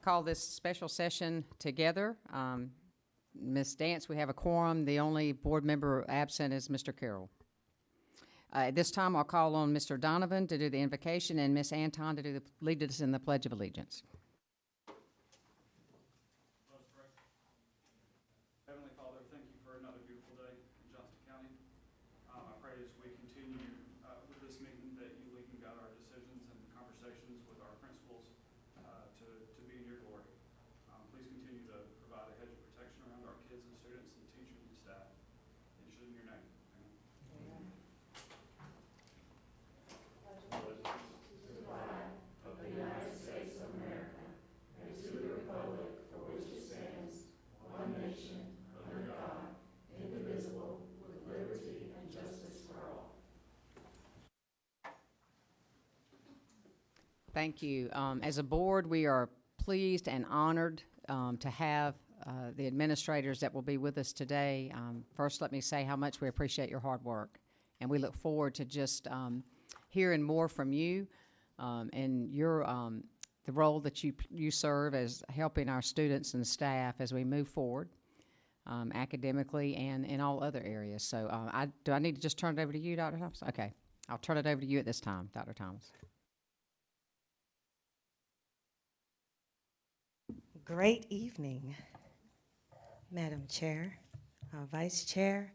Call this special session together. Ms. Dance, we have a quorum. The only board member absent is Mr. Carroll. At this time, I'll call on Mr. Donovan to do the invocation and Ms. Anton to lead us in the Pledge of Allegiance. Heavenly Father, thank you for another beautiful day in Johnston County. I pray as we continue with this meeting that you lead and guide our decisions and conversations with our principals to be in your glory. Please continue to provide a hedge of protection around our kids and students and teachers and staff. It is in your name. Amen. Thank you. As a board, we are pleased and honored to have the administrators that will be with us today. First, let me say how much we appreciate your hard work, and we look forward to just hearing more from you and your the role that you serve as helping our students and staff as we move forward academically and in all other areas. So, do I need to just turn it over to you, Dr. Thomas? Okay, I'll turn it over to you at this time, Dr. Thomas. Great evening, Madam Chair, our Vice Chair,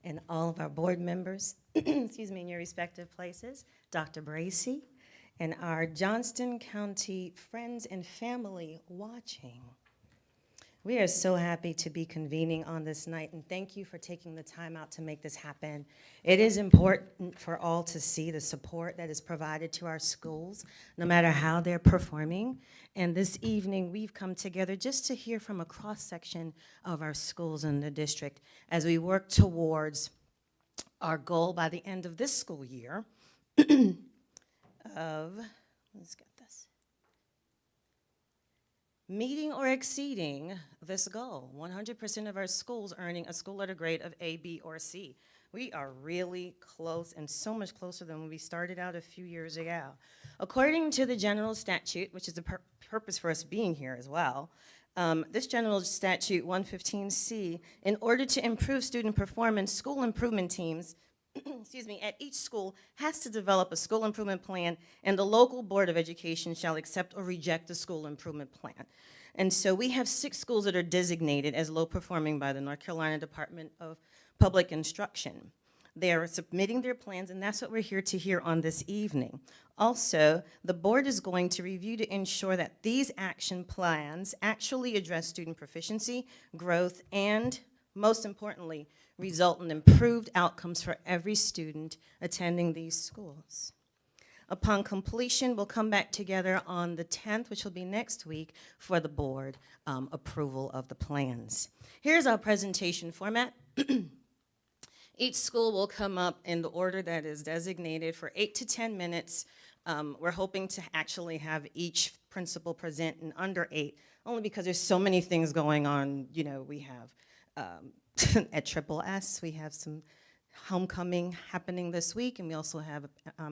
and all of our board members, excuse me, in your respective places, Dr. Bracy, and our Johnston County friends and family watching. We are so happy to be convening on this night, and thank you for taking the time out to make this happen. It is important for all to see the support that is provided to our schools, no matter how they're performing. And this evening, we've come together just to hear from a cross-section of our schools in the district as we work towards our goal by the end of this school year of, let's get this, meeting or exceeding this goal, 100% of our schools earning a school letter grade of A, B, or C. We are really close, and so much closer than when we started out a few years ago. According to the general statute, which is the purpose for us being here as well, this general statute 115C, in order to improve student performance, school improvement teams excuse me, at each school has to develop a school improvement plan, and the local board of education shall accept or reject the school improvement plan. And so we have 6 schools that are designated as low performing by the North Carolina Department of Public Instruction. They are submitting their plans, and that's what we're here to hear on this evening. Also, the board is going to review to ensure that these action plans actually address student proficiency, growth, and most importantly, result in improved outcomes for every student attending these schools. Upon completion, we'll come back together on the 10th, which will be next week, for the board approval of the plans. Here's our presentation format. Each school will come up in the order that is designated for 8 to 10 minutes. We're hoping to actually have each principal present in under 8, only because there's so many things going on. You know, we have at Triple S, we have some homecoming happening this week, and we also have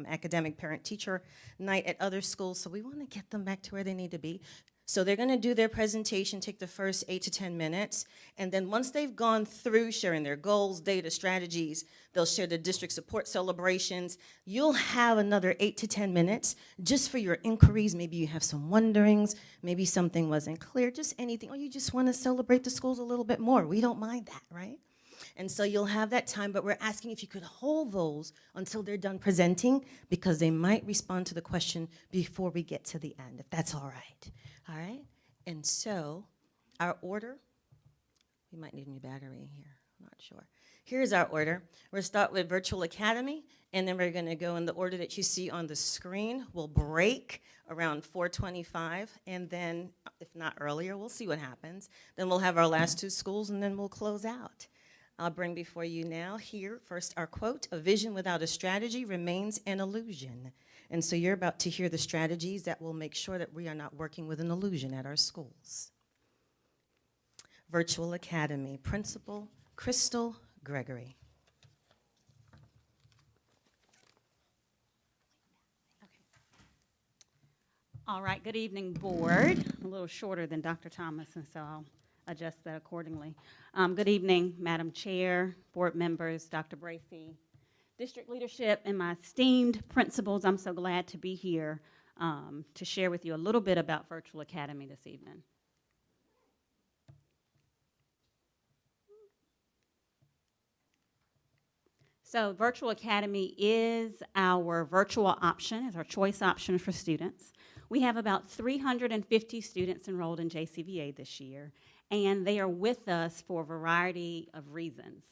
academic parent-teacher night at other schools, so we want to get them back to where they need to be. So they're going to do their presentation, take the first 8 to 10 minutes, and then once they've gone through sharing their goals, data, strategies, they'll share the district support celebrations. You'll have another 8 to 10 minutes just for your inquiries. Maybe you have some wonderings, maybe something wasn't clear, just anything, or you just want to celebrate the schools a little bit more. We don't mind that, right? And so you'll have that time, but we're asking if you could hold those until they're done presenting, because they might respond to the question before we get to the end, if that's all right. All right? And so our order, we might need a new battery here, I'm not sure. Here's our order. We'll start with Virtual Academy, and then we're going to go in the order that you see on the screen. We'll break around 4:25, and then, if not earlier, we'll see what happens. Then we'll have our last 2 schools, and then we'll close out. I'll bring before you now here first our quote, "A vision without a strategy remains an illusion." And so you're about to hear the strategies that will make sure that we are not working with an illusion at our schools. Virtual Academy, Principal Crystal Gregory. All right, good evening, board. A little shorter than Dr. Thomas, and so I'll adjust that accordingly. Good evening, Madam Chair, board members, Dr. Bracy, district leadership, and my esteemed principals. I'm so glad to be here to share with you a little bit about Virtual Academy this evening. So Virtual Academy is our virtual option, is our choice option for students. We have about 350 students enrolled in JCVA this year, and they are with us for a variety of reasons.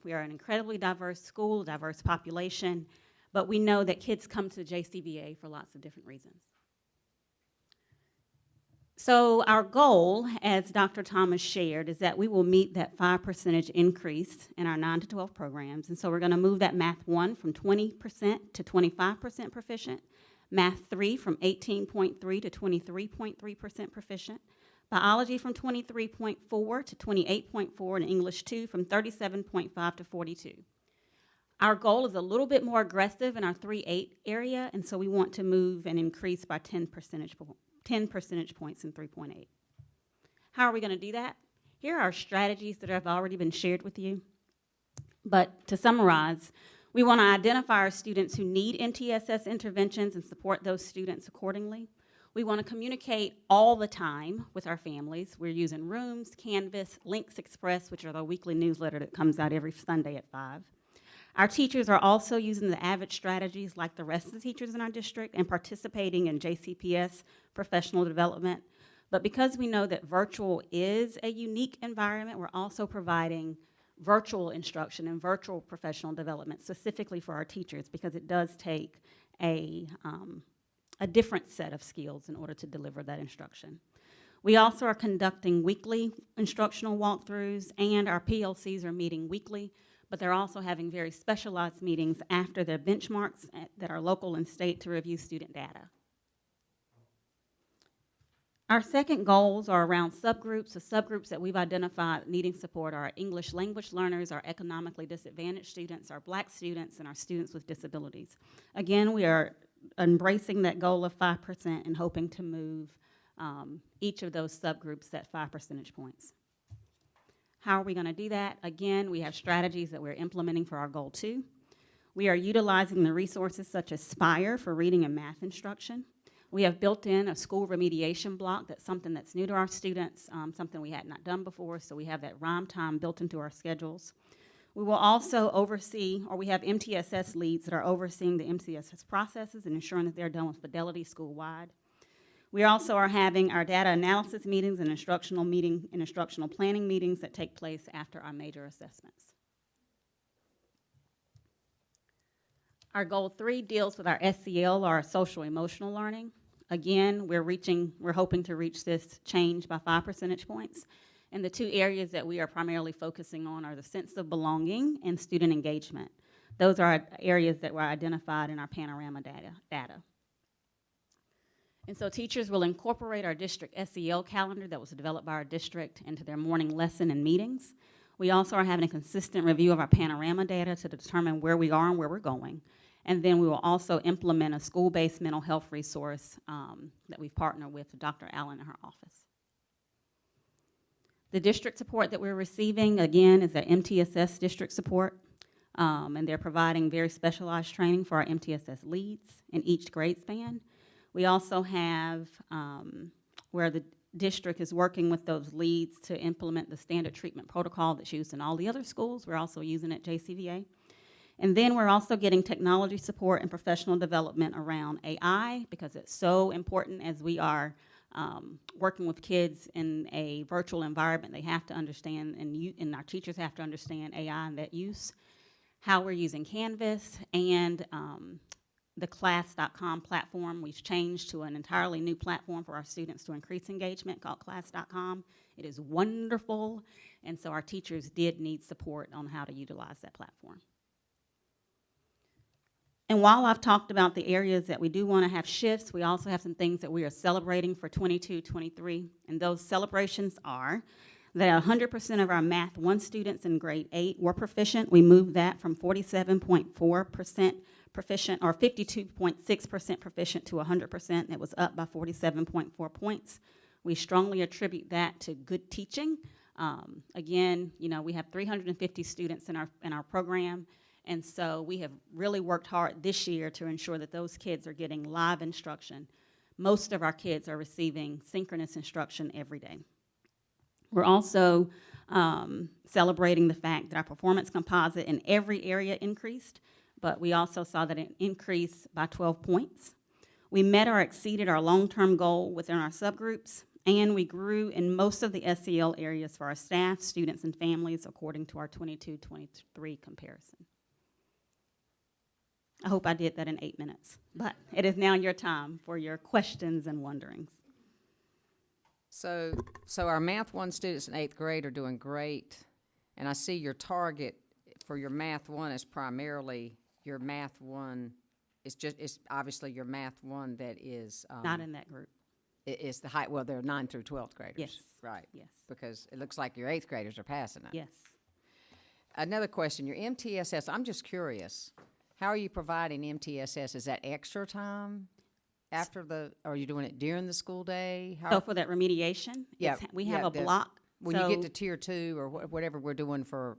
We are an incredibly diverse school, diverse population, but we know that kids come to JCVA for lots of different reasons. So our goal, as Dr. Thomas shared, is that we will meet that 5% increase in our 9 to 12 programs. And so we're going to move that Math 1 from 20% to 25% proficient, Math 3 from 18.3 to 23.3% proficient, Biology from 23.4 to 28.4, and English 2 from 37.5 to 42. Our goal is a little bit more aggressive in our 3-8 area, and so we want to move and increase by 10 percentage points in 3.8. How are we going to do that? Here are our strategies that have already been shared with you. But to summarize, we want to identify our students who need MTSS interventions and support those students accordingly. We want to communicate all the time with our families. We're using Rooms, Canvas, Links Express, which are the weekly newsletter that comes out every Sunday at 5. Our teachers are also using the AVID strategies like the rest of the teachers in our district and participating in JCPS professional development. But because we know that virtual is a unique environment, we're also providing virtual instruction and virtual professional development specifically for our teachers, because it does take a different set of skills in order to deliver that instruction. We also are conducting weekly instructional walkthroughs, and our PLCs are meeting weekly, but they're also having very specialized meetings after their benchmarks that are local and state to review student data. Our second goals are around subgroups. The subgroups that we've identified needing support are our English language learners, our economically disadvantaged students, our Black students, and our students with disabilities. Again, we are embracing that goal of 5% and hoping to move each of those subgroups at 5 percentage points. How are we going to do that? Again, we have strategies that we're implementing for our goal 2. We are utilizing the resources such as Spire for reading and math instruction. We have built in a school remediation block. That's something that's new to our students, something we had not done before, so we have that rhyme time built into our schedules. We will also oversee, or we have MTSS leads that are overseeing the MTSS processes and ensuring that they're done with fidelity school-wide. We also are having our data analysis meetings and instructional planning meetings that take place after our major assessments. Our goal 3 deals with our SEL, our social emotional learning. Again, we're hoping to reach this change by 5 percentage points. And the 2 areas that we are primarily focusing on are the sense of belonging and student engagement. Those are areas that were identified in our panorama data. And so teachers will incorporate our district SEL calendar that was developed by our district into their morning lesson and meetings. We also are having a consistent review of our panorama data to determine where we are and where we're going. And then we will also implement a school-based mental health resource that we've partnered with Dr. Allen in her office. The district support that we're receiving, again, is the MTSS district support. And they're providing very specialized training for our MTSS leads in each grade span. We also have where the district is working with those leads to implement the standard treatment protocol that's used in all the other schools. We're also using it at JCVA. And then we're also getting technology support and professional development around AI, because it's so important as we are working with kids in a virtual environment. They have to understand, and our teachers have to understand AI and that use, how we're using Canvas, and the class.com platform. We've changed to an entirely new platform for our students to increase engagement called class.com. It is wonderful, and so our teachers did need support on how to utilize that platform. And while I've talked about the areas that we do want to have shifts, we also have some things that we are celebrating for 22-23, and those celebrations are that 100% of our Math 1 students in grade 8 were proficient. We moved that from 47.4% proficient, or 52.6% proficient to 100%. It was up by 47.4 points. We strongly attribute that to good teaching. Again, you know, we have 350 students in our program, and so we have really worked hard this year to ensure that those kids are getting live instruction. Most of our kids are receiving synchronous instruction every day. We're also celebrating the fact that our performance composite in every area increased, but we also saw that it increased by 12 points. We met or exceeded our long-term goal within our subgroups, and we grew in most of the SEL areas for our staff, students, and families according to our 22-23 comparison. I hope I did that in 8 minutes, but it is now your time for your questions and wonderings. So our Math 1 students in 8th grade are doing great, and I see your target for your Math 1 is primarily your Math 1, it's obviously your Math 1 that is. Not in that group. It's the high, well, they're 9th through 12th graders. Yes. Right. Yes. Because it looks like your 8th graders are passing it. Yes. Another question, your MTSS, I'm just curious, how are you providing MTSS? Is that extra time after or are you doing it during the school day? So for that remediation, Yeah, we have yeah, a block. When you get to tier 2 or whatever we're doing for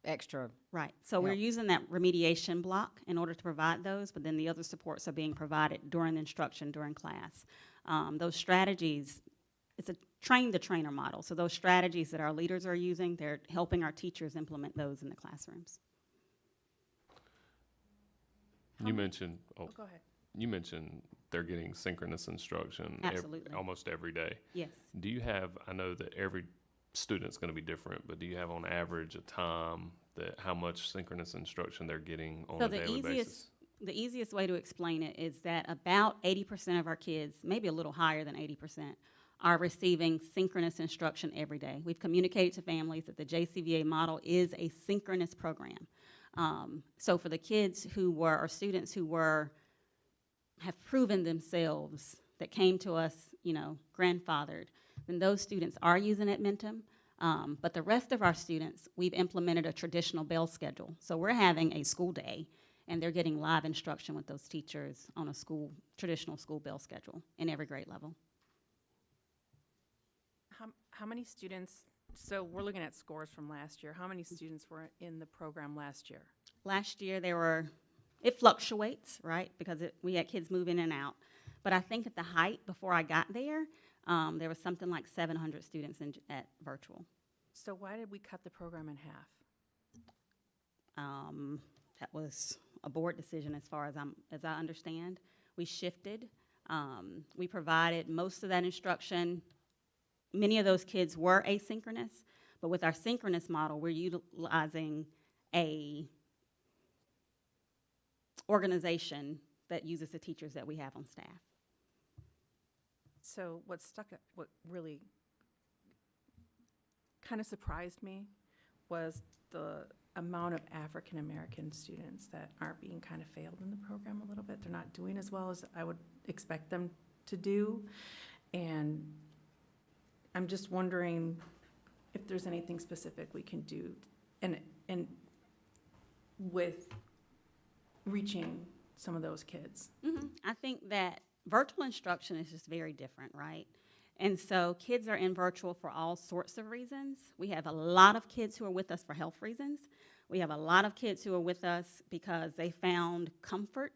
extra. Right, so we're Yep. using that remediation block in order to provide those, but then the other supports are being provided during the instruction, during class. Those strategies, it's a train-the-trainer model, so those strategies that our leaders are using, they're helping our teachers implement those in the classrooms. You mentioned, Go ahead. you mentioned they're getting synchronous instruction Absolutely. almost every day. Yes. Do you have, I know that every student's going to be different, but do you have on average a time that how much synchronous instruction they're getting on So a daily basis? the easiest way to explain it is that about 80% of our kids, maybe a little higher than 80%, are receiving synchronous instruction every day. We've communicated to families that the JCVA model is a synchronous program. So for the kids who were, or students who have proven themselves that came to us, you know, grandfathered, then those students are using Edmentum. But the rest of our students, we've implemented a traditional bell schedule. So we're having a school day, and they're getting live instruction with those teachers on a traditional school bell schedule in every grade level. How many students, so we're looking at scores from last year. How many students were in the program last year? Last year, it fluctuates, right? Because we had kids move in and out. But I think at the height, before I got there, there was something like 700 students at virtual. So why did we cut the program in half? That was a board decision as far as I understand. We shifted. We provided most of that instruction. Many of those kids were asynchronous, but with our synchronous model, we're utilizing a organization that uses the teachers that we have on staff. So what really kind of surprised me was the amount of African-American students that aren't being kind of failed in the program a little bit. They're not doing as well as I would expect them to do. And I'm just wondering if there's anything specific we can do and with reaching some of those kids. Mm-hmm. I think that virtual instruction is just very different, right? And so kids are in virtual for all sorts of reasons. We have a lot of kids who are with us for health reasons. We have a lot of kids who are with us because they found comfort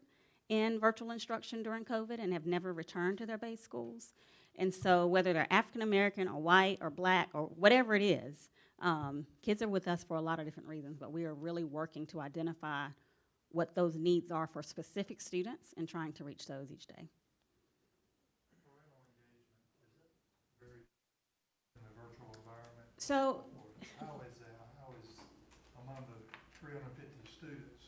in virtual instruction during COVID and have never returned to their base schools. And so whether they're African American or white or black or whatever it is, kids are with us for a lot of different reasons, but we are really working to identify what those needs are for specific students and trying to reach those each day. Parental engagement, is it very in the virtual environment? So How is among the 350 students,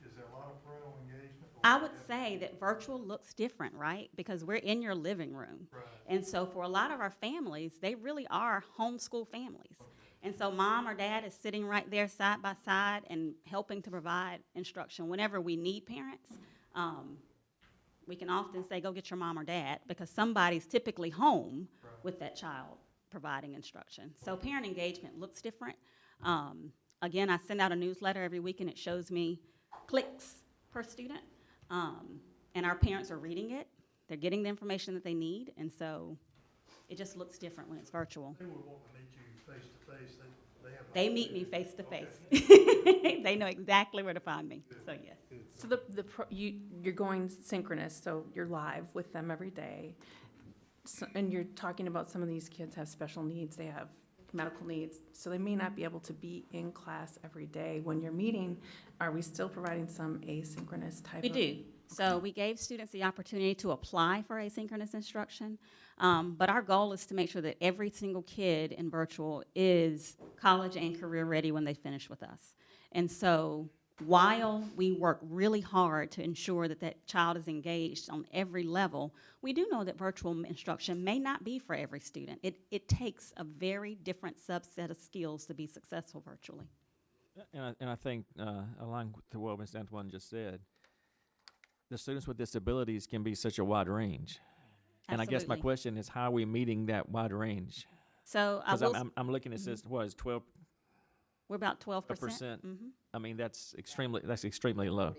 is there a lot of parental engagement? I would say that virtual looks different, right? Because we're in your living room. Right. And so for a lot of our families, they really are homeschool families. And so mom or dad is sitting right there side by side and helping to provide instruction. Whenever we need parents, we can often say, go get your mom or dad, because somebody's typically home with that child providing instruction. So parent engagement looks different. Again, I send out a newsletter every week, and it shows me clicks per student. And our parents are reading it, they're getting the information that they need, and so it just looks different when it's virtual. They would want to meet you face to face, they have. They meet me face to Okay. face. They know exactly where to find me, so yes. So you're going synchronous, so you're live with them every day. So, and you're talking about some of these kids have special needs, they have medical needs, so they may not be able to be in class every day. When you're meeting, are we still providing some asynchronous type We of? do. So we gave students the opportunity to apply for asynchronous instruction, but our goal is to make sure that every single kid in virtual is college and career ready when they finish with us. And so while we work really hard to ensure that that child is engaged on every level, we do know that virtual instruction may not be for every student. It takes a very different subset of skills to be successful virtually. And I think, along to what Ms. Antoine just said, the students with disabilities can be such a wide range. And I guess my Absolutely. question is, how are we meeting that wide range? So Because I'm looking at this, what is 12%? we're about 12%. Mm-hmm. I mean, that's extremely low.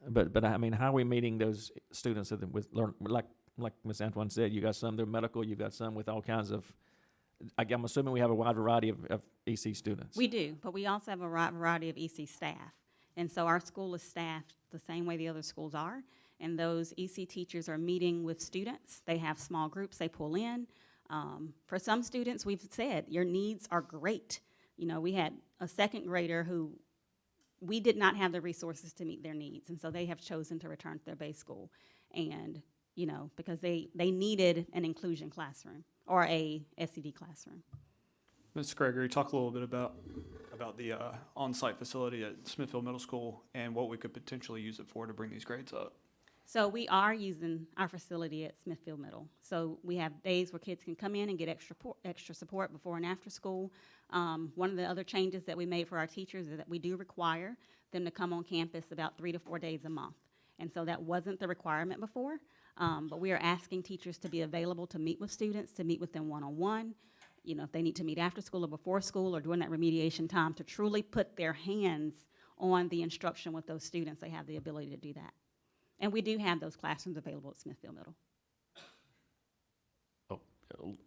But I mean, how are we meeting those students with like Ms. Antoine said, you got some that are medical, you got some with all kinds of, I'm assuming we have a wide variety of EC students. We do, but we also have a variety of EC staff. And so our school is staffed the same way the other schools are. And those EC teachers are meeting with students. They have small groups they pull in. For some students, we've said, your needs are great. You know, we had a second grader who we did not have the resources to meet their needs. And so they have chosen to return to their base school. And, you know, because they needed an inclusion classroom or a SED classroom. Ms. Gregory, talk a little bit about the on-site facility at Smithfield Middle School and what we could potentially use it for to bring these grades up. So we are using our facility at Smithfield Middle. So we have days where kids can come in and get extra support before and after school. One of the other changes that we made for our teachers is that we do require them to come on campus about 3 to 4 days a month. And so that wasn't the requirement before, but we are asking teachers to be available to meet with students, to meet with them one-on-one. You know, if they need to meet after school or before school or during that remediation time, to truly put their hands on the instruction with those students, they have the ability to do that. And we do have those classrooms available at Smithfield Middle.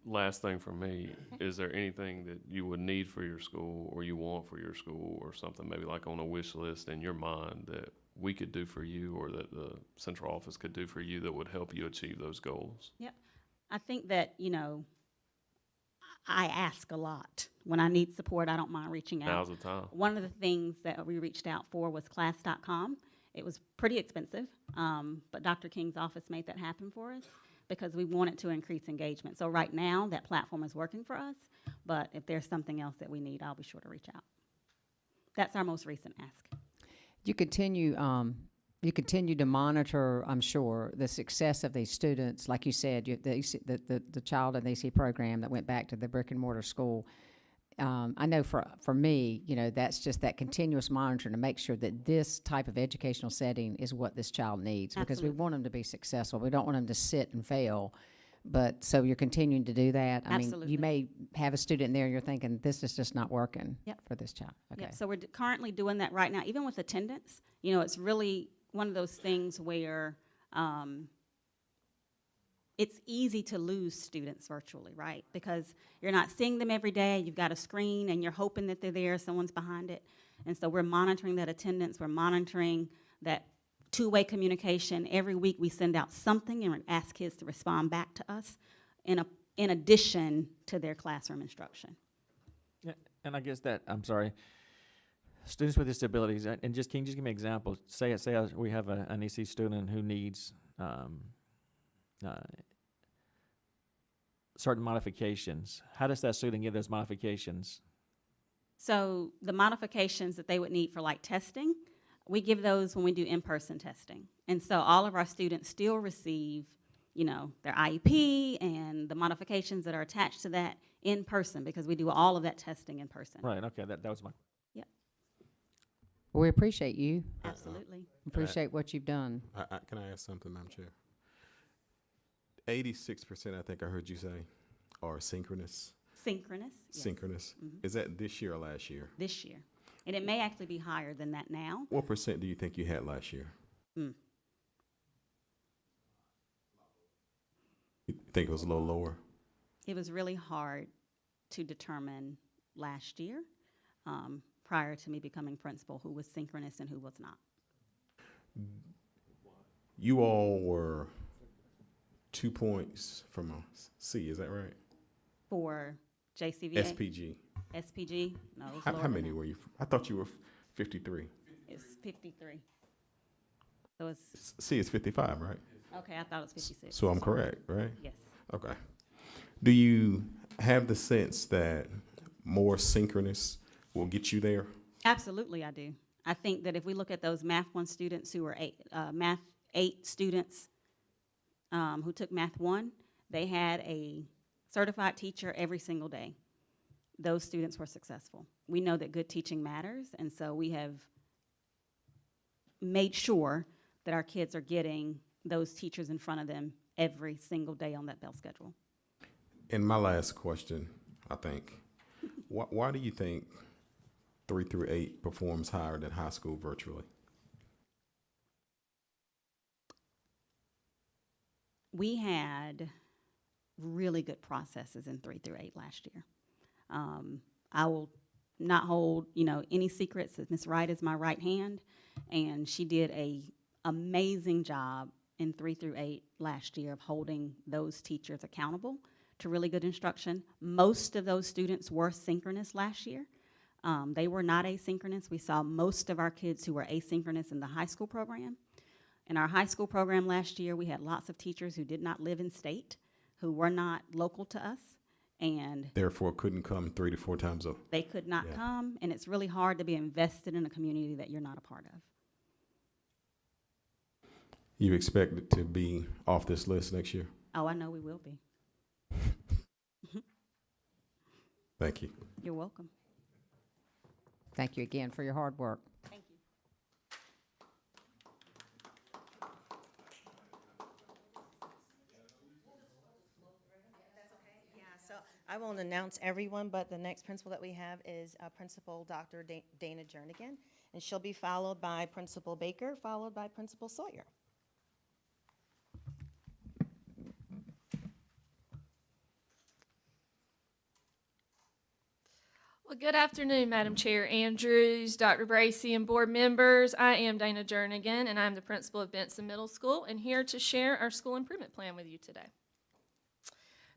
Last thing for me, is there anything that you would need for your school or you want for your school or something maybe like on a wish list in your mind that we could do for you or that the central office could do for you that would help you achieve those goals? Yep. I think that, you know, I ask a lot. When I need support, I don't mind reaching out. Now's the time. One of the things that we reached out for was class.com. It was pretty expensive, but Dr. King's office made that happen for us because we wanted to increase engagement. So right now, that platform is working for us, but if there's something else that we need, I'll be sure to reach out. That's our most recent ask. You continue to monitor, I'm sure, the success of these students. Like you said, the child in the EC program that went back to the brick and mortar school. I know for me, you know, that's just that continuous monitoring to make sure that this type of educational setting is what this child needs. Because we Absolutely. want them to be successful. We don't want them to sit and fail. But so you're continuing to do that. I mean, Absolutely. you may have a student there and you're thinking, this is just not working Yep. for this child. Okay. Yeah, so we're currently doing that right now, even with attendance. You know, it's really one of those things where it's easy to lose students virtually, right? Because you're not seeing them every day, you've got a screen, and you're hoping that they're there, someone's behind it. And so we're monitoring that attendance, we're monitoring that two-way communication. Every week we send out something and ask kids to respond back to us in addition to their classroom instruction. Yeah, and I guess that, I'm sorry, students with disabilities, and just, can you just give me an example? Say we have an EC student who needs certain modifications. How does that student get those modifications? So the modifications that they would need for like testing, we give those when we do in-person testing. And so all of our students still receive, you know, their IEP and the modifications that are attached to that in person because we do all of that testing in person. Right, okay, that was my, Well, we appreciate you. Absolutely. Appreciate what you've done. Can I ask something, Madam Chair? 86%, I think I heard you say, are synchronous. Synchronous. Yes. Synchronous. Mhm. Is that this year or last year? This year. And it may actually be higher than that now. What percent do you think you had last year? Mm. You think it was a little lower? It was really hard to determine last year, prior to me becoming principal, who was synchronous and who was not. You all were 2 points from a C, is that right? For JCVA? SPG. SPG? No, it was How lower than many that. were you? I thought you were 53. It's 53. So it's, C is 55, right? okay, I thought it was 56. So I'm correct, right? Yes. Okay. Do you have the sense that more synchronous will get you there? Absolutely, I do. I think that if we look at those Math 1 students who were Math 8 students who took Math 1, they had a certified teacher every single day. Those students were successful. We know that good teaching matters, and so we have made sure that our kids are getting those teachers in front of them every single day on that bell schedule. And my last question, I think, why do you think 3 through 8 performs higher than high school virtually? We had really good processes in 3 through 8 last year. I will not hold, any secrets. Ms. Wright is my right hand, and she did a amazing job in 3 through 8 last year of holding those teachers accountable to really good instruction. Most of those students were synchronous last year. They were not asynchronous. We saw most of our kids who were asynchronous in the high school program. In our high school program last year, we had lots of teachers who did not live in state, who were not local to us, and Therefore, couldn't come 3 to 4 times a. they could not Yeah. come, and it's really hard to be invested in a community that you're not a part of. You expect it to be off this list next year? Oh, I know we will be. Thank you. You're welcome. Thank you again for your hard work. Thank you. Yeah, so I won't announce everyone, but the next principal that we have is Principal Dr. Dana Jernigan, and she'll be followed by Principal Baker, followed by Principal Sawyer. Well, good afternoon, Madam Chair Andrews, Dr. Bracy, and board members. I am Dana Jernigan, and I'm the principal of Benson Middle School, and here to share our school improvement plan with you today.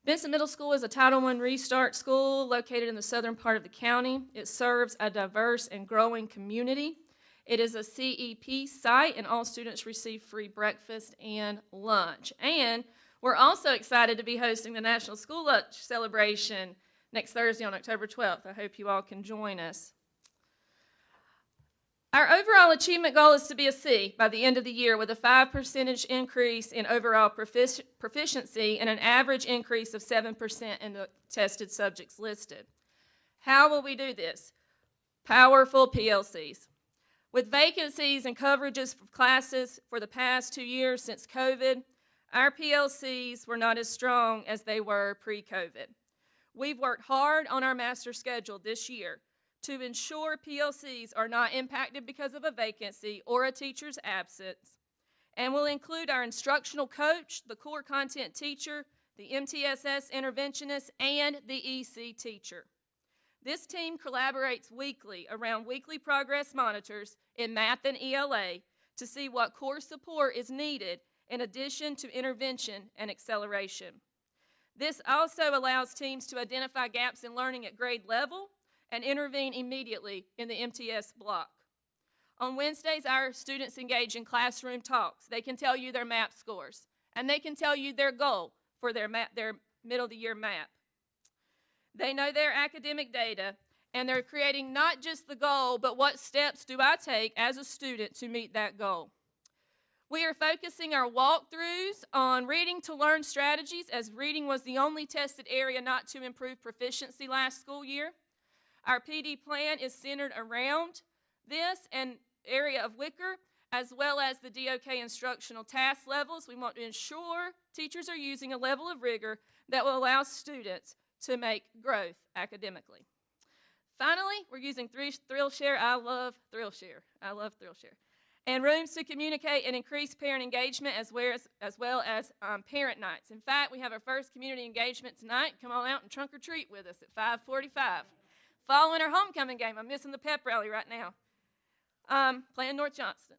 Benson Middle School is a Title I Restart school located in the southern part of the county. It serves a diverse and growing community. It is a CEP site, and all students receive free breakfast and lunch. And we're also excited to be hosting the National School Lunch Celebration next Thursday on October 12th. I hope you all can join us. Our overall achievement goal is to be a C by the end of the year, with a 5% increase in overall proficiency and an average increase of 7% in the tested subjects listed. How will we do this? Powerful PLCs. With vacancies and coverages for classes for the past 2 years since COVID, our PLCs were not as strong as they were pre-COVID. We've worked hard on our master schedule this year to ensure PLCs are not impacted because of a vacancy or a teacher's absence, and will include our instructional coach, the core content teacher, the MTSS interventionist, and the EC teacher. This team collaborates weekly around weekly progress monitors in math and ELA to see what core support is needed in addition to intervention and acceleration. This also allows teams to identify gaps in learning at grade level and intervene immediately in the MTS block. On Wednesdays, our students engage in classroom talks. They can tell you their MAP scores, and they can tell you their goal for their middle of the year MAP. They know their academic data, and they're creating not just the goal, but what steps do I take as a student to meet that goal. We are focusing our walkthroughs on reading to learn strategies, as reading was the only tested area not to improve proficiency last school year. Our PD plan is centered around this and area of Wicker, as well as the DOK instructional task levels. We want to ensure teachers are using a level of rigor that will allow students to make growth academically. Finally, we're using ThrillShare. I love ThrillShare. I love ThrillShare. And rooms to communicate and increase parent engagement as well as parent nights. In fact, we have our first community engagement tonight. Come on out and trunk or treat with us at 5:45. Following our homecoming game. I'm missing the pep rally right now. Playing North Johnston.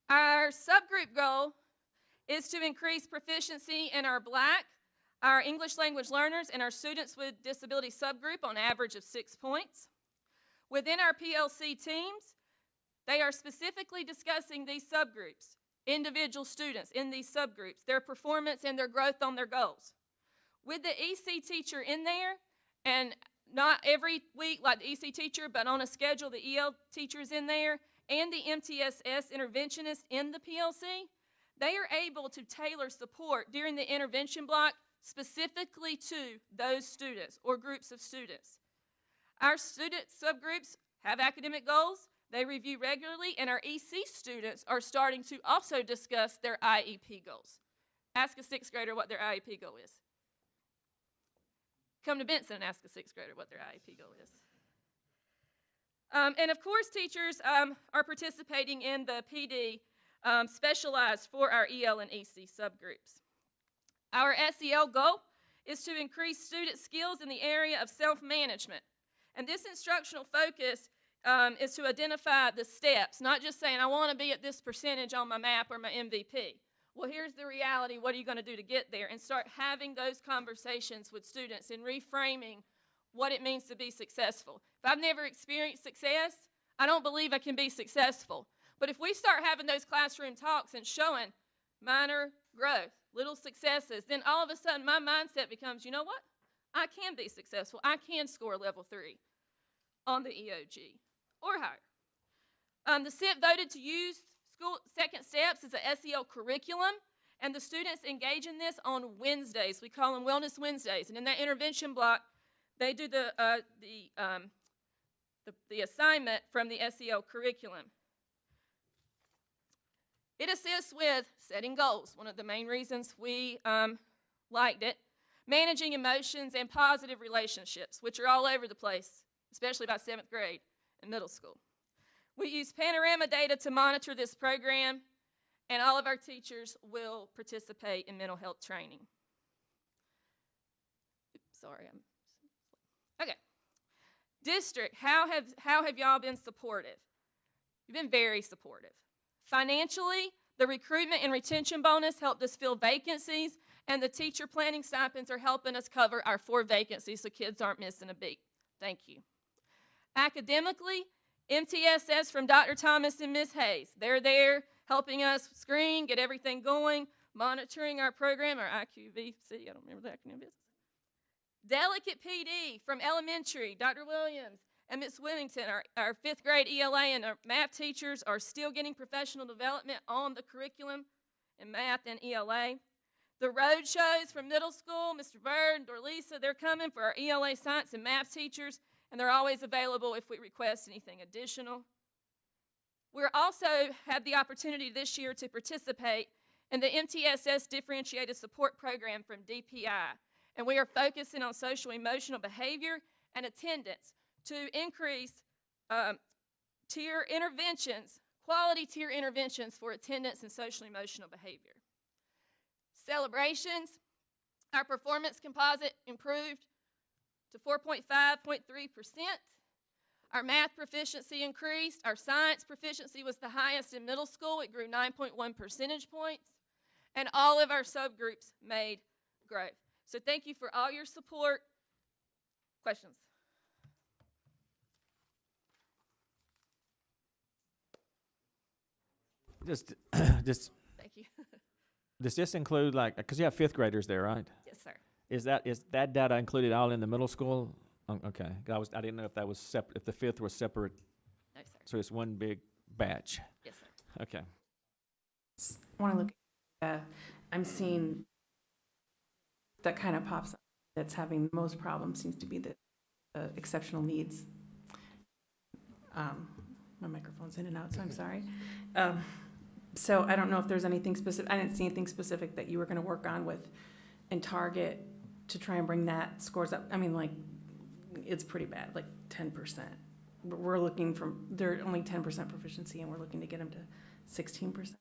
Our subgroup goal is to increase proficiency in our Black, our English language learners, and our students with disability subgroup on average of 6 points. Within our PLC teams, they are specifically discussing these subgroups, individual students in these subgroups, their performance and their growth on their goals. With the EC teacher in there, and not every week like the EC teacher, but on a schedule, the EL teacher's in there, and the MTSS interventionist in the PLC, they are able to tailor support during the intervention block specifically to those students or groups of students. Our student subgroups have academic goals. They review regularly, and our EC students are starting to also discuss their IEP goals. Ask a sixth grader what their IEP goal is. Come to Benson and ask a sixth grader what their IEP goal is. And of course, teachers are participating in the PD specialized for our EL and EC subgroups. Our SEL goal is to increase student skills in the area of self-management. And this instructional focus is to identify the steps, not just saying, I want to be at this percentage on my MAP or my MVP. Well, here's the reality. What are you going to do to get there? And start having those conversations with students and reframing what it means to be successful. If I've never experienced success, I don't believe I can be successful. But if we start having those classroom talks and showing minor growth, little successes, then all of a sudden my mindset becomes, you know what? I can be successful. I can score level 3 on the EOG or higher. The SIP voted to use School Second Steps as a SEL curriculum, and the students engage in this on Wednesdays. We call them Wellness Wednesdays. And in that intervention block, they do the assignment from the SEL curriculum. It assists with setting goals, one of the main reasons we liked it, managing emotions and positive relationships, which are all over the place, especially by 7th grade and middle school. We use panorama data to monitor this program, and all of our teachers will participate in mental health training. Okay. District, how have y'all been supportive? You've been very supportive. Financially, the recruitment and retention bonus helped us fill vacancies, and the teacher planning stipends are helping us cover our 4 vacancies so kids aren't missing a beat. Thank you. Academically, MTSS from Dr. Thomas and Ms. Hayes. They're there helping us screen, get everything going, monitoring our program, our IQVC, I don't remember the acronym is. Delicate PD from elementary, Dr. Williams and Ms. Whittington, our 5th grade ELA and our math teachers are still getting professional development on the curriculum in math and ELA. The road shows from middle school, Mr. Bird and Dorlisa, they're coming for our ELA science and math teachers, and they're always available if we request anything additional. We also had the opportunity this year to participate in the MTSS Differentiated Support Program from DPI, and we are focusing on social emotional behavior and attendance to increase tier interventions, quality tier interventions for attendance and social emotional behavior. Celebrations, our performance composite improved to 4.5.3%. Our math proficiency increased. Our science proficiency was the highest in middle school. It grew 9.1 percentage points. And all of our subgroups made growth. So thank you for all your support. Questions? Just Thank you. does this include, like, because you have 5th graders there, right? Yes, sir. Is that data included all in the middle school? Okay, I didn't know if that was separate, if the 5th was separate, No, sir. so it's one big batch. Yes, sir. Okay. I want to look at, I'm seeing that kind of pops up that's having the most problems seems to be the exceptional needs. My microphone's in and out, so I'm sorry. So I don't know if there's anything specific, I didn't see anything specific that you were going to work on with and target to try and bring that scores up. I mean, like, it's pretty bad, like 10%. We're looking from, they're only 10% proficiency, and we're looking to get them to 16%.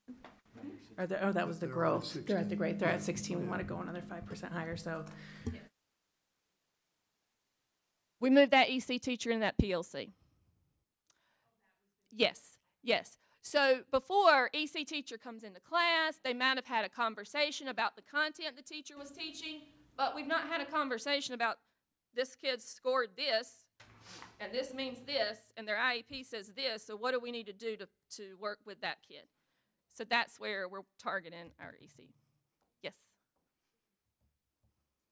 Or that was the They're already growth. They're at the 16. grade, they're at 16, we want to go another 5% higher, so. We moved that EC teacher in that PLC. Yes, yes. So before EC teacher comes into class, they might have had a conversation about the content the teacher was teaching, but we've not had a conversation about this kid scored this, and this means this, and their IEP says this, so what do we need to do to work with that kid? So that's where we're targeting our EC. Yes.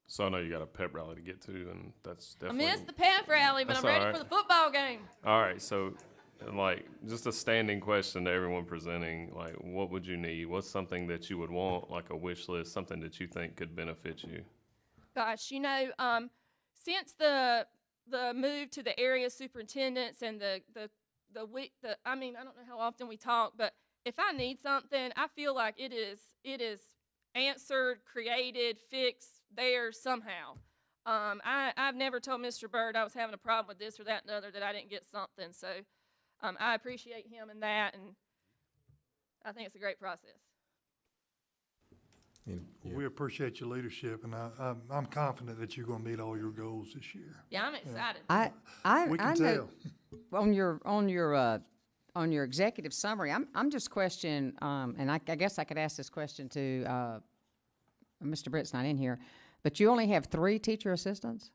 So I know you got a pep rally to get to, and that's I definitely. missed the pep rally, but That's I'm ready all right. for the football game. All right, so like just a standing question to everyone presenting, like what would you need? What's something that you would want, like a wish list, something that you think could benefit you? Gosh, since the move to the area superintendents and I mean, I don't know how often we talk, but if I need something, I feel like it is answered, created, fixed there somehow. I've never told Mr. Bird I was having a problem with this or that and the other, that I didn't get something. So I appreciate him in that, and I think it's a great process. We appreciate your leadership, and I'm confident that you're going to meet all your goals this year. Yeah, I'm excited. We can know tell. on your executive summary, I'm just questioning, and I guess I could ask this question to Mr. Britt's not in here, but you only have 3 teacher assistants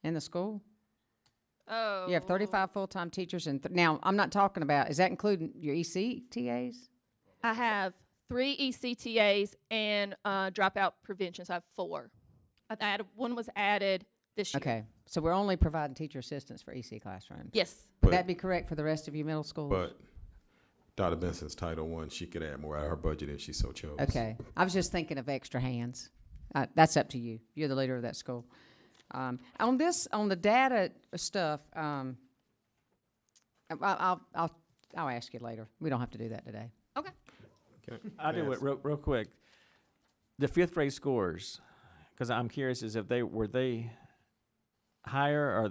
in the school? Oh. You have 35 full-time teachers, and now I'm not talking about, is that including your ECTAs? I have 3 ECTAs and dropout prevention, so I have 4. One was added this year. Okay, so we're only providing teacher assistants for EC classrooms? Yes. Would But- that be correct for the rest of your middle schools? But Dr. Benson's Title I, she could add more out of her budget if she so chose. Okay, I was just thinking of extra hands. That's up to you. You're the leader of that school. On the data stuff, I'll ask you later. We don't have to do that today. Okay. I'll do it real quick. The 5th grade scores, because I'm curious as if were they higher, or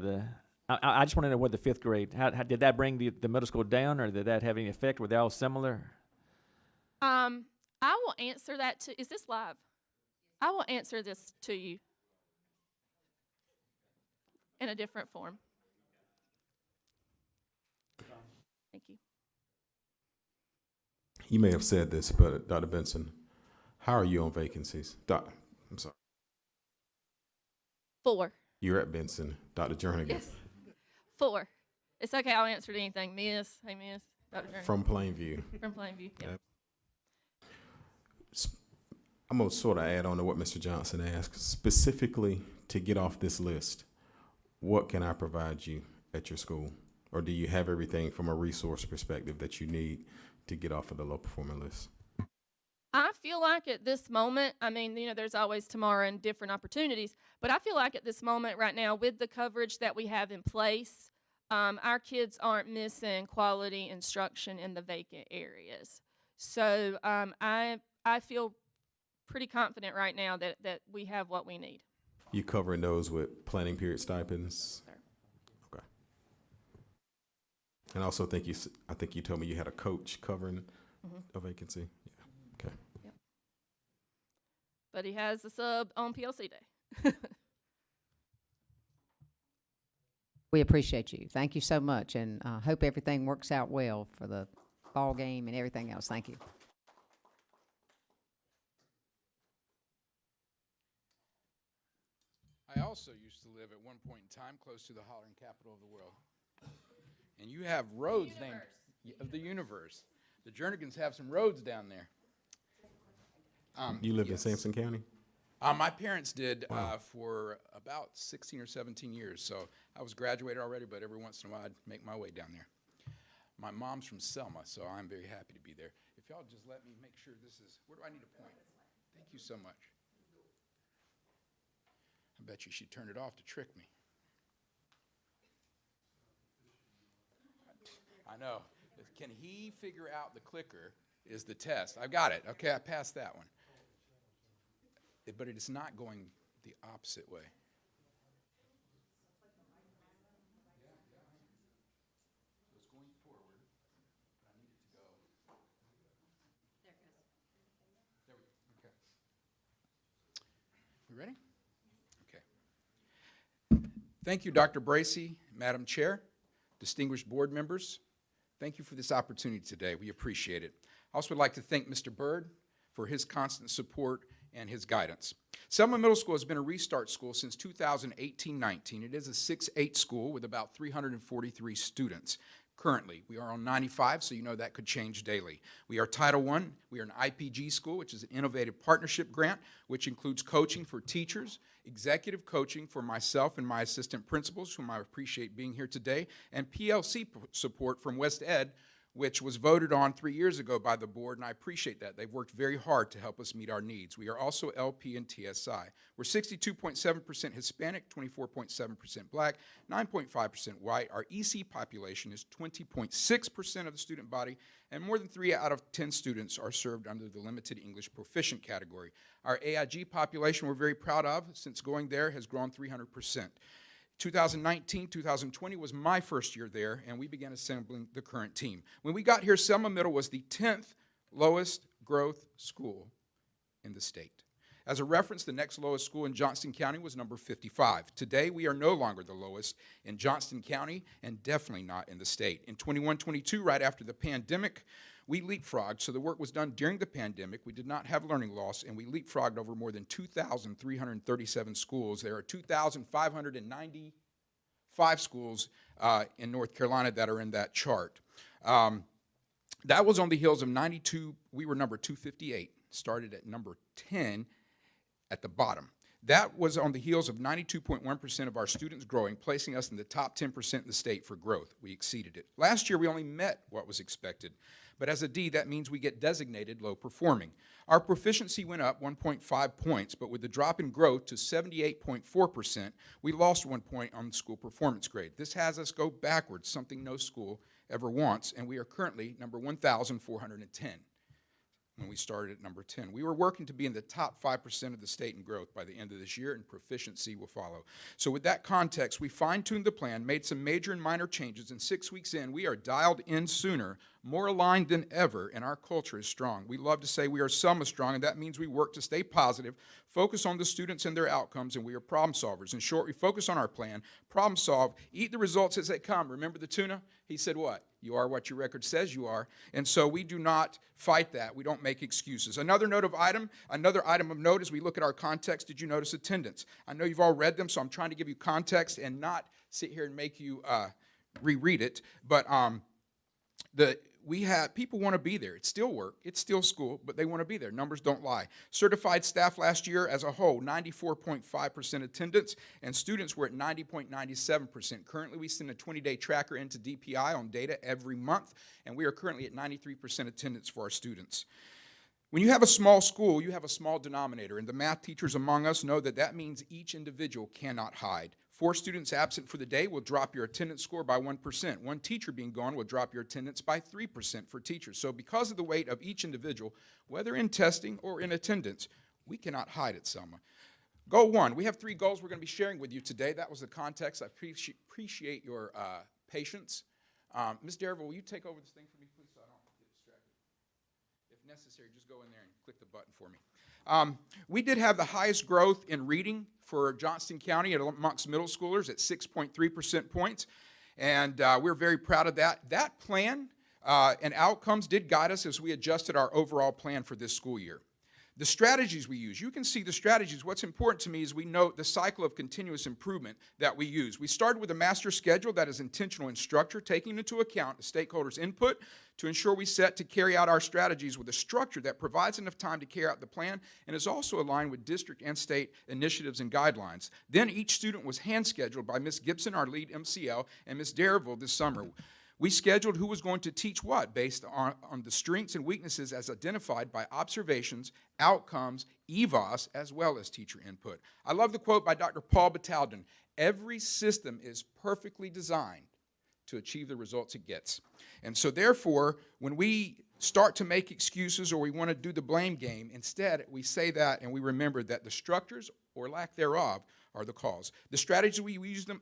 I just want to know what the 5th grade, how did that bring the middle school down, or did that have any effect? Were they all similar? I will answer that is this live? I will answer this to you in a different form. Thank you. You may have said this, but Dr. Benson, how are you on vacancies? I'm sorry. 4. You're at Benson, Dr. Jernigan. Yes. 4. It's okay. I'll answer to anything. Miss. Hey, Miss. Dr. Jernigan. From Plainview. From Plainview. Yep. Yep. I'm going to sort of add on to what Mr. Johnston asked. Specifically, to get off this list, what can I provide you at your school? Or do you have everything from a resource perspective that you need to get off of the low performing list? I feel like at this moment, I mean, there's always tomorrow and different opportunities, but I feel like at this moment right now, with the coverage that we have in place, our kids aren't missing quality instruction in the vacant areas. So I feel pretty confident right now that we have what we need. You covering those with planning period stipends? Sir. Okay. And I also think I think you told me you had a coach covering a vacancy. Yeah. Okay. Yep. But he has a sub on PLC day. We appreciate you. Thank you so much, and hope everything works out well for the ball game and everything else. Thank you. I also used to live at one point in time close to the hollering capital of the world. And you have roads named of the universe. The Jernigans have some roads down there. You lived in yes. Sampson County? My parents did for about 16 or 17 years. So I was graduated already, but every once in a while I'd make my way down there. My mom's from Selma, so I'm very happy to be there. If y'all just let me make sure this is, where do I need to point? Thank you so much. I bet you she turned it off to trick me. I know. Can he figure out the clicker is the test. I've got it. Okay, I passed that one. But it is not going the opposite way. You ready? Okay. Thank you, Dr. Bracy, Madam Chair, distinguished board members. Thank you for this opportunity today. We appreciate it. I also would like to thank Mr. Byrd for his constant support and his guidance. Selma Middle School has been a restart school since 2018-19. It is a 6-8 school with about 343 students. Currently, we are on 95, so you know that could change daily. We are Title I. We are an IPG school, which is an innovative partnership grant, which includes coaching for teachers, executive coaching for myself and my assistant principals, whom I appreciate being here today, and PLC support from West Ed, which was voted on 3 years ago by the board, and I appreciate that. They've worked very hard to help us meet our needs. We are also LP and TSI. We're 62.7% Hispanic, 24.7% Black, 9.5% white. Our EC population is 20.6% of the student body, and more than 3 out of 10 students are served under the limited English proficient category. Our AIG population we're very proud of, since going there, has grown 300%. 2019, 2020 was my first year there, and we began assembling the current team. When we got here, Selma Middle was the 10th lowest growth school in the state. As a reference, the next lowest school in Johnston County was number 55. Today, we are no longer the lowest in Johnston County and definitely not in the state. In 21-22, right after the pandemic, we leapfrogged, so the work was done during the pandemic. We did not have learning loss, and we leapfrogged over more than 2,337 schools. There are 2,595 schools in North Carolina that are in that chart. That was on the heels of 92. We were number 258, started at number 10 at the bottom. That was on the heels of 92.1% of our students growing, placing us in the top 10% in the state for growth. We exceeded it. Last year, we only met what was expected. But as a D, that means we get designated low performing. Our proficiency went up 1.5 points, but with the drop in growth to 78.4%, we lost 1 point on the school performance grade. This has us go backwards, something no school ever wants, and we are currently number 1,410 when we started at number 10. We were working to be in the top 5% of the state in growth by the end of this year, and proficiency will follow. So with that context, we fine-tuned the plan, made some major and minor changes, and 6 weeks in, we are dialed in sooner, more aligned than ever, and our culture is strong. We love to say we are Selma strong, and that means we work to stay positive, focus on the students and their outcomes, and we are problem solvers. In short, we focus on our plan, problem solve, eat the results as they come. Remember the tuna? He said what? You are what your record says you are. And so we do not fight that. We don't make excuses. Another item of note as we look at our context, did you notice attendance? I know you've all read them, so I'm trying to give you context and not sit here and make you reread it. But people want to be there. It's still work, it's still school, but they want to be there. Numbers don't lie. Certified staff last year as a whole, 94.5% attendance, and students were at 90.97%. Currently, we send a 20-day tracker into DPI on data every month, and we are currently at 93% attendance for our students. When you have a small school, you have a small denominator, and the math teachers among us know that that means each individual cannot hide. 4 students absent for the day will drop your attendance score by 1%. 1 teacher being gone will drop your attendance by 3% for teachers. So because of the weight of each individual, whether in testing or in attendance, we cannot hide at Selma. Goal 1, we have 3 goals we're going to be sharing with you today. That was the context. I appreciate your patience. Ms. Darrell, will you take over this thing for me, please, so I don't get distracted? If necessary, just go in there and click the button for me. We did have the highest growth in reading for Johnston County amongst middle schoolers at 6.3% points, and we're very proud of that. That plan and outcomes did guide us as we adjusted our overall plan for this school year. The strategies we use, you can see the strategies. What's important to me is we note the cycle of continuous improvement that we use. We started with a master schedule that is intentional in structure, taking into account the stakeholders' input to ensure we set to carry out our strategies with a structure that provides enough time to carry out the plan and is also aligned with district and state initiatives and guidelines. Then each student was hand-scheduled by Ms. Gibson, our lead MCL, and Ms. Darrell this summer. We scheduled who was going to teach what based on the strengths and weaknesses as identified by observations, outcomes, EVOS, as well as teacher input. I love the quote by Dr. Paul Batalden, "Every system is perfectly designed to achieve the results it gets." And so therefore, when we start to make excuses or we want to do the blame game, instead we say that and we remember that the structures or lack thereof are the cause. The strategies we use them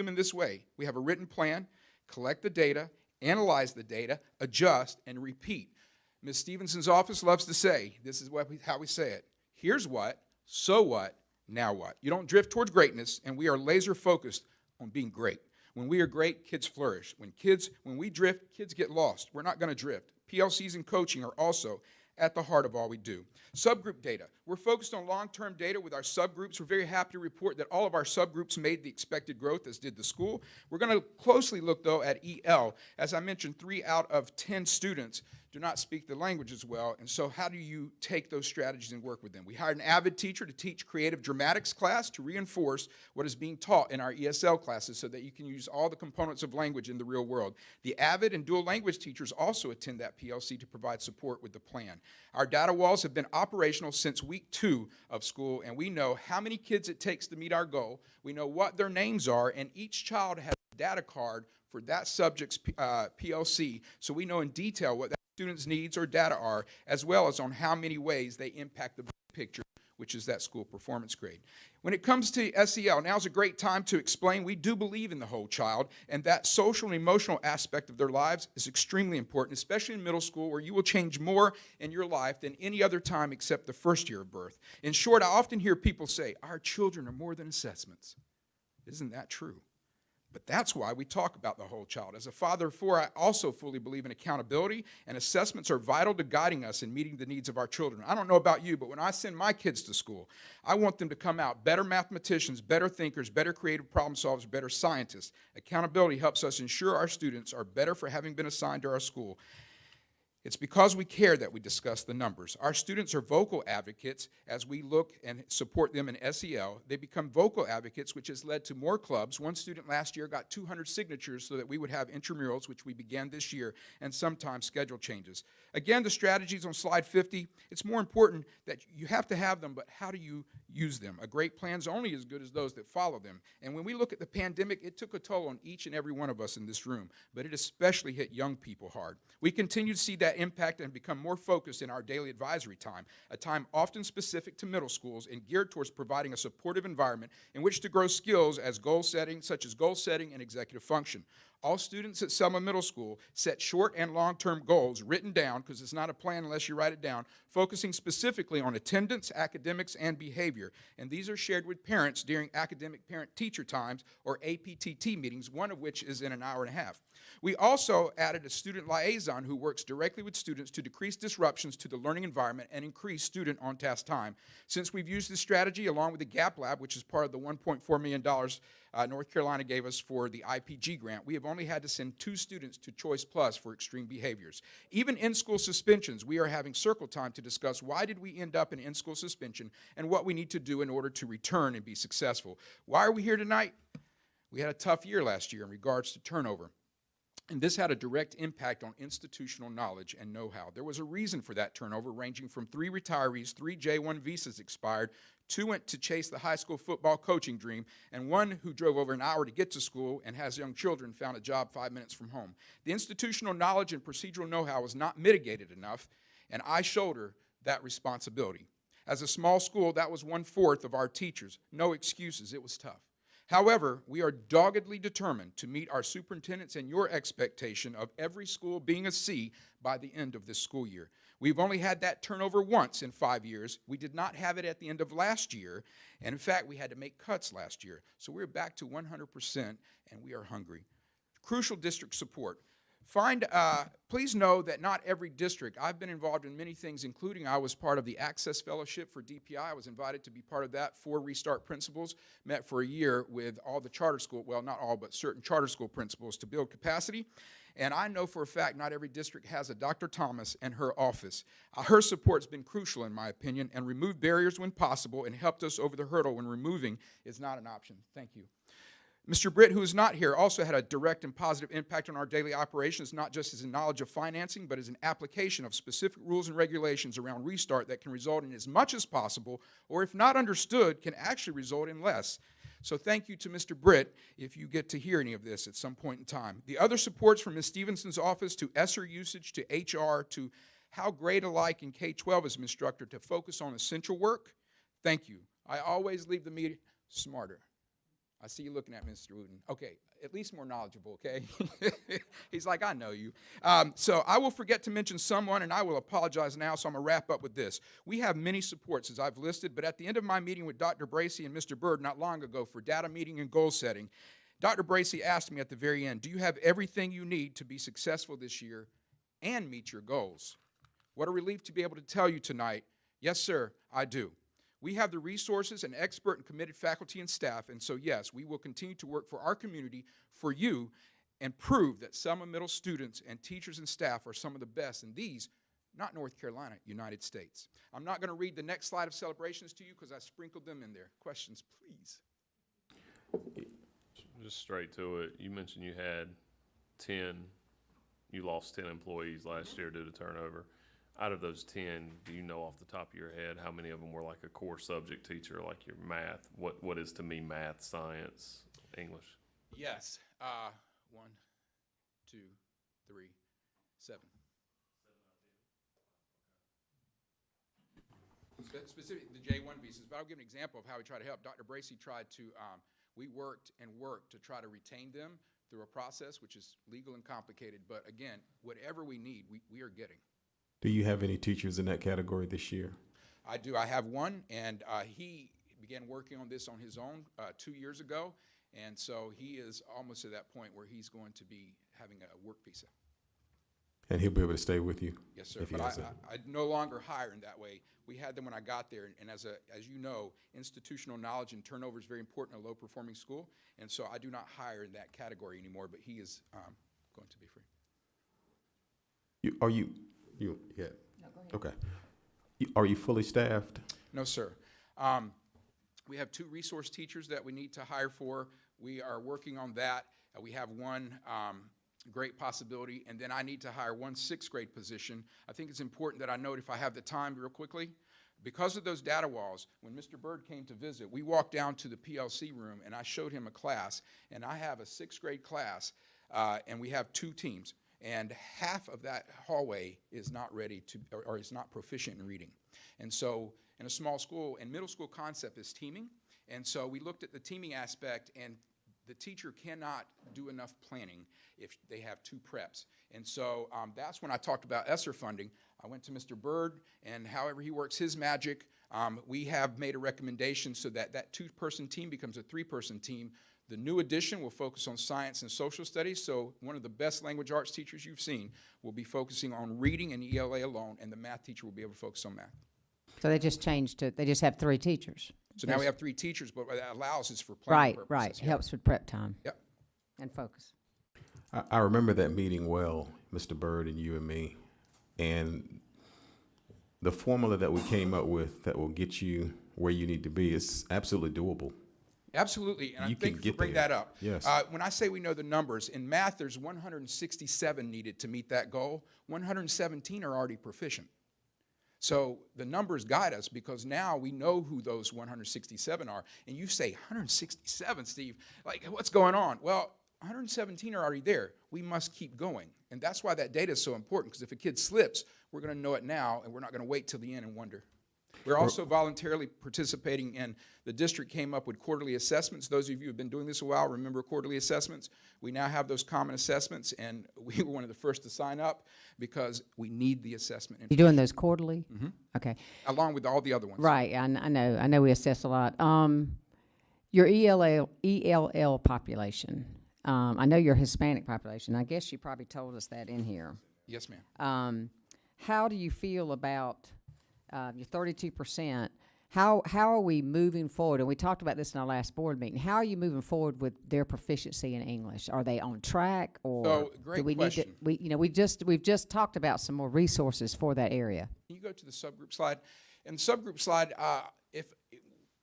in this way. We have a written plan, collect the data, analyze the data, adjust, and repeat. Ms. Stevenson's office loves to say, this is how we say it. Here's what, So what? Now what? You don't drift towards greatness, and we are laser focused on being great. When we are great, kids flourish. When we drift, kids get lost. We're not going to drift. PLCs and coaching are also at the heart of all we do. Subgroup data. We're focused on long-term data with our subgroups. We're very happy to report that all of our subgroups made the expected growth, as did the school. We're going to closely look, though, at EL. As I mentioned, 3 out of 10 students do not speak the language as well, and so how do you take those strategies and work with them? We hired an avid teacher to teach creative dramatics class to reinforce what is being taught in our ESL classes so that you can use all the components of language in the real world. The avid and dual language teachers also attend that PLC to provide support with the plan. Our data walls have been operational since week 2 of school, and we know how many kids it takes to meet our goal. We know what their names are, and each child has a data card for that subject's PLC, so we know in detail what that students' needs or data are, as well as on how many ways they impact the big picture, which is that school performance grade. When it comes to SEL, now's a great time to explain we do believe in the whole child, and that social and emotional aspect of their lives is extremely important, especially in middle school, where you will change more in your life than any other time except the first year of birth. In short, I often hear people say, our children are more than assessments. Isn't that true? But that's why we talk about the whole child. As a father of 4, I also fully believe in accountability, and assessments are vital to guiding us in meeting the needs of our children. I don't know about you, but when I send my kids to school, I want them to come out better mathematicians, better thinkers, better creative problem solvers, better scientists. Accountability helps us ensure our students are better for having been assigned to our school. It's because we care that we discuss the numbers. Our students are vocal advocates as we look and support them in SEL. They become vocal advocates, which has led to more clubs. One student last year got 200 signatures so that we would have intramurals, which we began this year, and sometimes schedule changes. Again, the strategies on slide 50, it's more important that you have to have them, but how do you use them? A great plan's only as good as those that follow them. And when we look at the pandemic, it took a toll on each and every one of us in this room, but it especially hit young people hard. We continue to see that impact and become more focused in our daily advisory time, a time often specific to middle schools and geared towards providing a supportive environment in which to grow skills as goal setting, such as goal setting and executive function. All students at Selma Middle School set short and long-term goals written down, because it's not a plan unless you write it down, focusing specifically on attendance, academics, and behavior. And these are shared with parents during academic parent-teacher times or APTT meetings, one of which is in an hour and a half. We also added a student liaison who works directly with students to decrease disruptions to the learning environment and increase student on-task time. Since we've used this strategy, along with the Gap Lab, which is part of the $1.4 million North Carolina gave us for the IPG grant, we have only had to send 2 students to Choice Plus for extreme behaviors. Even in-school suspensions, we are having circle time to discuss why did we end up in in-school suspension and what we need to do in order to return and be successful. Why are we here tonight? We had a tough year last year in regards to turnover. And this had a direct impact on institutional knowledge and know-how. There was a reason for that turnover, ranging from 3 retirees, 3 J1 visas expired, 2 went to chase the high school football coaching dream, and 1 who drove over an hour to get to school and has young children found a job 5 minutes from home. The institutional knowledge and procedural know-how was not mitigated enough, and I shoulder that responsibility. As a small school, that was 1/4 of our teachers. No excuses, it was tough. However, we are doggedly determined to meet our superintendent's and your expectation of every school being a C by the end of this school year. We've only had that turnover once in 5 years. We did not have it at the end of last year, and in fact, we had to make cuts last year. So we're back to 100%, and we are hungry. Crucial district support. Please know that not every district, I've been involved in many things, including I was part of the Access Fellowship for DPI. I was invited to be part of that. 4 Restart principals met for a year with all the charter school, well, not all, but certain charter school principals to build capacity. And I know for a fact not every district has a Dr. Thomas and her office. Her support's been crucial, in my opinion, and removed barriers when possible and helped us over the hurdle when removing is not an option. Thank you. Mr. Britt, who is not here, also had a direct and positive impact on our daily operations, not just as a knowledge of financing, but as an application of specific rules and regulations around Restart that can result in as much as possible, or if not understood, can actually result in less. So thank you to Mr. Britt if you get to hear any of this at some point in time. The other supports from Ms. Stevenson's office to ESSER usage to HR to how grade alike in K-12 as an instructor to focus on essential work, thank you. I always leave the meeting smarter. I see you looking at Mr. Wooten. Okay, at least more knowledgeable, okay? He's like, I know you. So I will forget to mention someone, and I will apologize now, so I'm going to wrap up with this. We have many supports, as I've listed, but at the end of my meeting with Dr. Bracy and Mr. Bird not long ago for data meeting and goal setting, Dr. Bracy asked me at the very end, do you have everything you need to be successful this year and meet your goals? What a relief to be able to tell you tonight, yes, sir, I do. We have the resources and expert and committed faculty and staff, and so yes, we will continue to work for our community, for you, and prove that Selma Middle students and teachers and staff are some of the best in these, not North Carolina, United States. I'm not going to read the next slide of celebrations to you because I sprinkled them in there. Questions, please. Just straight to it, you mentioned you lost 10 employees last year due to turnover. Out of those 10, do you know off the top of your head how many of them were like a core subject teacher, like your math? What is to me math, science, English? Yes. 1, 2, 3, 7. Specific, the J1 visas, but I'll give an example of how we try to help. Dr. Bracy tried to, we worked to try to retain them through a process which is legal and complicated, but again, whatever we need, we are getting. Do you have any teachers in that category this year? I do. I have one, and he began working on this on his own 2 years ago, and so he is almost to that point where he's going to be having a work visa. And he'll be able to stay with you? Yes, sir. If he But has I no longer hire in that way. We had them when I got there, and as you know, institutional knowledge and turnover is very important in a low-performing school, and so I do not hire in that category anymore, but he is going to be free. Yeah. No, go ahead. Okay. Are you fully staffed? No, sir. We have 2 resource teachers that we need to hire for. We are working on that. We have one great possibility, and then I need to hire 1 6th grade position. I think it's important that I note, if I have the time real quickly, because of those data walls, when Mr. Bird came to visit, we walked down to the PLC room, and I showed him a class, and I have a 6th grade class, and we have 2 teams. And half of that hallway is not ready to, or is not proficient in reading. And so in a small school, and middle school concept is teaming. And so we looked at the teaming aspect, and the teacher cannot do enough planning if they have 2 preps. And so that's when I talked about ESSER funding. I went to Mr. Bird, and however he works his magic, we have made a recommendation so that that 2-person team becomes a 3-person team. The new addition will focus on science and social studies, so one of the best language arts teachers you've seen will be focusing on reading and ELA alone, and the math teacher will be able to focus on math. So they just changed it, they just have 3 teachers. So now we have 3 teachers, but what that allows is for planning purposes. Right, Yeah. helps with prep time. Yep. And focus. I remember that meeting well, Mr. Bird and you and me, and the formula that we came up with that will get you where you need to be is absolutely doable. Absolutely, and You I can think you get bring there. that up. Yes. When I say we know the numbers, in math there's 167 needed to meet that goal. 117 are already proficient. So the numbers guide us because now we know who those 167 are. And you say, 167, Steve, like what's going on? Well, 117 are already there. We must keep going. And that's why that data is so important, because if a kid slips, we're going to know it now, and we're not going to wait till the end and wonder. We're also voluntarily participating in, the district came up with quarterly assessments. Those of you who have been doing this a while remember quarterly assessments. We now have those common assessments, and we were one of the first to sign up because we need the assessment. You're doing those quarterly? Mhm. Okay. Along with all the other ones. Right, I know we assess a lot. Your ELL population, I know your Hispanic population. I guess you probably told us that in here. Yes, ma'am. How do you feel about your 32%? How are we moving forward? And we talked about this in our last board meeting. How are you moving forward with their proficiency in English? Are they on track, or So, great do we question. need to? We've just talked about some more resources for that area. Can you go to the subgroup slide? In the subgroup slide, if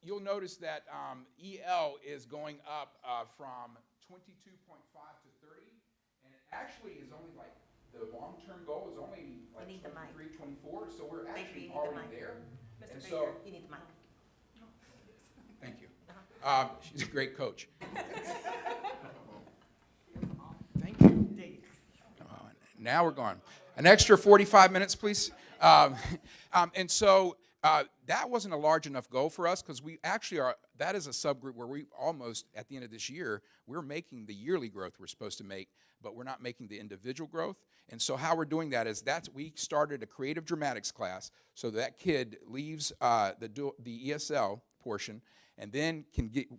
you'll notice that EL is going up from 22.5 to 30, and it actually is only like the long-term goal is only like 23, 24, so we're actually already there. And so, you need the mic. thank you. She's a great coach. Thank you. Now we're gone. An extra 45 minutes, please. And so That wasn't a large enough goal for us because we actually are, that is a subgroup where we almost, at the end of this year, we're making the yearly growth we're supposed to make, but we're not making the individual growth. And so how we're doing that is we started a creative dramatics class so that kid leaves the ESL portion and then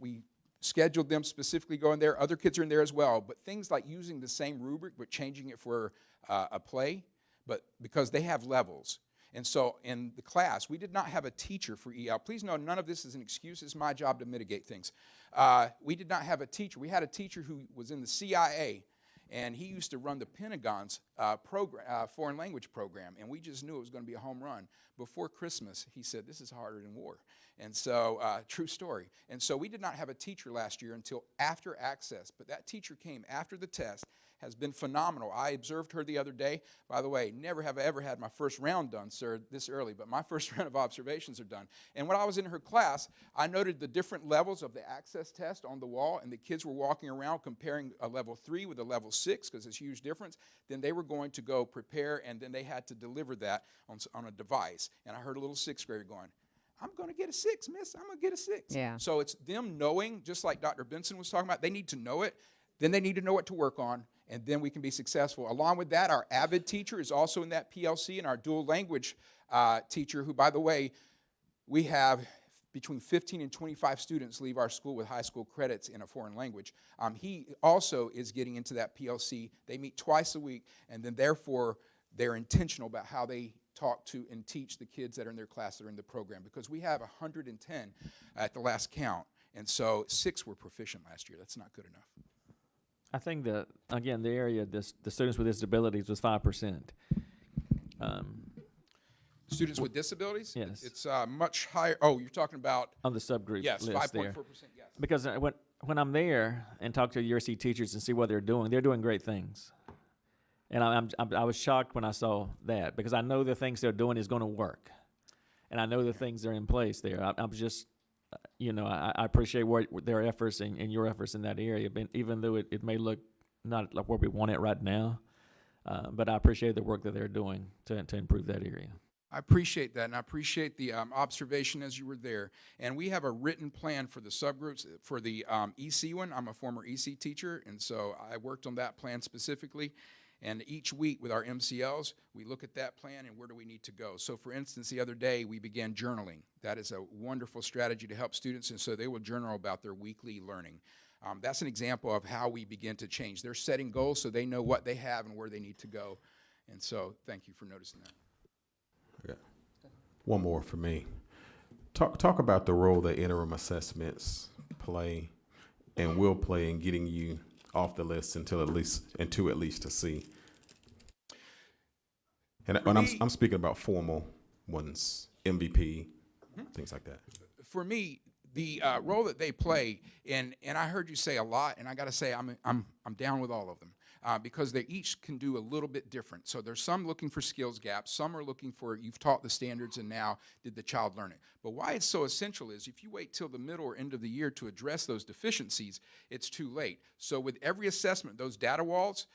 we scheduled them specifically going there. Other kids are in there as well, but things like using the same rubric but changing it for a play, but because they have levels. And so in the class, we did not have a teacher for EL. Please know, none of this is an excuse. It's my job to mitigate things. We did not have a teacher. We had a teacher who was in the CIA, and he used to run the Pentagon's foreign language program, and we just knew it was going to be a home run. Before Christmas, he said, this is harder than war. And so, true story. And so we did not have a teacher last year until after Access, but that teacher came after the test, has been phenomenal. I observed her the other day. By the way, never have I ever had my first round done, sir, this early, but my first round of observations are done. And when I was in her class, I noted the different levels of the Access test on the wall, and the kids were walking around comparing a level 3 with a level 6, because it's a huge difference. Then they were going to go prepare, and then they had to deliver that on a device. And I heard a little 6th grader going, I'm going to get a 6, miss. I'm going to get a 6. Yeah. So it's them knowing, just like Dr. Benson was talking about, they need to know it. Then they need to know what to work on, and then we can be successful. Along with that, our AVID teacher is also in that PLC, and our dual language teacher, who, by the way, we have between 15 and 25 students leave our school with high school credits in a foreign language. He also is getting into that PLC. They meet twice a week, and then therefore they're intentional about how they talk to and teach the kids that are in their class that are in the program, because we have 110 at the last count, and so 6 were proficient last year. That's not good enough. I think that, again, the area, the students with disabilities was 5%. Students with disabilities? Yes. It's much higher. Oh, you're talking about, On the subgroup yes, list there. 5.4%, yes. Because when I'm there and talk to URC teachers and see what they're doing great things. And I was shocked when I saw that, because I know the things they're doing is going to work. And I know the things that are in place there. I'm just, I appreciate their efforts and your efforts in that area, but even though it may look not like where we want it right now, but I appreciate the work that they're doing to improve that area. I appreciate that, and I appreciate the observation as you were there. And we have a written plan for the subgroups. For the EC one, I'm a former EC teacher, and so I worked on that plan specifically. And each week with our MCLs, we look at that plan and where do we need to go. So for instance, the other day we began journaling. That is a wonderful strategy to help students, and so they will journal about their weekly learning. That's an example of how we begin to change. They're setting goals so they know what they have and where they need to go. And so thank you for noticing that. Okay. One more for me. Talk about the role that interim assessments play and will play in getting you off the list into at least a C. And I'm speaking about formal ones, MVP, things like that. For me, the role that they play, and I heard you say a lot, and I got to say I'm down with all of them. Because they each can do a little bit different. So there's some looking for skills gaps, some are looking for, you've taught the standards and now did the child learn it. But why it's so essential is if you wait till the middle or end of the year to address those deficiencies, it's too late. So with every assessment, those data walls,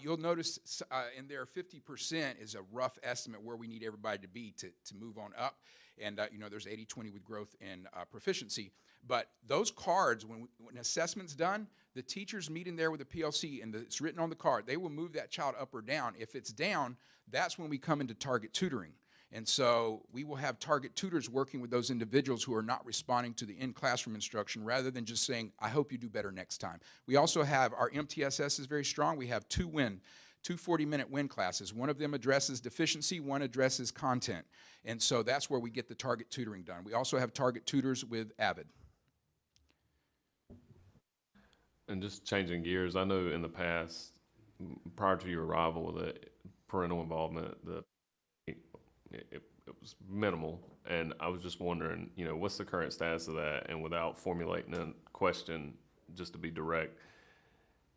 you'll notice in there 50% is a rough estimate where we need everybody to be to move on up. And there's 80-20 with growth and proficiency. But those cards, when assessment's done, the teachers meet in there with the PLC, and it's written on the card. They will move that child up or down. If it's down, that's when we come into target tutoring. And so we will have target tutors working with those individuals who are not responding to the in-classroom instruction rather than just saying, I hope you do better next time. We also have, our MTSS is very strong. We have two 40-minute win classes. One of them addresses deficiency, one addresses content. And so that's where we get the target tutoring done. We also have target tutors with AVID. And just changing gears, I know in the past, prior to your arrival, the parental involvement, it was minimal. And I was just wondering, what's the current status of that? And without formulating a question, just to be direct,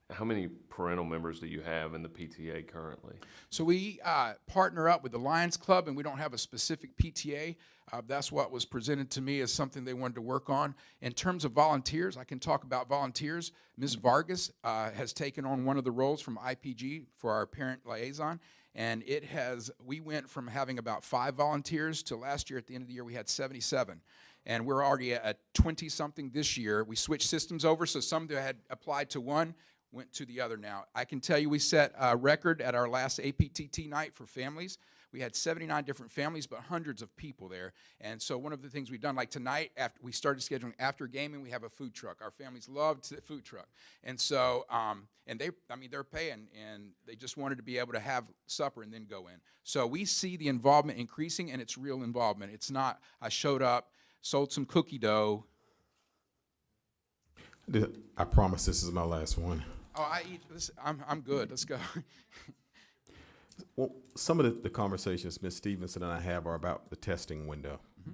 how many parental members do you have in the PTA currently? So we partner up with the Lions Club, and we don't have a specific PTA. That's what was presented to me as something they wanted to work on. In terms of volunteers, I can talk about volunteers. Ms. Vargas has taken on one of the roles from IPG for our parent liaison, And we went from having about 5 volunteers to last year at the end of the year we had 77. And we're already at 20-something this year. We switched systems over, so some that had applied to one went to the other now. I can tell you we set a record at our last APTT night for families. We had 79 different families, but hundreds of people there. And so one of the things we've done, like tonight, after we started scheduling after gaming, we have a food truck. Our families loved the food truck. And so, they're paying, and they just wanted to be able to have supper and then go in. So we see the involvement increasing, and it's real involvement. It's not, I showed up, sold some cookie dough. I promise this is my last one. Oh, I eat this. I'm good. Let's go. Well, some of the conversations Ms. Stevenson and I have are about the testing window. Mm-hmm.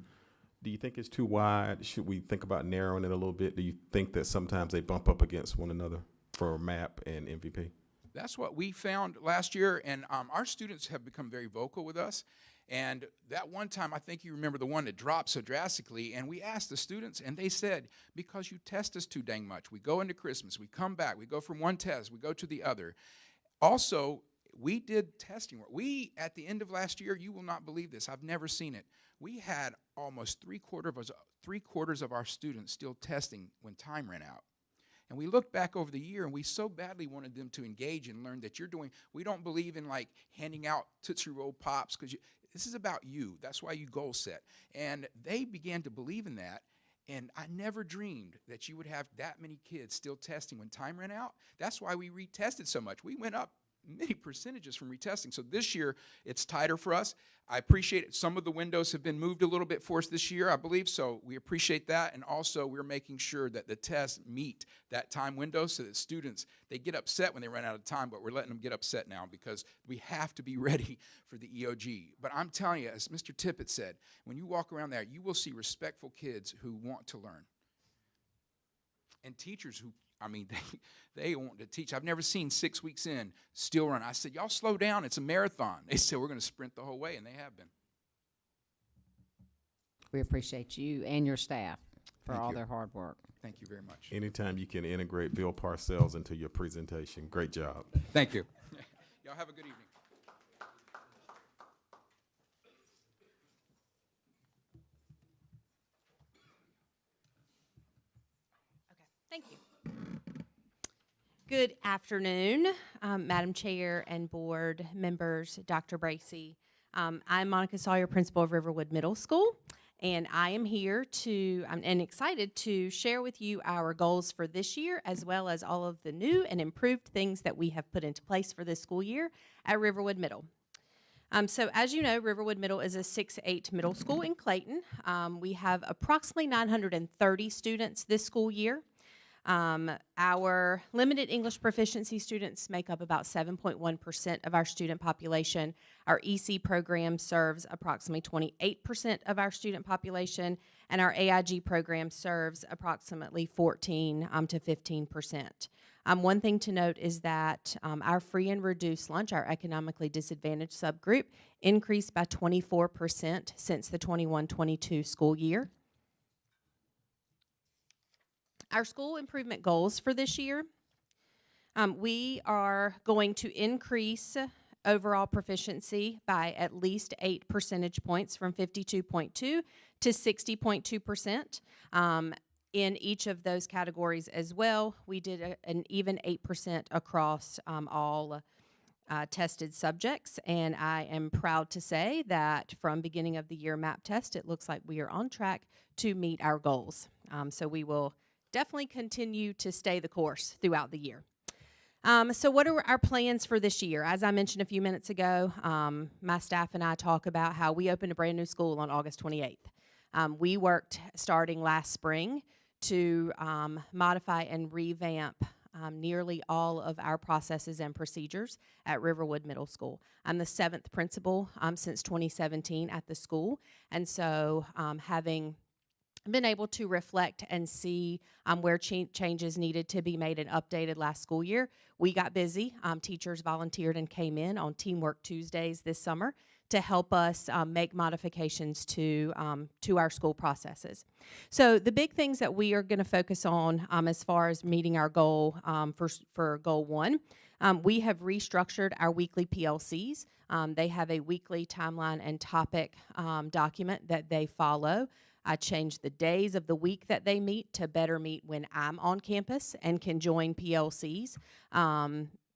Do you think it's too wide? Should we think about narrowing it a little bit? Do you think that sometimes they bump up against one another for MAP and MVP? That's what we found last year, and our students have become very vocal with us. And that one time, I think you remember the one that dropped so drastically, and we asked the students, and they said, because you test us too dang much. We go into Christmas, we come back, we go from one test, we go to the other. Also, we did testing work. At the end of last year, you will not believe this, I've never seen it. We had almost three-quarters of our students still testing when time ran out. And we looked back over the year, and we so badly wanted them to engage and learn that we don't believe in like handing out Tootsie Roll Pops, because this is about you. That's why you goal set. And they began to believe in that, and I never dreamed that you would have that many kids still testing when time ran out. That's why we retested so much. We went up many percentages from retesting. So this year, it's tighter for us. I appreciate it. Some of the windows have been moved a little bit for us this year, I believe, so we appreciate that. And also, we're making sure that the tests meet that time window so that students, they get upset when they run out of time, but we're letting them get upset now because we have to be ready for the EOG. But I'm telling you, as Mr. Tippett said, when you walk around there, you will see respectful kids who want to learn. And teachers who, they want to teach. I've never seen 6 weeks in still run. I said, y'all slow down. It's a marathon. They said, we're going to sprint the whole way, and they have been. We appreciate you and your staff for Thank all you. their hard work. Thank you very much. Anytime you can integrate Bill Parcells into your presentation, great job. Thank you. Y'all have a good evening. Thank you. Good afternoon, Madam Chair and board members, Dr. Bracy. I'm Monica Sawyer, principal of Riverwood Middle School, and I am here and excited to share with you our goals for this year, as well as all of the new and improved things that we have put into place for this school year at Riverwood Middle. So as you know, Riverwood Middle is a 6-8 middle school in Clayton. We have approximately 930 students this school year. Our limited English proficiency students make up about 7.1% of our student population. Our EC program serves approximately 28% of our student population, and our AIG program serves approximately 14 to 15%. One thing to note is that our free and reduced lunch, our economically disadvantaged subgroup, increased by 24% since the 21-22 school year. Our school improvement goals for this year, we are going to increase overall proficiency by at least 8 percentage points from 52.2 to 60.2%. In each of those categories as well, we did an even 8% across all tested subjects, and I am proud to say that from beginning of the year MAP test, it looks like we are on track to meet our goals. So we will definitely continue to stay the course throughout the year. So what are our plans for this year? As I mentioned a few minutes ago, my staff and I talk about how we opened a brand new school on August 28th. We worked starting last spring to modify and revamp nearly all of our processes and procedures at Riverwood Middle School. I'm the 7th principal since 2017 at the school, and so having been able to reflect and see where changes needed to be made and updated last school year, we got busy. Teachers volunteered and came in on Teamwork Tuesdays this summer to help us make modifications to our school processes. So the big things that we are going to focus on as far as meeting our goal for Goal 1, we have restructured our weekly PLCs. They have a weekly timeline and topic document that they follow. I changed the days of the week that they meet to better meet when I'm on campus and can join PLCs.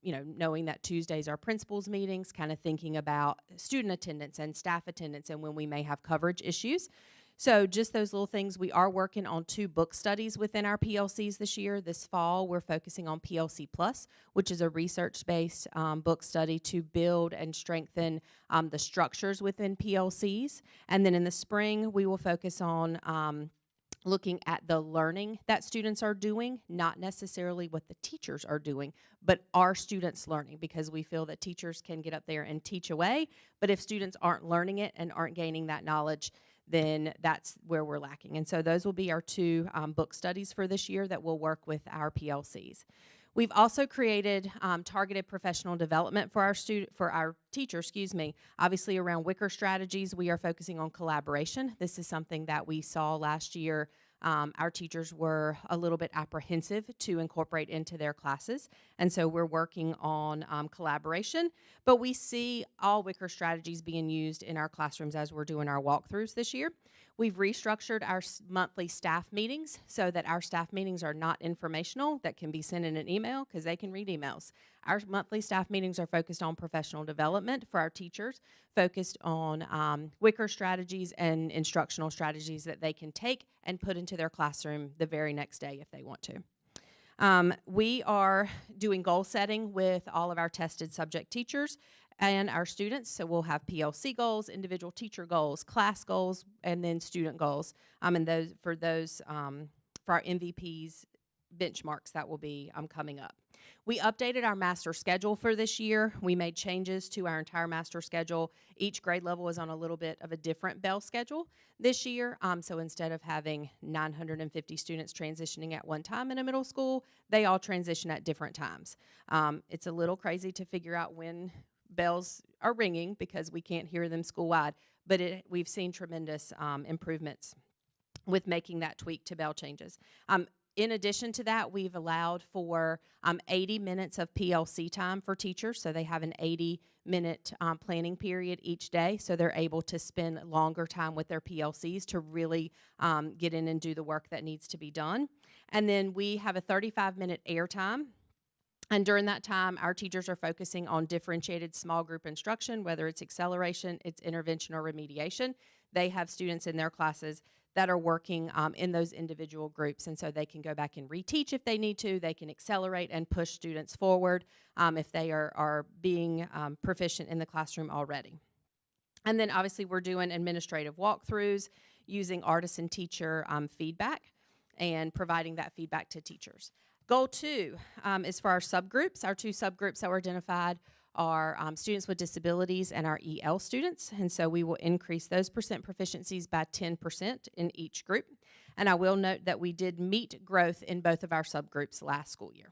You know, knowing that Tuesdays are principals meetings, kind of thinking about student attendance and staff attendance and when we may have coverage issues. So just those little things. We are working on 2 book studies within our PLCs this year. This fall, we're focusing on PLC Plus, which is a research-based book study to build and strengthen the structures within PLCs. And then in the spring, we will focus on looking at the learning that students are doing, not necessarily what the teachers are doing, but are students learning, because we feel that teachers can get up there and teach away, but if students aren't learning it and aren't gaining that knowledge, then that's where we're lacking. And so those will be our 2 book studies for this year that will work with our PLCs. We've also created targeted professional development for our teachers, obviously around Wicker strategies. We are focusing on collaboration. This is something that we saw last year. Our teachers were a little bit apprehensive to incorporate into their classes, and so we're working on collaboration. But we see all Wicker strategies being used in our classrooms as we're doing our walkthroughs this year. We've restructured our monthly staff meetings so that our staff meetings are not informational, that can be sent in an email because they can read emails. Our monthly staff meetings are focused on professional development for our teachers, focused on Wicker strategies and instructional strategies that they can take and put into their classroom the very next day if they want to. We are doing goal setting with all of our tested subject teachers and our students. So we'll have PLC goals, individual teacher goals, class goals, and then student goals. And those for our MVPs benchmarks that will be coming up. We updated our master schedule for this year. We made changes to our entire master schedule. Each grade level is on a little bit of a different bell schedule this year. So instead of having 950 students transitioning at one time in a middle school, they all transition at different times. It's a little crazy to figure out when bells are ringing because we can't hear them school-wide, but we've seen tremendous improvements with making that tweak to bell changes. In addition to that, we've allowed for 80 minutes of PLC time for teachers, so they have an 80-minute planning period each day, so they're able to spend longer time with their PLCs to really get in and do the work that needs to be done. And then we have a 35-minute air time. And during that time, our teachers are focusing on differentiated small group instruction, whether it's acceleration, it's intervention, or remediation. They have students in their classes that are working in those individual groups, and so they can go back and reteach if they need to. They can accelerate and push students forward if they are being proficient in the classroom already. And then obviously we're doing administrative walkthroughs using artisan teacher feedback and providing that feedback to teachers. Goal 2 is for our subgroups. Our 2 subgroups that were identified are students with disabilities and our EL students, and so we will increase those percent proficiencies by 10% in each group. And I will note that we did meet growth in both of our subgroups last school year.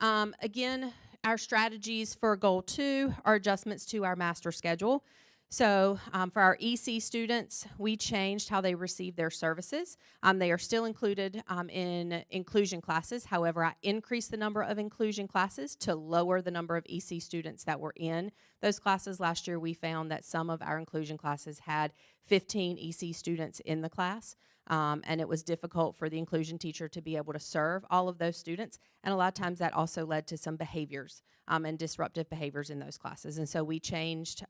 Again, our strategies for Goal 2 are adjustments to our master schedule. So for our EC students, we changed how they receive their services. They are still included in inclusion classes. However, I increased the number of inclusion classes to lower the number of EC students that were in those classes. Last year, we found that some of our inclusion classes had 15 EC students in the class, and it was difficult for the inclusion teacher to be able to serve all of those students. And a lot of times that also led to some behaviors and disruptive behaviors in those classes. And so we changed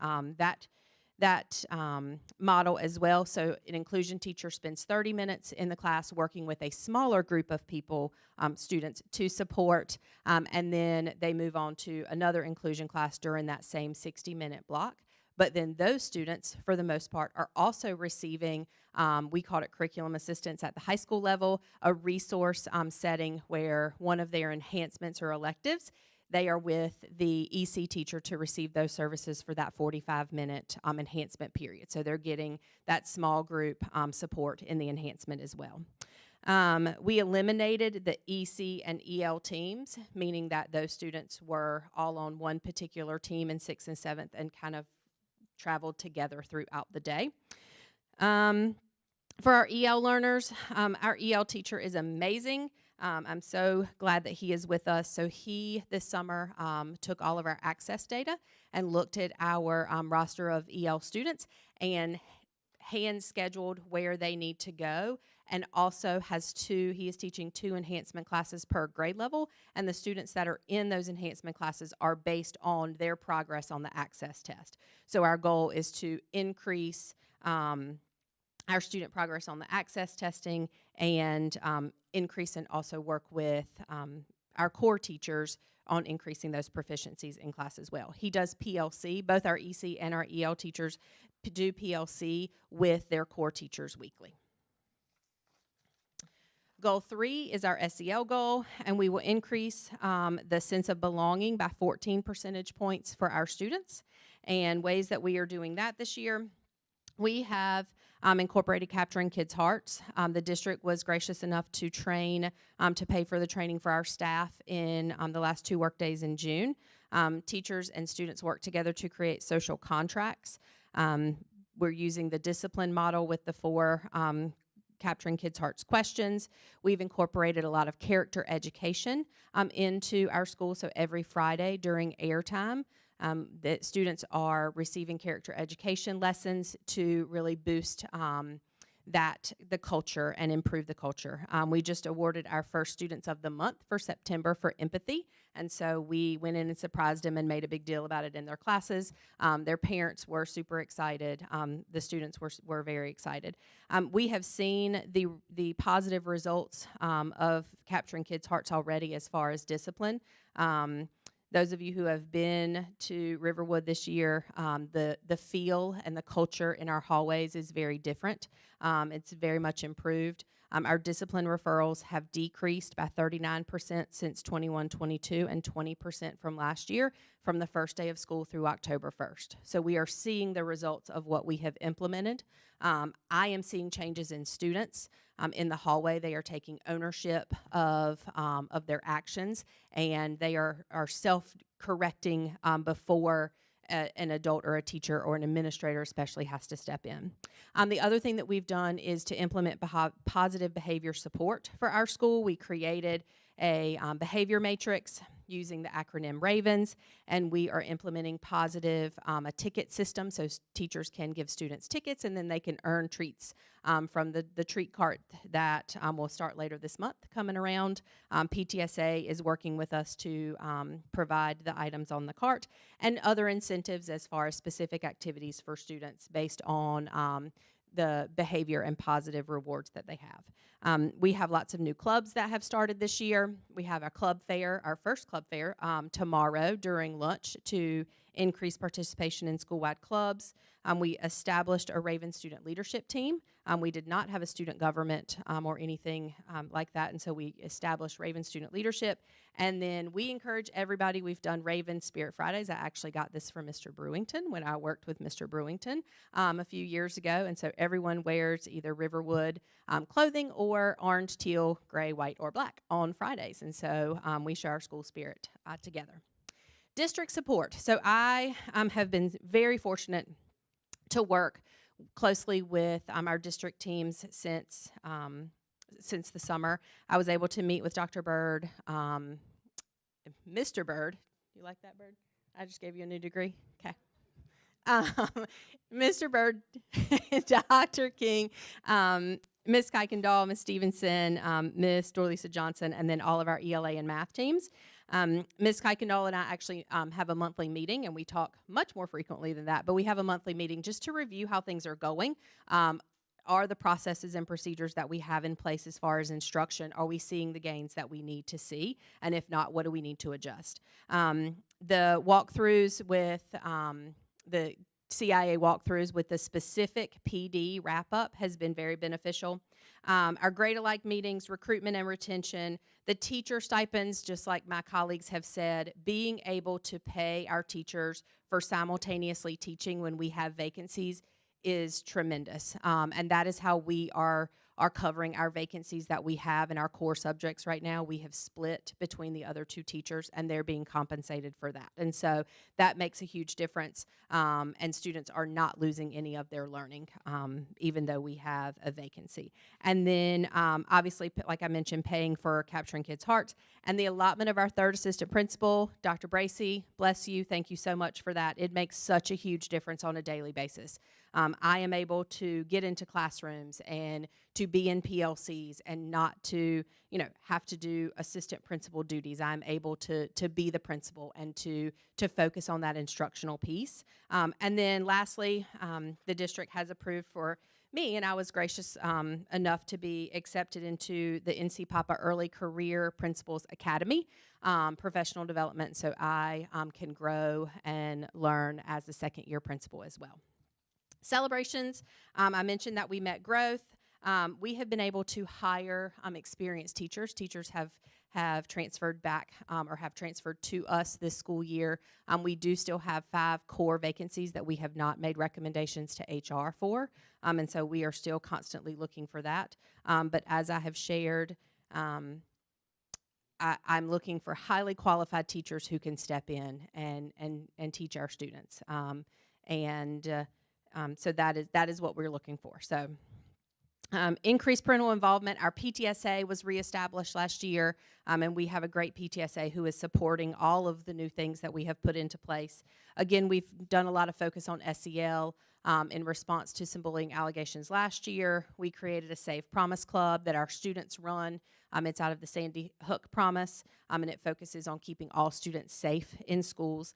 that model as well. So an inclusion teacher spends 30 minutes in the class working with a smaller group of people, students, to support, and then they move on to another inclusion class during that same 60-minute block. But then those students, for the most part, are also receiving, we called it curriculum assistance at the high school level, a resource setting where one of their enhancements or electives, they are with the EC teacher to receive those services for that 45-minute enhancement period. So they're getting that small group support in the enhancement as well. We eliminated the EC and EL teams, meaning that those students were all on one particular team in 6th and 7th and kind of traveled together throughout the day. For our EL learners, our EL teacher is amazing. I'm so glad that he is with us. So he, this summer, took all of our access data and looked at our roster of EL students and hand scheduled where they need to go, and also he is teaching 2 enhancement classes per grade level, and the students that are in those enhancement classes are based on their progress on the access test. So our goal is to increase our student progress on the access testing and increase and also work with our core teachers on increasing those proficiencies in class as well. He does PLC. Both our EC and our EL teachers do PLC with their core teachers weekly. Goal 3 is our SEL goal, and we will increase the sense of belonging by 14 percentage points for our students. And ways that we are doing that this year, we have incorporated Capturing Kids' Hearts. The district was gracious enough to to pay for the training for our staff in the last 2 work days in June. Teachers and students work together to create social contracts. We're using the discipline model with the 4 Capturing Kids' Hearts questions. We've incorporated a lot of character education into our school, so every Friday during airtime, that students are receiving character education lessons to really boost the culture and improve the culture. We just awarded our first Students of the Month for September for empathy, and so we went in and surprised them and made a big deal about it in their classes. Their parents were super excited. The students were very excited. We have seen the positive results of Capturing Kids' Hearts already as far as discipline. Those of you who have been to Riverwood this year, the feel and the culture in our hallways is very different. It's very much improved. Our discipline referrals have decreased by 39% since 21-22 and 20% from last year, from the first day of school through October 1st. So we are seeing the results of what we have implemented. I am seeing changes in students. In the hallway, they are taking ownership of their actions, and they are self-correcting before an adult or a teacher or an administrator especially has to step in. The other thing that we've done is to implement positive behavior support for our school. We created a behavior matrix using the acronym RAVENS, and we are implementing a ticket system so teachers can give students tickets, and then they can earn treats from the treat cart that will start later this month coming around. PTSA is working with us to provide the items on the cart and other incentives as far as specific activities for students based on the behavior and positive rewards that they have. We have lots of new clubs that have started this year. We have our club fair, our first club fair, tomorrow during lunch to increase participation in school-wide clubs. We established a Raven student leadership team. We did not have a student government or anything like that, and so we established Raven student leadership. And then we encourage everybody. We've done Raven Spirit Fridays. I actually got this from Mr. Brewington when I worked with Mr. Brewington a few years ago, and so everyone wears either Riverwood clothing or orange, teal, gray, white, or black on Fridays, and so we share our school spirit together. District support. So I have been very fortunate to work closely with our district teams since the summer. I was able to meet with Dr. Bird, Mr. Bird. You like that, Bird? I just gave you a new degree. Okay. Mr. Bird, Dr. King, Ms. Kuykendall, Ms. Stevenson, Ms. Dorlisa Johnston, and then all of our ELA and math teams. Ms. Kuykendall and I actually have a monthly meeting, and we talk much more frequently than that, but we have a monthly meeting just to review how things are going. Are the processes and procedures that we have in place as far as instruction, are we seeing the gains that we need to see? And if not, what do we need to adjust? The walkthroughs with the CIA walkthroughs with the specific PD wrap-up has been very beneficial. Our grade-alike meetings, recruitment and retention, the teacher stipends, just like my colleagues have said, being able to pay our teachers for simultaneously teaching when we have vacancies is tremendous. And that is how we are are covering our vacancies that we have in our core subjects right now. We have split between the other 2 teachers, and they're being compensated for that. And so that makes a huge difference, and students are not losing any of their learning, even though we have a vacancy. And then, obviously, like I mentioned, paying for Capturing Kids' Hearts, and the allotment of our 3rd assistant principal, Dr. Bracy, bless you, thank you so much for that. It makes such a huge difference on a daily basis. I am able to get into classrooms and to be in PLCs and not to, have to do assistant principal duties. I'm able to be the principal and to focus on that instructional piece. And then lastly, the district has approved for me, and I was gracious enough to be accepted into the NC Papa Early Career Principals Academy, professional development, so I can grow and learn as a second-year principal as well. Celebrations, I mentioned that we met growth. We have been able to hire experienced teachers. Teachers have transferred back or have transferred to us this school year. We do still have 5 core vacancies that we have not made recommendations to HR for, and so we are still constantly looking for that. But as I have shared, I'm looking for highly qualified teachers who can step in and teach our students. So that is what we're looking for. So increased parental involvement. Our PTSA was reestablished last year, and we have a great PTSA who is supporting all of the new things that we have put into place. Again, we've done a lot of focus on SEL. In response to some bullying allegations last year, we created a Safe Promise Club that our students run. It's out of the Sandy Hook Promise, and it focuses on keeping all students safe in schools.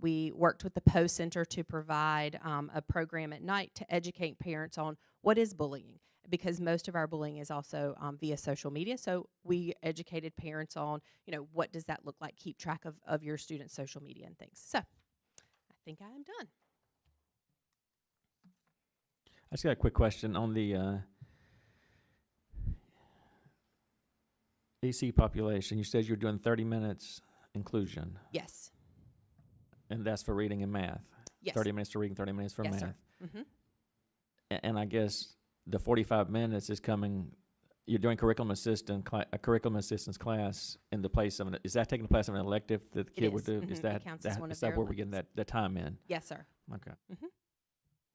We worked with the Post Center to provide a program at night to educate parents on what is bullying, because most of our bullying is also via social media. So we educated parents on, what does that look like? Keep track of your students' social media and things. So I think I am done. I just got a quick question on the EC population. You said you're doing 30 minutes inclusion, Yes. and that's for reading and math. Yes. 30 minutes for reading, 30 minutes for Yes, math. sir. Mm-hmm. And I guess the 45 minutes is coming. You're doing a curriculum assistance class in the place of is that taking the place of an elective that the kid would do? Mhm. Is It that counts as one of is that their where we're getting electives. that time in? Yes, sir. Okay.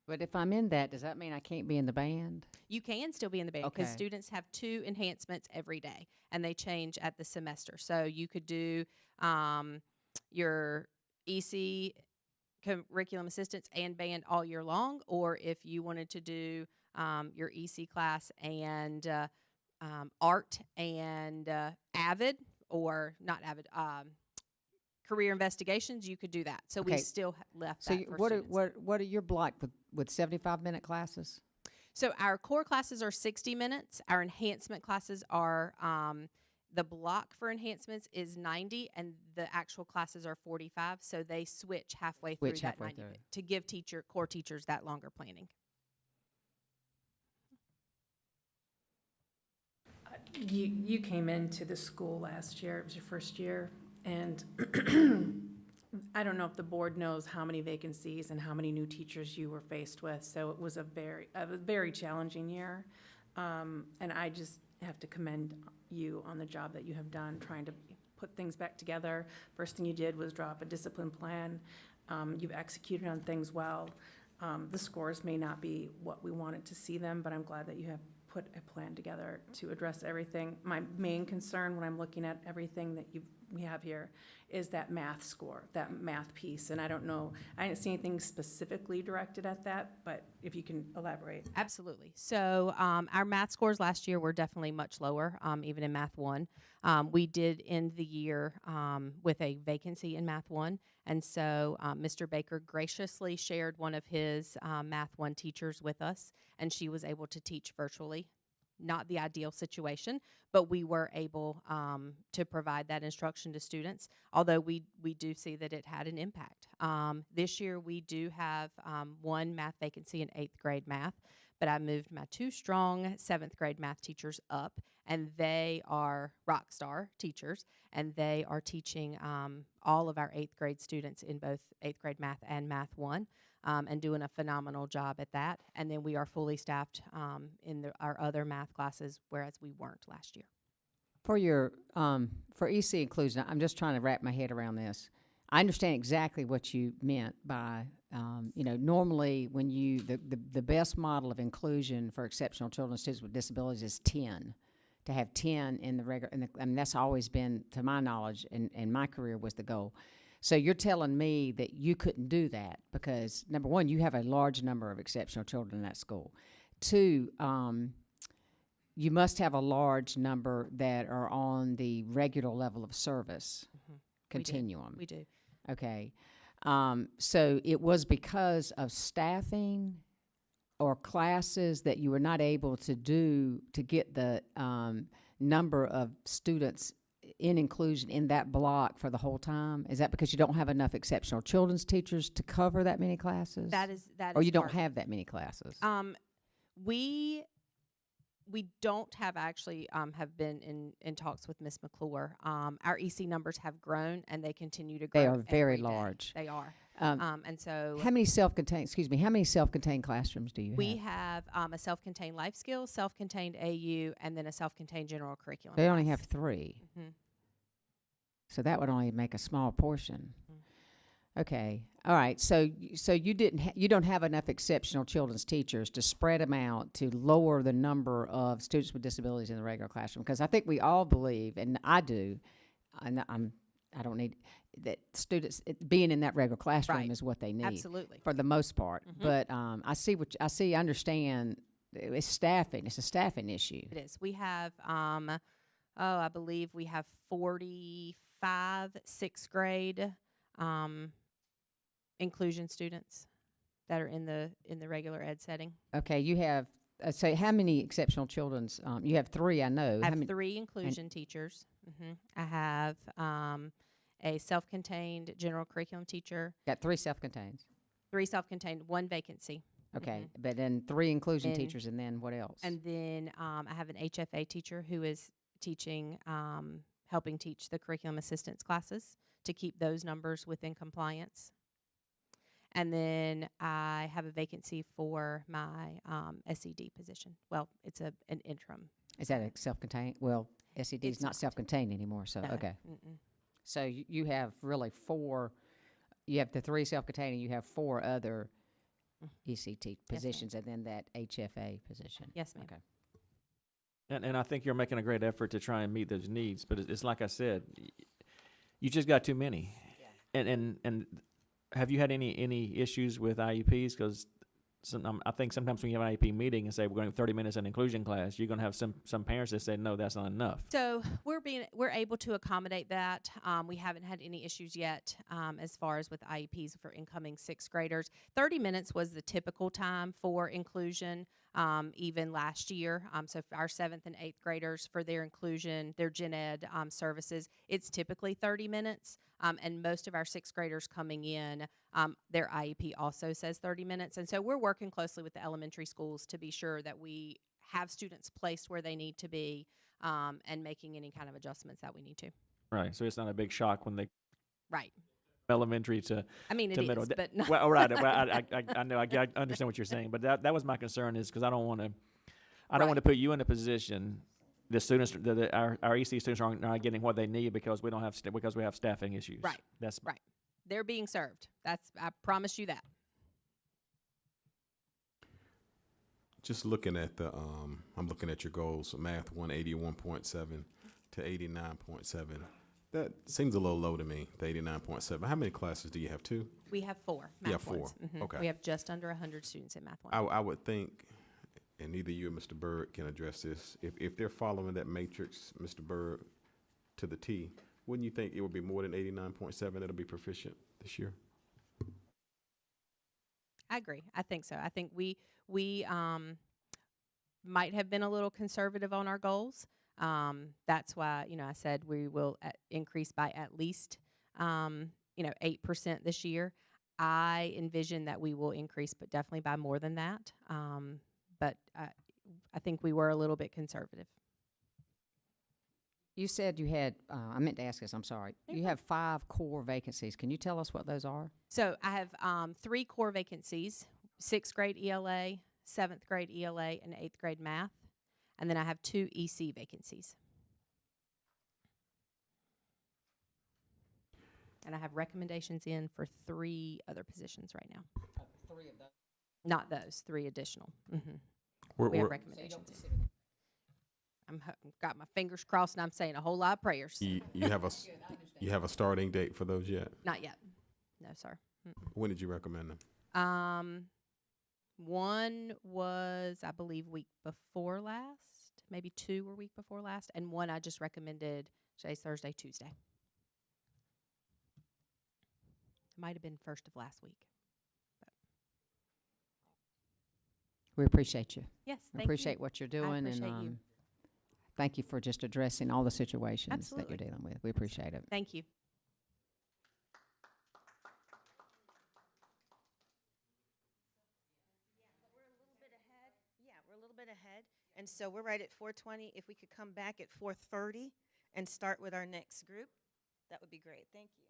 But if I'm in that, does that mean I can't be in the band? You can still be in the band because Okay. students have 2 enhancements every day, and they change at the semester. So you could do your EC curriculum assistance and band all year long, or if you wanted to do your EC class and art and AVID, or not AVID, career investigations, you could do that. So we Okay. still left So that for what students. are your block with 75-minute classes? So our core classes are 60 minutes. Our enhancement classes are, the block for enhancements is 90, and the actual classes are 45. So they switch halfway through Switch that halfway 90 through. to give core teachers that longer planning. You came into the school last year, it was your first year, and I don't know if the board knows how many vacancies and how many new teachers you were faced with, so it was a very challenging year. And I just have to commend you on the job that you have done, trying to put things back together. First thing you did was draw up a discipline plan. You've executed on things well. The scores may not be what we wanted to see them, but I'm glad that you have put a plan together to address everything. My main concern when I'm looking at everything that we have here is that math score, that math piece. And I don't know, I didn't see anything specifically directed at that, but if you can elaborate. Absolutely. So our math scores last year were definitely much lower, even in Math 1. We did end the year with a vacancy in Math 1, and so Mr. Baker graciously shared one of his Math 1 teachers with us, and she was able to teach virtually. Not the ideal situation, but we were able to provide that instruction to students, although we do see that it had an impact. This year we do have one math vacancy in 8th grade math, but I moved my 2 strong 7th grade math teachers up, and they are rock star teachers, and they are teaching all of our 8th grade students in both 8th grade math and Math 1. and doing a phenomenal job at that. And then we are fully staffed in our other math classes, whereas we weren't last year. For your, for EC inclusion, I'm just trying to wrap my head around this. I understand exactly what you meant by, normally when the best model of inclusion for exceptional children and students with disabilities is 10. To have 10 in the regular, I mean, that's always been, to my knowledge, and my career was the goal. So you're telling me that you couldn't do that because, number one, you have a large number of exceptional children in that school. Two, you must have a large number that are on the regular level of service continuum. We do. Okay. So it was because of staffing or classes that you were not able to do to get the number of students in inclusion in that block for the whole time? Is that because you don't have enough exceptional children's teachers to cover that many classes? That is or you don't part- have that many classes? We don't have actually have been in talks with Ms. McClure. Our EC numbers have grown and they continue to grow. They are very every day. large. They are. Um, And so How many self-contained classrooms do you we have? have a self-contained life skills, self-contained AU, and then a self-contained general curriculum. They only class. have 3. Mhm. So that would only make a small portion. Okay. All right. So you you don't have enough exceptional children's teachers to spread them out to lower the number of students with disabilities in the regular classroom, because I think we all believe, and I do, and I don't need that students being in that regular classroom Right. is what they need. Absolutely. For the most part. But I understand it's staffing. It's a staffing issue. It is. We have, I believe we have 45 sixth grade inclusion students that are in the regular ed setting. Okay, you have, so how many exceptional children's, you have 3, I know. I How have many? 3 inclusion teachers. I have a self-contained general curriculum teacher, Got 3 self-contained. 3 self-contained, 1 vacancy. Okay, but then 3 inclusion And- teachers, and then what else? And then I have an HFA teacher who is teaching, helping teach the curriculum assistance classes to keep those numbers within compliance. And then I have a vacancy for my SED position. Well, it's an interim. Is that a self-contained? Well, SED is It's not not. self-contained anymore, so, No, okay. mm-mm. So you have really 4, you have the 3 self-contained, and you have 4 other ECT positions, and then that HFA position. Yes, ma'am. Okay. And I think you're making a great effort to try and meet those needs, but it's like I said, you just got too many. And have you had any issues with IEPs? Because I think sometimes when you have an IEP meeting and say we're going to 30 minutes in inclusion class, you're going to have some parents that say no, that's not enough. So we're able to accommodate that. We haven't had any issues yet as far as with IEPs for incoming 6th graders. 30 minutes was the typical time for inclusion, even last year. So for our 7th and 8th graders, for their inclusion, their gen ed services, it's typically 30 minutes. And most of our 6th graders coming in, their IEP also says 30 minutes. And so we're working closely with the elementary schools to be sure that we have students placed where they need to be, and making any kind of adjustments that we need to. Right. So it's not a big shock when they Right. elementary to I mean, it to is, middle. but not. Well, right. Well, I know. I understand what you're saying, but that was my concern is because I don't want to put you in a position. The students, our EC students aren't not getting what they need because we don't have because we have staffing issues. Right. That's Right. They're being served. I promise you that. Just looking at I'm looking at your goals, math 181.7 to 89.7. That seems a little low to me, the 89.7. How many classes do you have? 2? We have 4 You math have 4. ones. Okay. We have just under 100 students in math 1. I would think, and neither you or Mr. Bird can address this, if they're following that matrix, Mr. Bird, to the T, wouldn't you think it would be more than 89.7 that'll be proficient this year? I agree. I think so. I think we might have been a little conservative on our goals. That's why, I said we will increase by at least, 8% this year. I envision that we will increase, but definitely by more than that. But I think we were a little bit conservative. You said you had, I meant to ask this, I'm sorry. You have 5 core vacancies. Can you tell us what those are? So I have 3 core vacancies, 6th grade ELA, 7th grade ELA, and 8th grade math. And then I have 2 EC vacancies. And I have recommendations in for 3 other positions right now. 3 of those. Not those, 3 additional. Mm-hmm. We're- We have we're- recommendations in. Got my fingers crossed, and I'm saying a whole lot of prayers. You have you have a starting date for those yet? Not yet. No, sir. When did you recommend them? One was, I believe, week before last. Maybe 2 were week before last, and one I just recommended today's Thursday, Tuesday. It might have been first of last week. We appreciate you. Yes, We thank appreciate you. what you're doing, and appreciate you. thank you for just addressing all the situations that Absolutely. you're dealing with. We appreciate it. Thank you. Yeah, we're a little bit ahead. And so we're right at 4:20. If we could come back at 4:30 and start with our next group, that would be great. Thank you.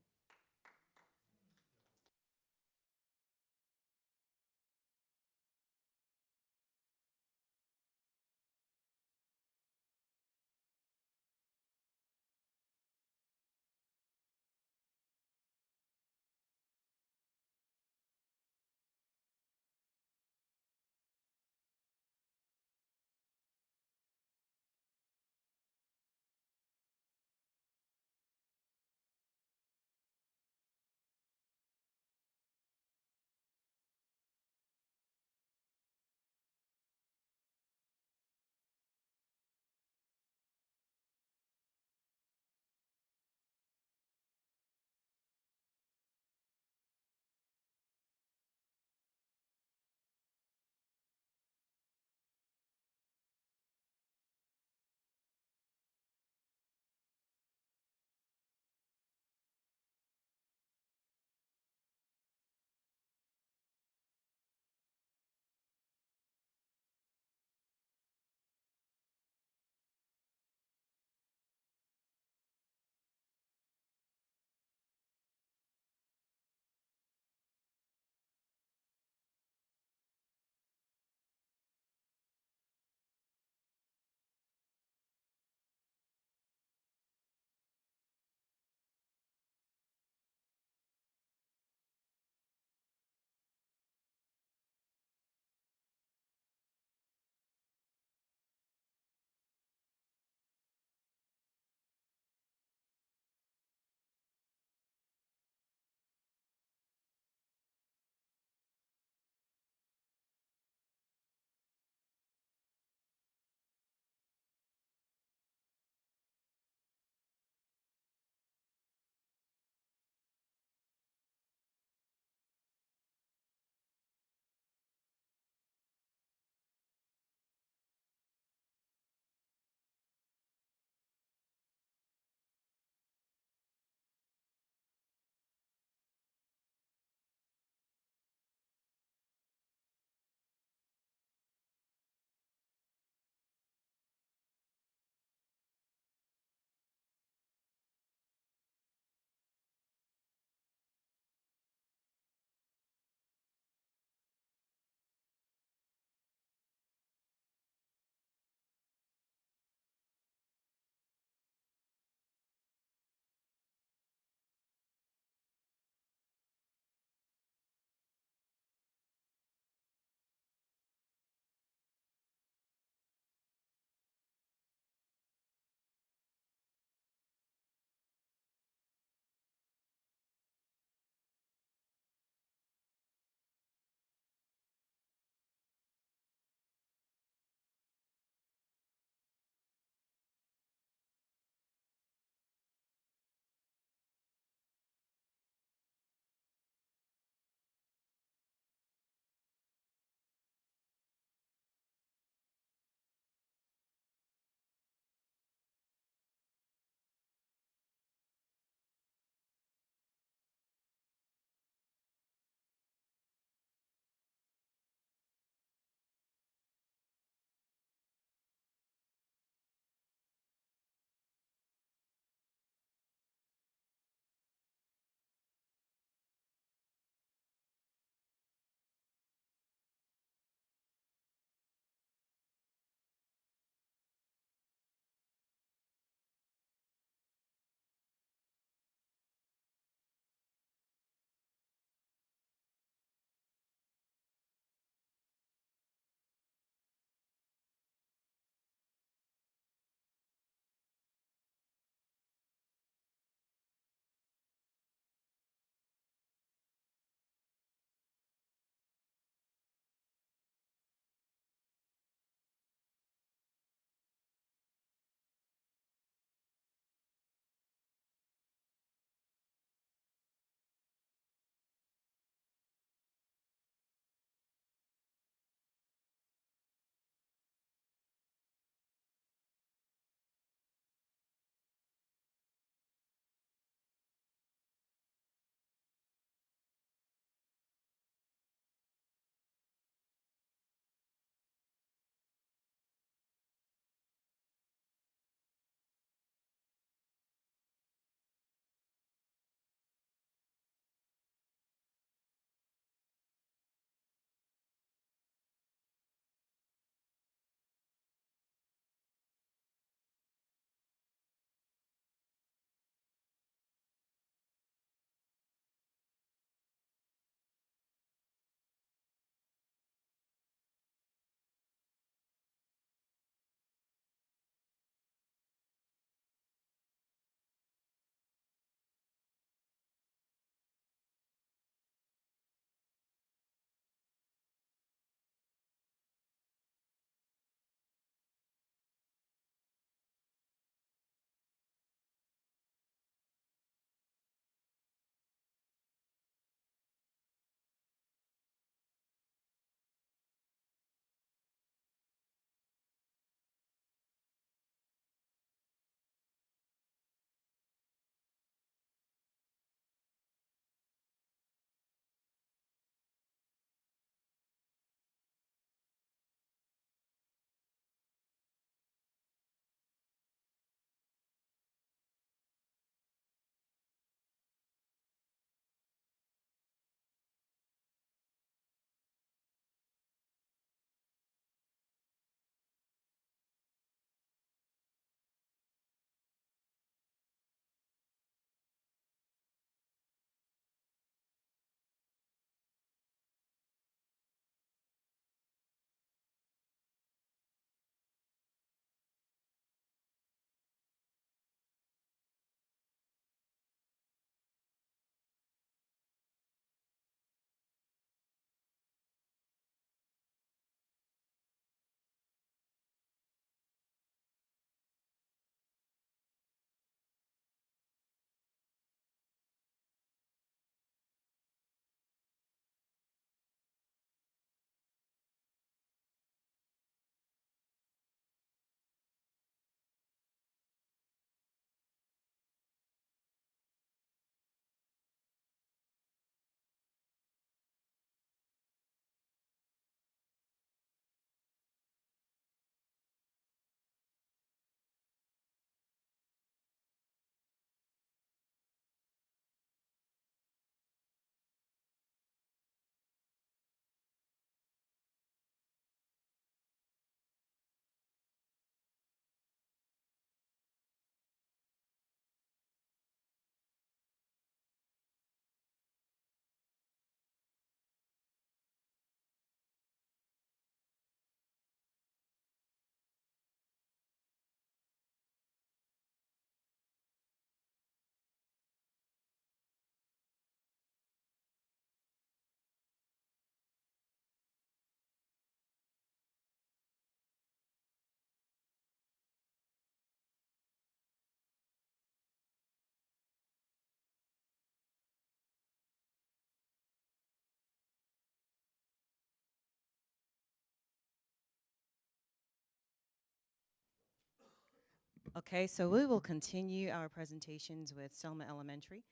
Okay, so we will continue our presentations with Selma Elementary,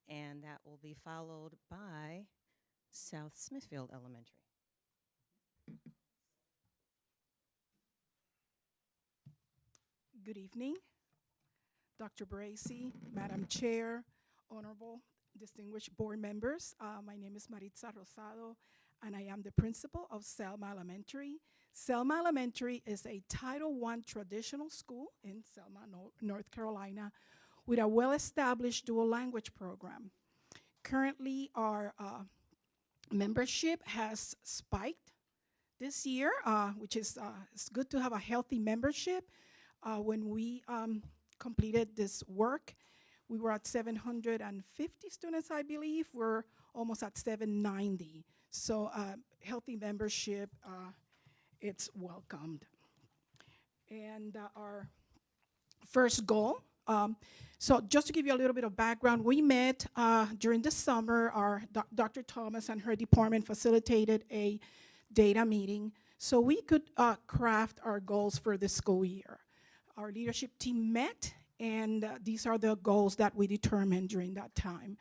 and that will be followed by South Smithfield Elementary. Good evening, Dr. Bracy, Madam Chair, honorable distinguished board members. My name is Maritza Rosado, and I am the principal of Selma Elementary. Selma Elementary is a Title I traditional school in Selma, North Carolina, with a well-established dual language program. Currently, our membership has spiked this year, which is it's good to have a healthy membership. When we completed this work, we were at 750 students, I believe. We're almost at 790. So healthy membership, it's welcomed. And our first goal, so just to give you a little bit of background, we met during the summer. Our Dr. Thomas and her department facilitated a data meeting so we could craft our goals for the school year. Our leadership team met, and these are the goals that we determined during that time.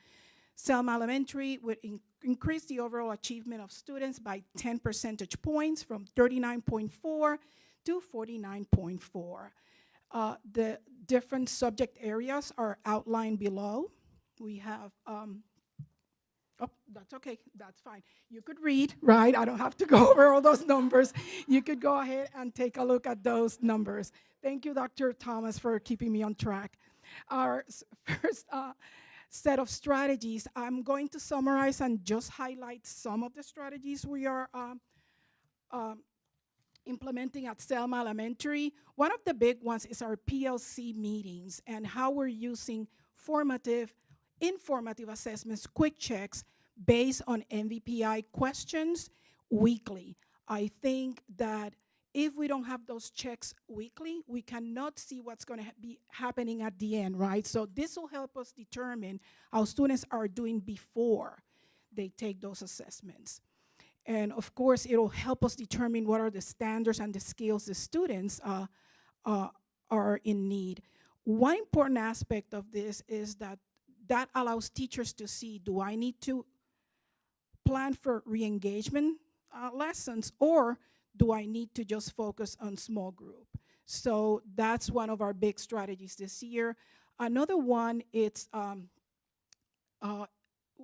Selma Elementary would increase the overall achievement of students by 10 percentage points from 39.4 to 49.4. The different subject areas are outlined below. We have, oh, that's okay, that's fine. You could read, right? I don't have to go over all those numbers. You could go ahead and take a look at those numbers. Thank you, Dr. Thomas, for keeping me on track. Our first set of strategies, I'm going to summarize and just highlight some of the strategies we are implementing at Selma Elementary. One of the big ones is our PLC meetings and how we're using informative assessments, quick checks, based on MVPI questions weekly. I think that if we don't have those checks weekly, we cannot see what's going to be happening at the end, right? So this will help us determine how students are doing before they take those assessments. And of course, it'll help us determine what are the standards and the skills the students are in need. One important aspect of this is that allows teachers to see, do I need to plan for re-engagement lessons, or do I need to just focus on small group? So that's one of our big strategies this year. Another one, it's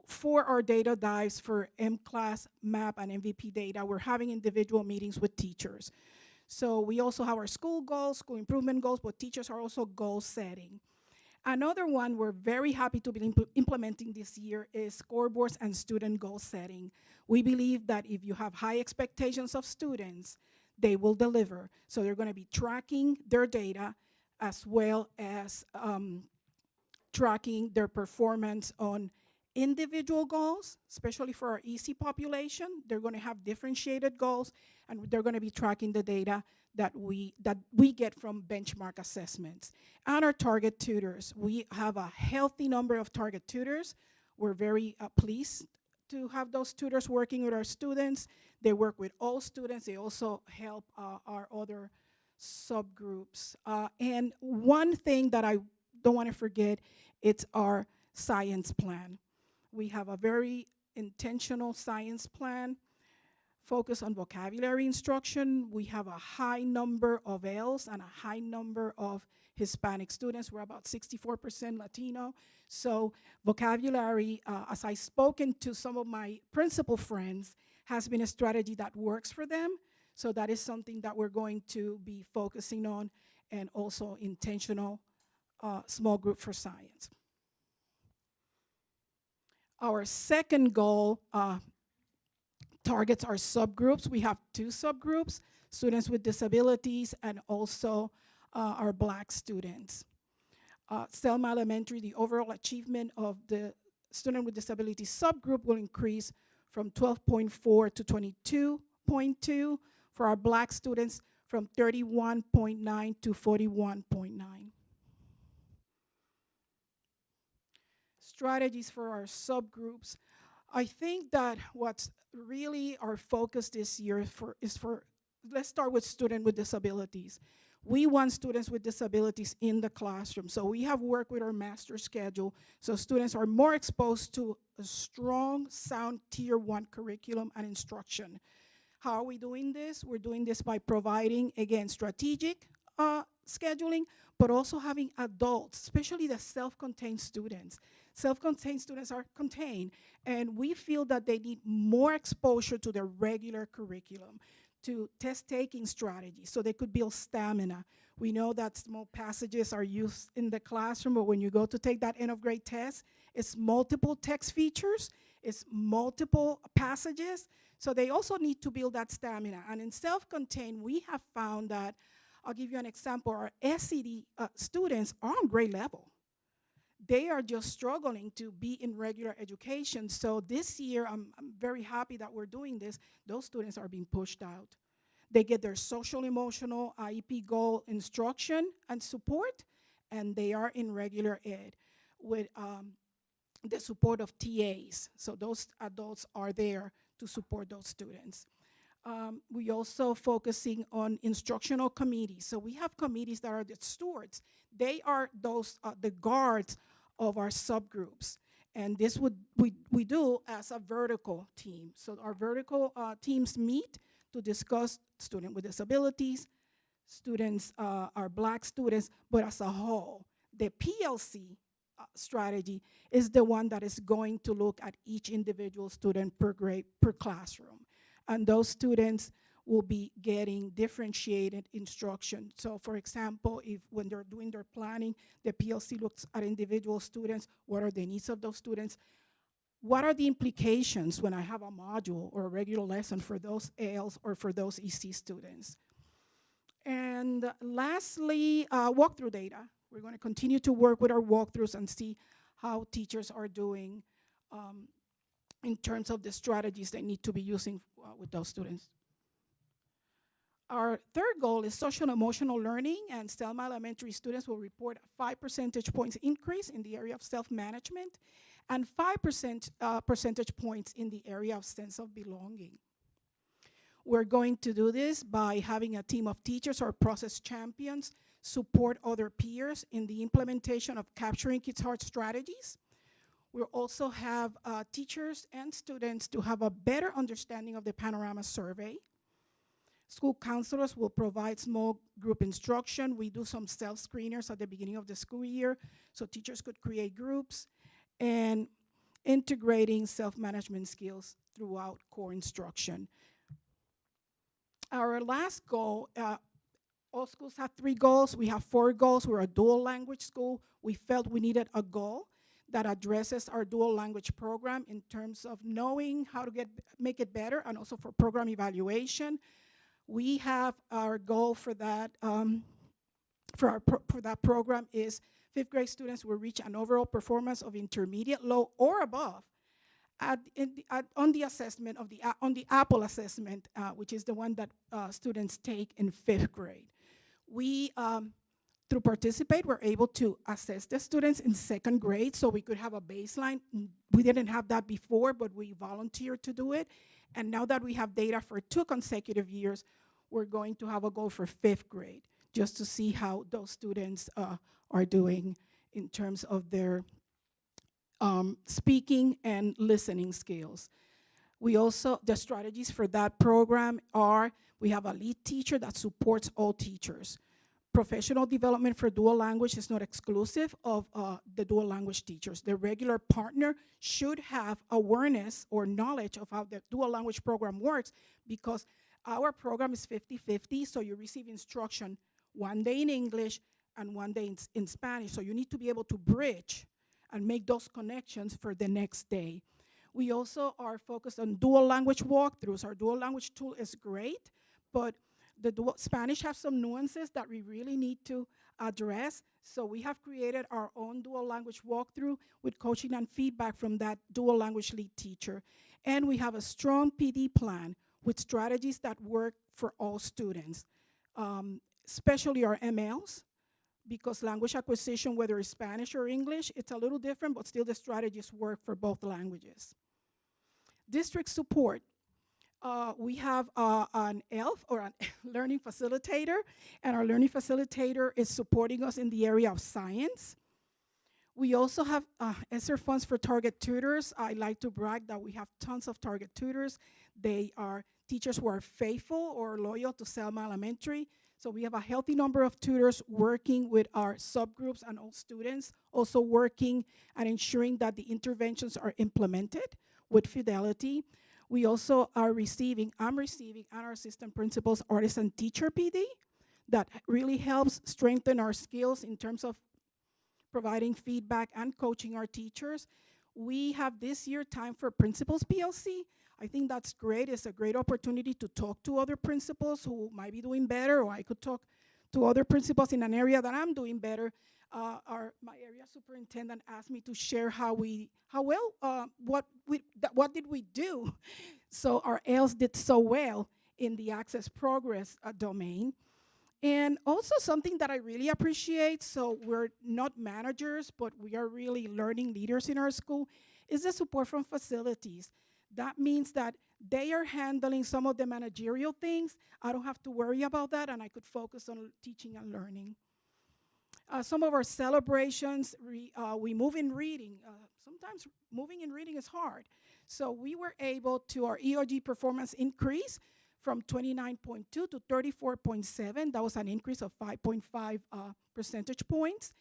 for our data dives for M-Class, MAP, and MVP data, we're having individual meetings with teachers. So we also have our school goals, school improvement goals, but teachers are also goal setting. Another one we're very happy to be implementing this year is scoreboards and student goal setting. We believe that if you have high expectations of students, they will deliver. So they're going to be tracking their data as well as tracking their performance on individual goals, especially for our EC population. They're going to have differentiated goals, and they're going to be tracking the data that we get from benchmark assessments. And our target tutors, we have a healthy number of target tutors. We're very pleased to have those tutors working with our students. They work with all students. They also help our other subgroups. And one thing that I don't want to forget, it's our science plan. We have a very intentional science plan focus on vocabulary instruction. We have a high number of L's and a high number of Hispanic students. We're about 64% Latino. So vocabulary, as I've spoken to some of my principal friends, has been a strategy that works for them. So that is something that we're going to be focusing on, and also intentional small group for science. Our second goal targets our subgroups. We have two subgroups, students with disabilities and also our Black students. Selma Elementary, the overall achievement of the student with disability subgroup will increase from 12.4 to 22.2. For our Black students, from 31.9 to 41.9. Strategies for our subgroups. I think that what's really our focus this year is for, let's start with student with disabilities. We want students with disabilities in the classroom. So we have worked with our master schedule so students are more exposed to a strong, sound Tier 1 curriculum and instruction. How are we doing this? We're doing this by providing, again, strategic scheduling, but also having adults, especially the self-contained students. Self-contained students are contained, and we feel that they need more exposure to their regular curriculum, to test-taking strategies, so they could build stamina. We know that small passages are used in the classroom, but when you go to take that end-of-grade test, it's multiple text features, it's multiple passages, so they also need to build that stamina. And in self-contained, we have found that, I'll give you an example, our SED students are on grade level. They are just struggling to be in regular education. So this year, I'm very happy that we're doing this. Those students are being pushed out. They get their social, emotional, IEP goal instruction and support, and they are in regular ed with the support of TAs. So those adults are there to support those students. We also focusing on instructional committees. So we have committees that are the stewards. They are those the guards of our subgroups. And this we do as a vertical team. So our vertical teams meet to discuss students with disabilities, students, our Black students, but as a whole. The PLC strategy is the one that is going to look at each individual student per grade, per classroom. And those students will be getting differentiated instruction. So for example, if when they're doing their planning, the PLC looks at individual students, what are the needs of those students? What are the implications when I have a module or a regular lesson for those ALs or for those EC students? And lastly, walkthrough data. We're going to continue to work with our walkthroughs and see how teachers are doing in terms of the strategies they need to be using with those students. Our third goal is social and emotional learning, and Selma Elementary students will report a 5 percentage points increase in the area of self-management and 5% percentage points in the area of sense of belonging. We're going to do this by having a team of teachers or process champions support other peers in the implementation of capturing kids' heart strategies. We'll also have teachers and students to have a better understanding of the Panorama Survey. School counselors will provide small group instruction. We do some self-screeners at the beginning of the school year, so teachers could create groups, and integrating self-management skills throughout core instruction. Our last goal, all schools have 3 goals. We have 4 goals. We're a dual language school. We felt we needed a goal that addresses our dual language program in terms of knowing how to make it better, and also for program evaluation. We have our goal for that for that program is 5th grade students will reach an overall performance of intermediate, low, or above on the assessment of on the Apple assessment, which is the one that students take in 5th grade. We through Participate, we're able to assess the students in 2nd grade, so we could have a baseline. We didn't have that before, but we volunteered to do it. And now that we have data for 2 consecutive years, we're going to have a goal for 5th grade, just to see how those students are doing in terms of their speaking and listening skills. We also, the strategies for that program are, we have a lead teacher that supports all teachers. Professional development for dual language is not exclusive of the dual language teachers. The regular partner should have awareness or knowledge of how the dual language program works, because our program is 50-50, so you receive instruction 1 day in English and 1 day in Spanish. So you need to be able to bridge and make those connections for the next day. We also are focused on dual language walkthroughs. Our dual language tool is great, but the Spanish has some nuances that we really need to address. So we have created our own dual language walkthrough with coaching and feedback from that dual language lead teacher. And we have a strong PD plan with strategies that work for all students, especially our MLs, because language acquisition, whether it's Spanish or English, it's a little different, but still the strategies work for both languages. District support. We have an ELF, or a learning facilitator, and our learning facilitator is supporting us in the area of science. We also have ESSER funds for target tutors. I like to brag that we have tons of target tutors. They are teachers who are faithful or loyal to Selma Elementary. So we have a healthy number of tutors working with our subgroups and all students, also working and ensuring that the interventions are implemented with fidelity. We also are receiving, I'm receiving, and our assistant principals, artisan teacher PD, that really helps strengthen our skills in terms of providing feedback and coaching our teachers. We have this year time for principals PLC. I think that's great. It's a great opportunity to talk to other principals who might be doing better, or I could talk to other principals in an area that I'm doing better. My area superintendent asked me to share what did we do. So our ELs did so well in the Access Progress domain. And also something that I really appreciate, so we're not managers, but we are really learning leaders in our school, is the support from facilities. That means that they are handling some of the managerial things. I don't have to worry about that, and I could focus on teaching and learning. Some of our celebrations, we move in reading. Sometimes moving in reading is hard. So we were able to, our EOG performance increase from 29.2 to 34.7. That was an increase of 5.5 percentage points.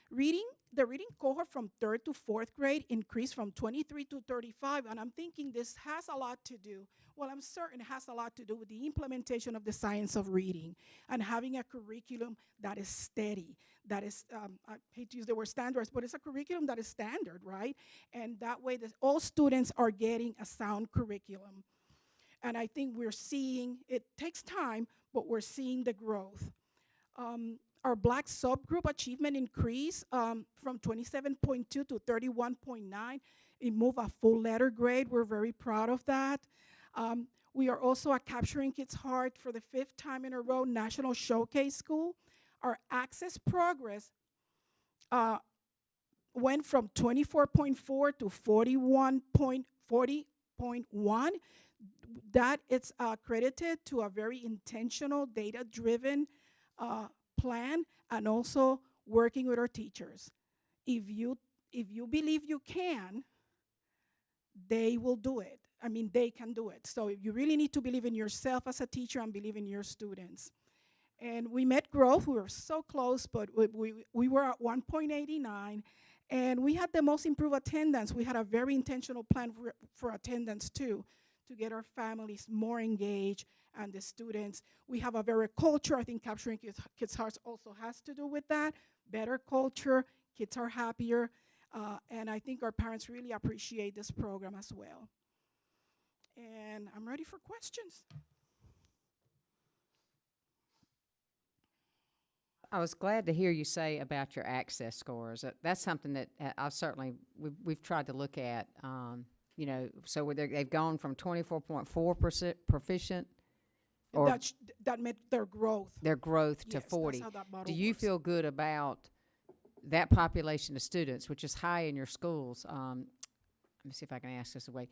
The reading cohort from 3rd to 4th grade increased from 23 to 35, and I'm thinking this has a lot to do, well, I'm certain it has a lot to do with the implementation of the science of reading and having a curriculum that is steady, that is, I hate to use the word standards, but it's a curriculum that is standard, right? And that way all students are getting a sound curriculum. And I think we're seeing, it takes time, but we're seeing the growth. Our Black subgroup achievement increase from 27.2 to 31.9. It moved a full letter grade. We're very proud of that. We are also at Capturing Kids' Heart for the 5th time in a row, National Showcase School. Our Access Progress went from 24.4 to 40.1. That it's credited to a very intentional, data-driven plan, and also working with our teachers. If you believe you can, they will do it. I mean, they can do it. So you really need to believe in yourself as a teacher and believe in your students. And we met growth. We were so close, but we were at 1.89, and we had the most improved attendance. We had a very intentional plan for attendance too, to get our families more engaged and the students. We have a better culture. I think Capturing Kids' Hearts also has to do with that. Better culture, kids are happier, and I think our parents really appreciate this program as well. And I'm ready for questions. I was glad to hear you say about your access scores. That's something that I've certainly, we've tried to look at. You know, so they've gone from 24.4% proficient, or that meant their growth. Their growth to 40. That's how that model Do you works. feel good about that population of students, which is high in your schools? Let me see if I can ask this away.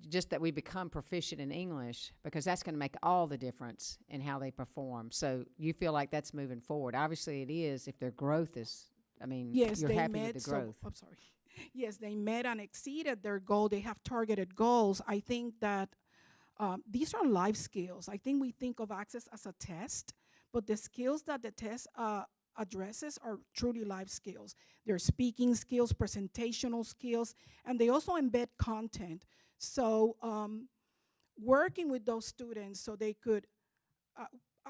Just that we become proficient in English, because that's going to make all the difference in how they perform. So you feel like that's moving forward. Obviously it is if their growth is, I mean, Yes, you're they happy met, with the growth. I'm sorry. Yes, they met and exceeded their goal. They have targeted goals. I think that these are life skills. I think we think of access as a test, but the skills that the test addresses are truly life skills. They're speaking skills, presentational skills, and they also embed content. So working with those students so they could,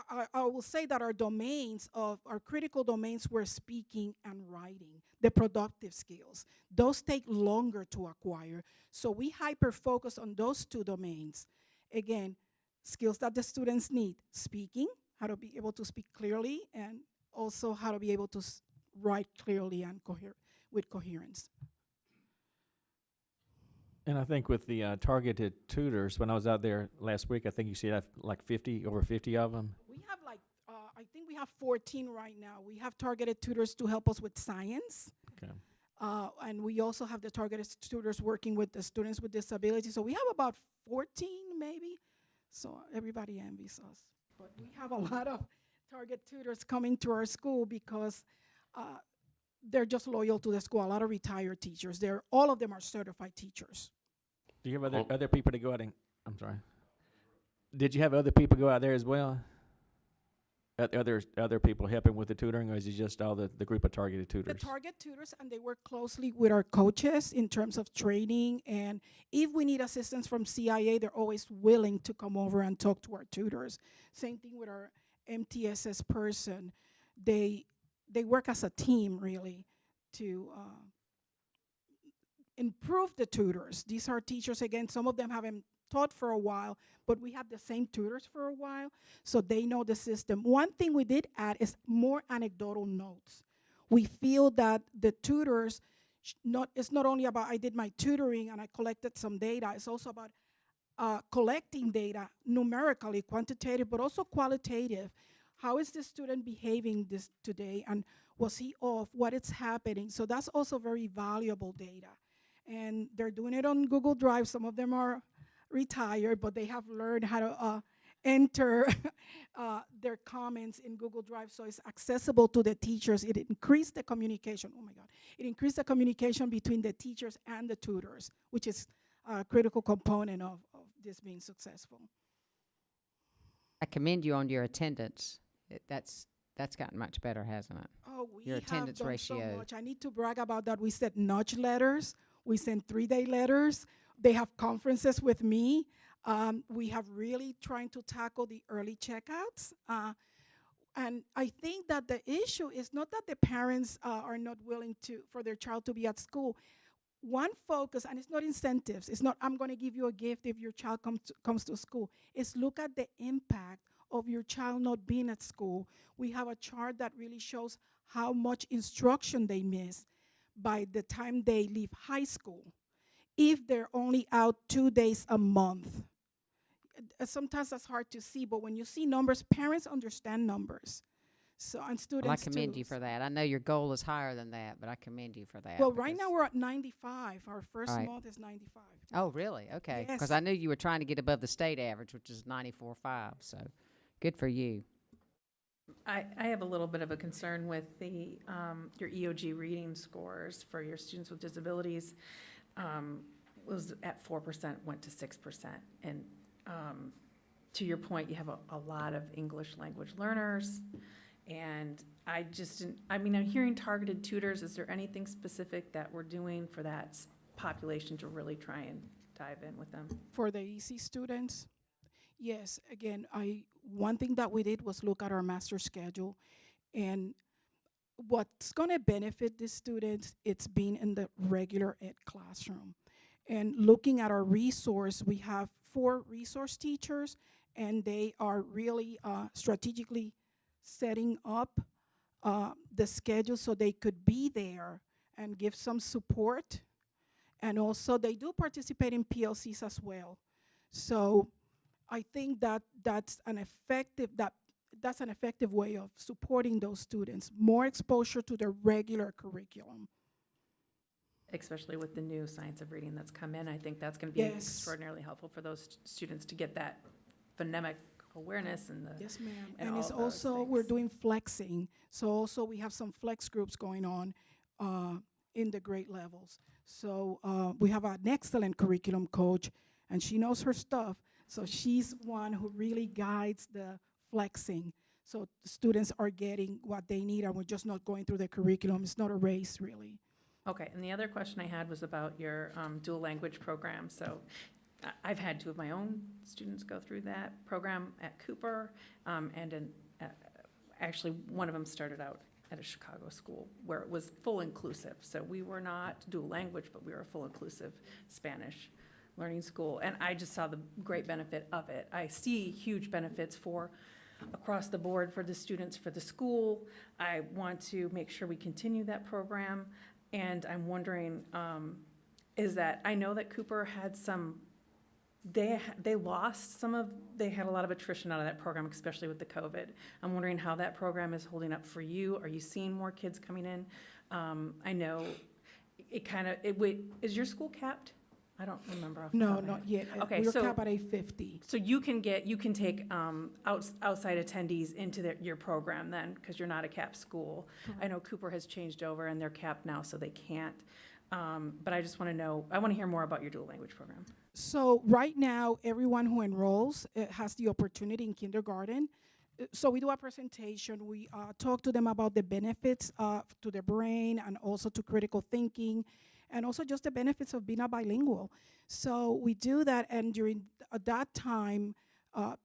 I will say that our critical domains were speaking and writing, the productive skills. Those take longer to acquire. So we hyper-focus on those 2 domains. Again, skills that the students need: speaking, how to be able to speak clearly, and also how to be able to write clearly and with coherence. And I think with the targeted tutors, when I was out there last week, I think you said like over 50 of them. We have I think we have 14 right now. We have targeted tutors to help us with science. Okay. And we also have the targeted tutors working with the students with disabilities. So we have about 14 maybe So everybody envies us. But we have a lot of target tutors coming to our school because they're just loyal to the school. A lot of retired teachers. All of them are certified teachers. Do you have Oh. other people to go out and, I'm sorry. Did you have other people go out there as well? Other people helping with the tutoring, or is it just all the group of targeted The tutors? target tutors, and they work closely with our coaches in terms of training. And if we need assistance from CIA, they're always willing to come over and talk to our tutors. Same thing with our MTSS person. They work as a team, really, to improve the tutors. These are teachers, again, some of them haven't taught for a while, but we had the same tutors for a while, so they know the system. One thing we did add is more anecdotal notes. We feel that the tutors, it's not only about I did my tutoring and I collected some data, it's also about collecting data numerically, quantitative, but also qualitative. How is the student behaving this today, and was he off? What is happening? So that's also very valuable data. And they're doing it on Google Drive. Some of them are retired, but they have learned how to enter their comments in Google Drive, so it's accessible to the teachers. It increased the communication. Oh my God. It increased the communication between the teachers and the tutors, which is a critical component of this being successful. I commend you on your attendance. That's gotten much better, hasn't it? Oh, we Your have attendance done ratio. so much. I need to brag about that. We sent nudge letters. We send 3-day letters. They have conferences with me. We have really trying to tackle the early checkouts. And I think that the issue is not that the parents are not willing for their child to be at school. One focus, and it's not incentives, it's not I'm going to give you a gift if your child comes to school. It's look at the impact of your child not being at school. We have a chart that really shows how much instruction they miss by the time they leave high school, if they're only out 2 days a month. Sometimes that's hard to see, but when you see numbers, parents understand numbers. So, and students Well, I commend too. you for that. I know your goal is higher than that, but I commend you for that. Well, right because- now we're at 95. Our first Right. month is 95. Oh, really? Okay. Because Yes. I knew you were trying to get above the state average, which is 94.5. So, good for you. I have a little bit of a concern with the, your EOG reading scores for your students with disabilities. Was at 4%, went to 6%. And to your point, you have a lot of English language learners. And I just didn't, I mean, I'm hearing targeted tutors. Is there anything specific that we're doing for that population to really try and dive in with them? For the EC students, yes, again, one thing that we did was look at our master schedule, and what's going to benefit the students, it's being in the regular ed classroom. And looking at our resource, we have 4 resource teachers, and they are really strategically setting up the schedule so they could be there and give some support. And also they do participate in PLCs as well. So I think that's an effective way of supporting those students, more exposure to the regular curriculum. Especially with the new science of reading that's come in. I think that's going to be Yes. extraordinarily helpful for those students to get that phonemic awareness and the. Yes, ma'am. and And all it's of those also, we're things. doing flexing. So also we have some flex groups going on in the grade levels. So we have an excellent curriculum coach, and she knows her stuff. So she's one who really guides the flexing. So the students are getting what they need, and we're just not going through the curriculum. It's not a race, really. Okay, and the other question I had was about your dual language program. So I've had 2 of my own students go through that program at Cooper, and actually one of them started out at a Chicago school where it was full inclusive. So we were not dual language, but we were a full inclusive Spanish learning school. And I just saw the great benefit of it. I see huge benefits for across the board for the students, for the school. I want to make sure we continue that program. And I'm wondering, is that, I know that Cooper had some, they lost some of, they had a lot of attrition out of that program, especially with the COVID. I'm wondering how that program is holding up for you. Are you seeing more kids coming in? I know it kind of, is your school capped I don't remember off the No, top of my not head. yet. Okay, We're so- capped at 850. So you can take outside attendees into your program then, because you're not a capped school. I know Cooper has changed over and they're capped now, so they can't. But I just want to know, I want to hear more about your dual language program. So right now, everyone who enrolls has the opportunity in kindergarten. So we do a presentation. We talk to them about the benefits to their brain and also to critical thinking, and also just the benefits of being a bilingual. So we do that, and during that time,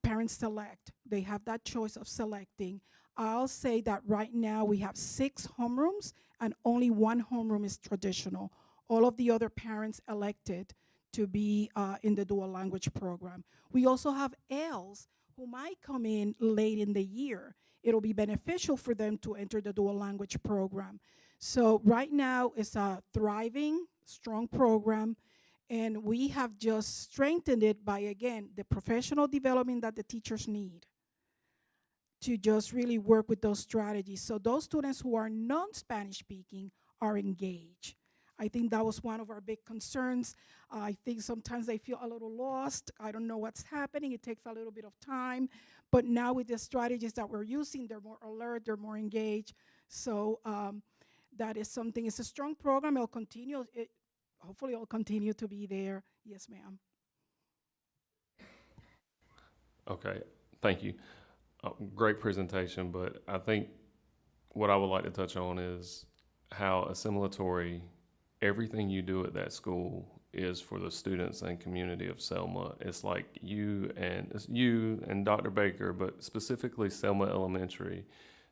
parents select. They have that choice of selecting. I'll say that right now we have 6 homerooms, and only 1 homeroom is traditional. All of the other parents elected to be in the dual language program. We also have ELs who might come in late in the year. It'll be beneficial for them to enter the dual language program. So right now it's a thriving, strong program, and we have just strengthened it by, again, the professional development that the teachers need to just really work with those strategies. So those students who are non-Spanish speaking are engaged. I think that was one of our big concerns. I think sometimes they feel a little lost. I don't know what's happening. It takes a little bit of time. But now with the strategies that we're using, they're more alert, they're more engaged. So that is something, it's a strong program. It'll continue, hopefully it'll continue to be there. Yes, ma'am. Okay, thank you. Great presentation, but I think what I would like to touch on is how assimilatory everything you do at that school is for the students and community of Selma. It's like you and Dr. Baker, but specifically Selma Elementary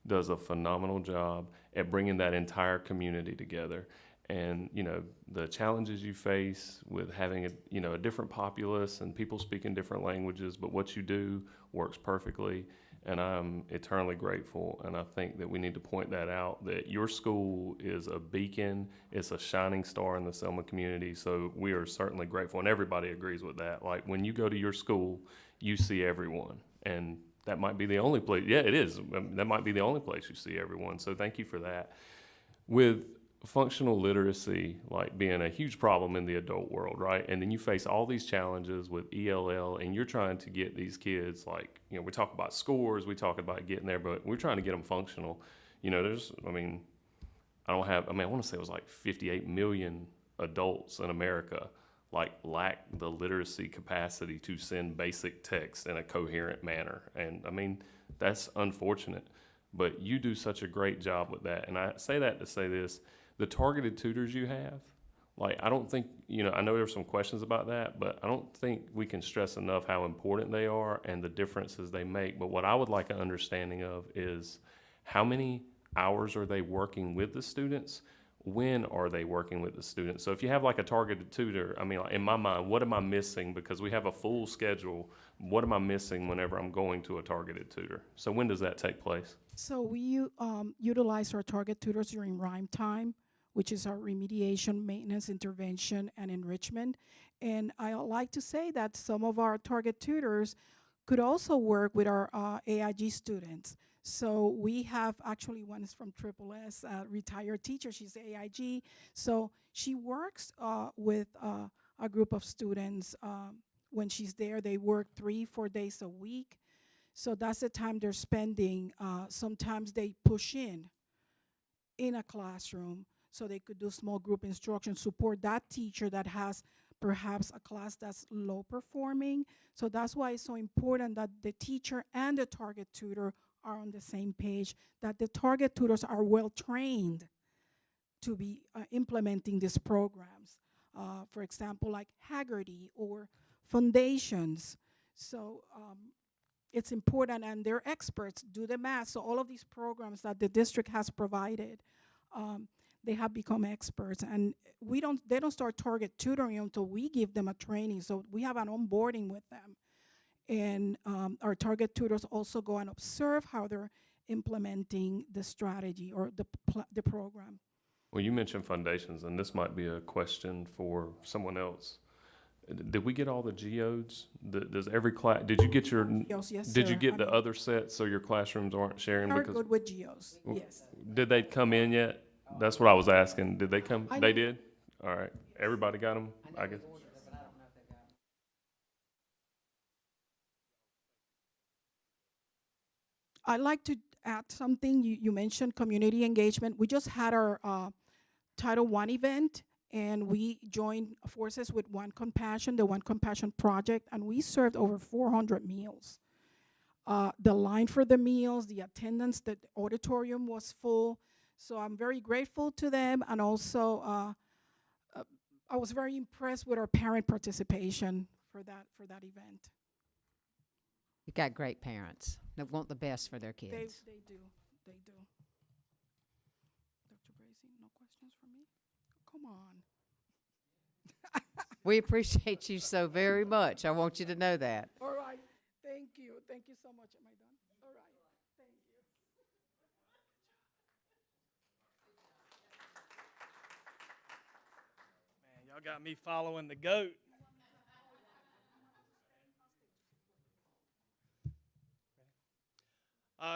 does a phenomenal job at bringing that entire community together. And, you know, the challenges you face with having a different populace and people speaking different languages, but what you do works perfectly. And I'm eternally grateful, and I think that we need to point that out, that your school is a beacon, it's a shining star in the Selma community, so we are certainly grateful, and everybody agrees with that. Like, when you go to your school, you see everyone, and that might be the only place, yeah, it is, that might be the only place you see everyone, so thank you for that. With functional literacy, like being a huge problem in the adult world, right? And then you face all these challenges with ELL, and you're trying to get these kids, like, you know, we talk about scores, we talk about getting there, but we're trying to get them functional. You know, I want to say it was like 58 million adults in America, like, lack the literacy capacity to send basic text in a coherent manner. And I mean, that's unfortunate, but you do such a great job with that. And I say that to say this, the targeted tutors you have, like, I don't think, you know, I know there's some questions about that, but I don't think we can stress enough how important they are and the differences they make. But what I would like an understanding of is how many hours are they working with the students? When are they working with the students? So if you have like a targeted tutor, I mean, like, in my mind, what am I missing? Because we have a full schedule. What am I missing whenever I'm going to a targeted tutor? So when does that take place? So we utilize our target tutors during rhyme time, which is our remediation, maintenance, intervention, and enrichment. And I like to say that some of our target tutors could also work with our AIG students. So we have, actually, one is from Triple S, a retired teacher, she's AIG. So she works with a group of students. When she's there, they work 3-4 days a week. So that's the time they're spending. Sometimes they push in a classroom, so they could do small group instruction, support that teacher that has perhaps a class that's low performing. So that's why it's so important that the teacher and the target tutor are on the same page, that the target tutors are well trained to be implementing these programs. For example, like Haggerty or foundations. So it's important, and they're experts, do the math. So all of these programs that the district has provided, they have become experts, and they don't start target tutoring until we give them a training. So we have an onboarding with them. And our target tutors also go and observe how they're implementing the strategy or the program. Well, you mentioned foundations, and this might be a question for someone else. Did we get all the geodes? Does every class? Did you get your? Yes, Did sir. you get the other sets so your classrooms aren't sharing? Are Because good with geos, yes. Did they come in yet? That's what I was asking. Did they come? They did. All right. Everybody got them. I guess. I'd like to add something. You mentioned community engagement. We just had our Title I event, and we joined forces with One Compassion, the One Compassion Project, and we served over 400 meals. The line for the meals, the attendance, the auditorium was full. So I'm very grateful to them, and also I was very impressed with our parent participation for that event. You've got great parents that want the best for their kids. They do. Dr. Bracy, no questions for me? Come on. We appreciate you so very much. I want you to know that. All right. Thank you. Thank you so much. Am I done? All right. Thank you. Man, y'all got me following the goat.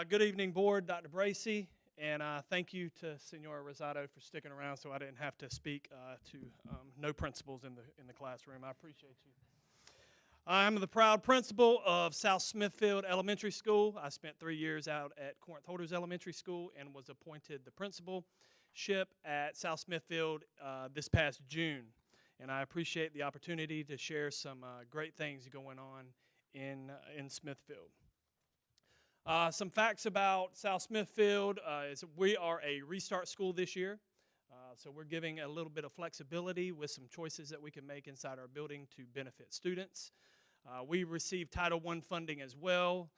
Good evening, board, Dr. Bracy, and thank you to Senora Rosado for sticking around so I didn't have to speak to no principals in the classroom. I appreciate you. I'm the proud principal of South Smithfield Elementary School. I spent 3 years out at Corinth Holders Elementary School and was appointed the principalship at South Smithfield this past June. And I appreciate the opportunity to share some great things going on in Smithfield. Some facts about South Smithfield is we are a restart school this year. So we're giving a little bit of flexibility with some choices that we can make inside our building to benefit students. We receive Title I funding as well.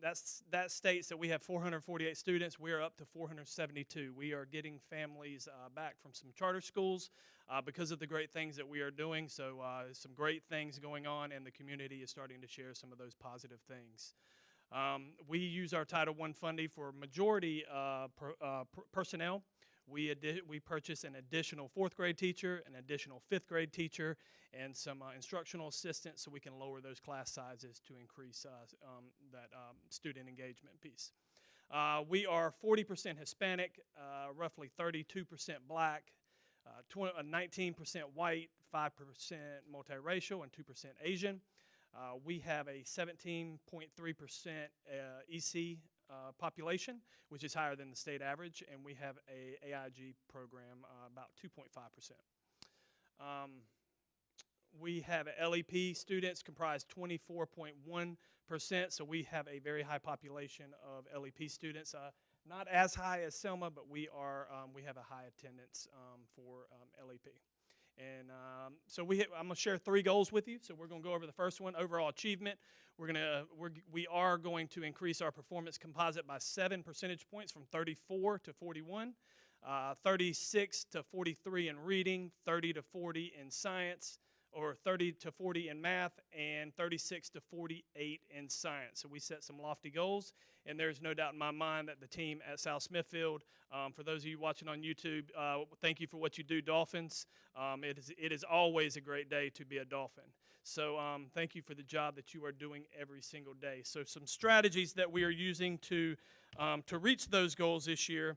That states that we have 448 students. We are up to 472. We are getting families back from some charter schools because of the great things that we are doing. So some great things going on, and the community is starting to share some of those positive things. We use our Title I funding for majority personnel. We purchase an additional 4th grade teacher, an additional 5th grade teacher, and some instructional assistants so we can lower those class sizes to increase that student engagement piece. We are 40% Hispanic, roughly 32% Black, 19% white, 5% multiracial, and 2% Asian. We have a 17.3% EC population, which is higher than the state average, and we have a AIG program about 2.5%. We have LEP students comprise 24.1%, so we have a very high population of LEP students. Not as high as Selma, but we have a high attendance for LEP. And so I'm going to share 3 goals with you. So we're going to go over the first one, overall achievement. We are going to increase our performance composite by 7 percentage points from 34 to 41, 36 to 43 in reading, 30 to 40 in science, or 30 to 40 in math, and 36 to 48 in science. So we set some lofty goals, and there's no doubt in my mind that the team at South Smithfield, for those of you watching on YouTube, thank you for what you do, Dolphins. It is always a great day to be a Dolphin. So thank you for the job that you are doing every single day. So some strategies that we are using to reach those goals this year.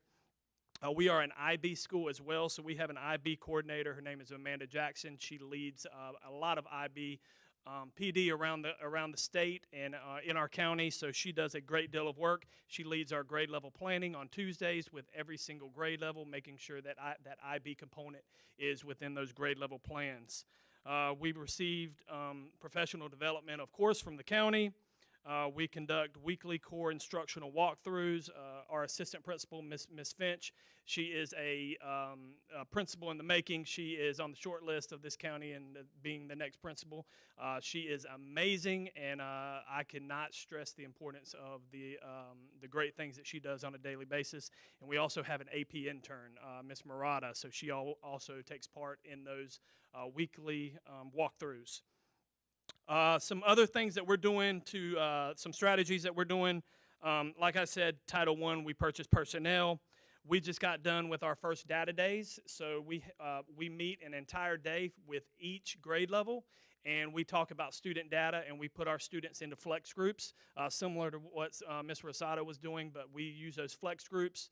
We are an IB school as well, so we have an IB coordinator. Her name is Amanda Jackson. She leads a lot of IB PD around the state and in our county, so she does a great deal of work. She leads our grade level planning on Tuesdays with every single grade level, making sure that that IB component is within those grade level plans. We've received professional development, of course, from the county. We conduct weekly core instructional walkthroughs. Our assistant principal, Miss Finch, she is a principal in the making. She is on the short list of this county and being the next principal. She is amazing, and I cannot stress the importance of the great things that she does on a daily basis. And we also have an AP intern, Miss Murata, so she also takes part in those weekly walkthroughs. Some other things that we're doing some strategies that we're doing. Like I said, Title I, we purchased personnel. We just got done with our first data days. So we meet an entire day with each grade level, and we talk about student data, and we put our students into flex groups, similar to what Ms. Rosado was doing, but we use those flex groups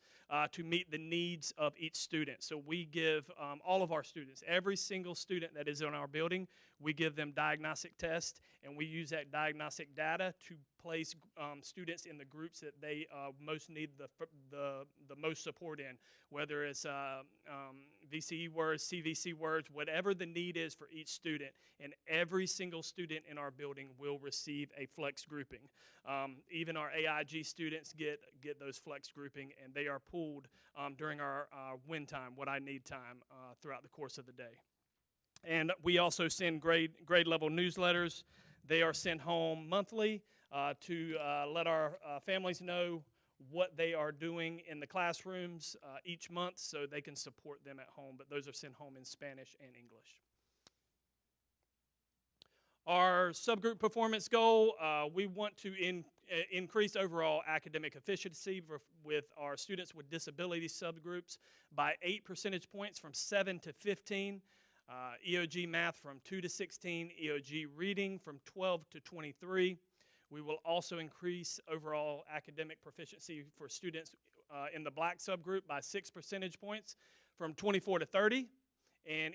to meet the needs of each student. So we give all of our students, every single student that is in our building, we give them diagnostic tests, and we use that diagnostic data to place students in the groups that they most need the most support in, whether it's VCE words, CVC words, whatever the need is for each student. And every single student in our building will receive a flex grouping. Even our AIG students get those flex grouping, and they are pulled during our win time, what I need time, throughout the course of the day. And we also send grade level newsletters. They are sent home monthly to let our families know what they are doing in the classrooms each month so they can support them at home. But those are sent home in Spanish and English. Our subgroup performance goal, we want to increase overall academic efficiency with our students with disability subgroups by 8 percentage points from 7 to 15. EOG math from 2 to 16, EOG reading from 12 to 23. We will also increase overall academic proficiency for students in the black subgroup by 6 percentage points from 24 to 30. And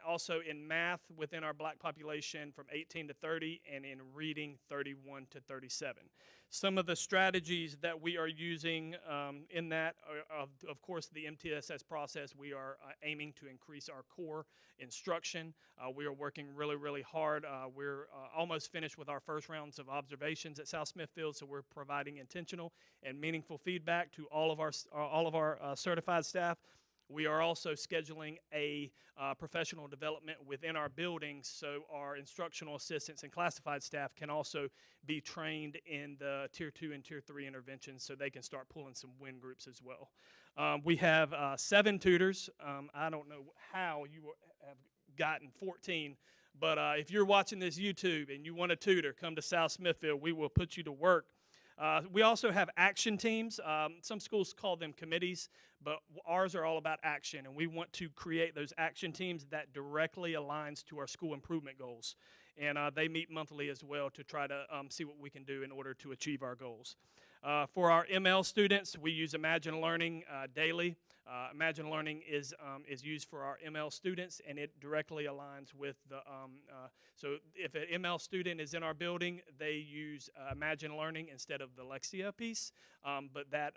also in math within our black population from 18 to 30, and in reading 31 to 37. Some of the strategies that we are using in that are, of course, the MTSS process. We are aiming to increase our core instruction. We are working really, really hard. We're almost finished with our first rounds of observations at South Smithfield, so we're providing intentional and meaningful feedback to all of our certified staff. We are also scheduling a professional development within our buildings so our instructional assistants and classified staff can also be trained in the Tier 2 and Tier 3 interventions so they can start pulling some WIN groups as well. We have 7 tutors. I don't know how you have gotten 14, but if you're watching this YouTube and you want a tutor, come to South Smithfield. We will put you to work. We also have action teams. Some schools call them committees, but ours are all about action, and we want to create those action teams that directly aligns to our school improvement goals. And they meet monthly as well to try to see what we can do in order to achieve our goals. For our ML students, we use Imagine Learning daily. Imagine Learning is used for our ML students, and it directly aligns with the, so if an ML student is in our building, they use Imagine Learning instead of the Lexia piece, but that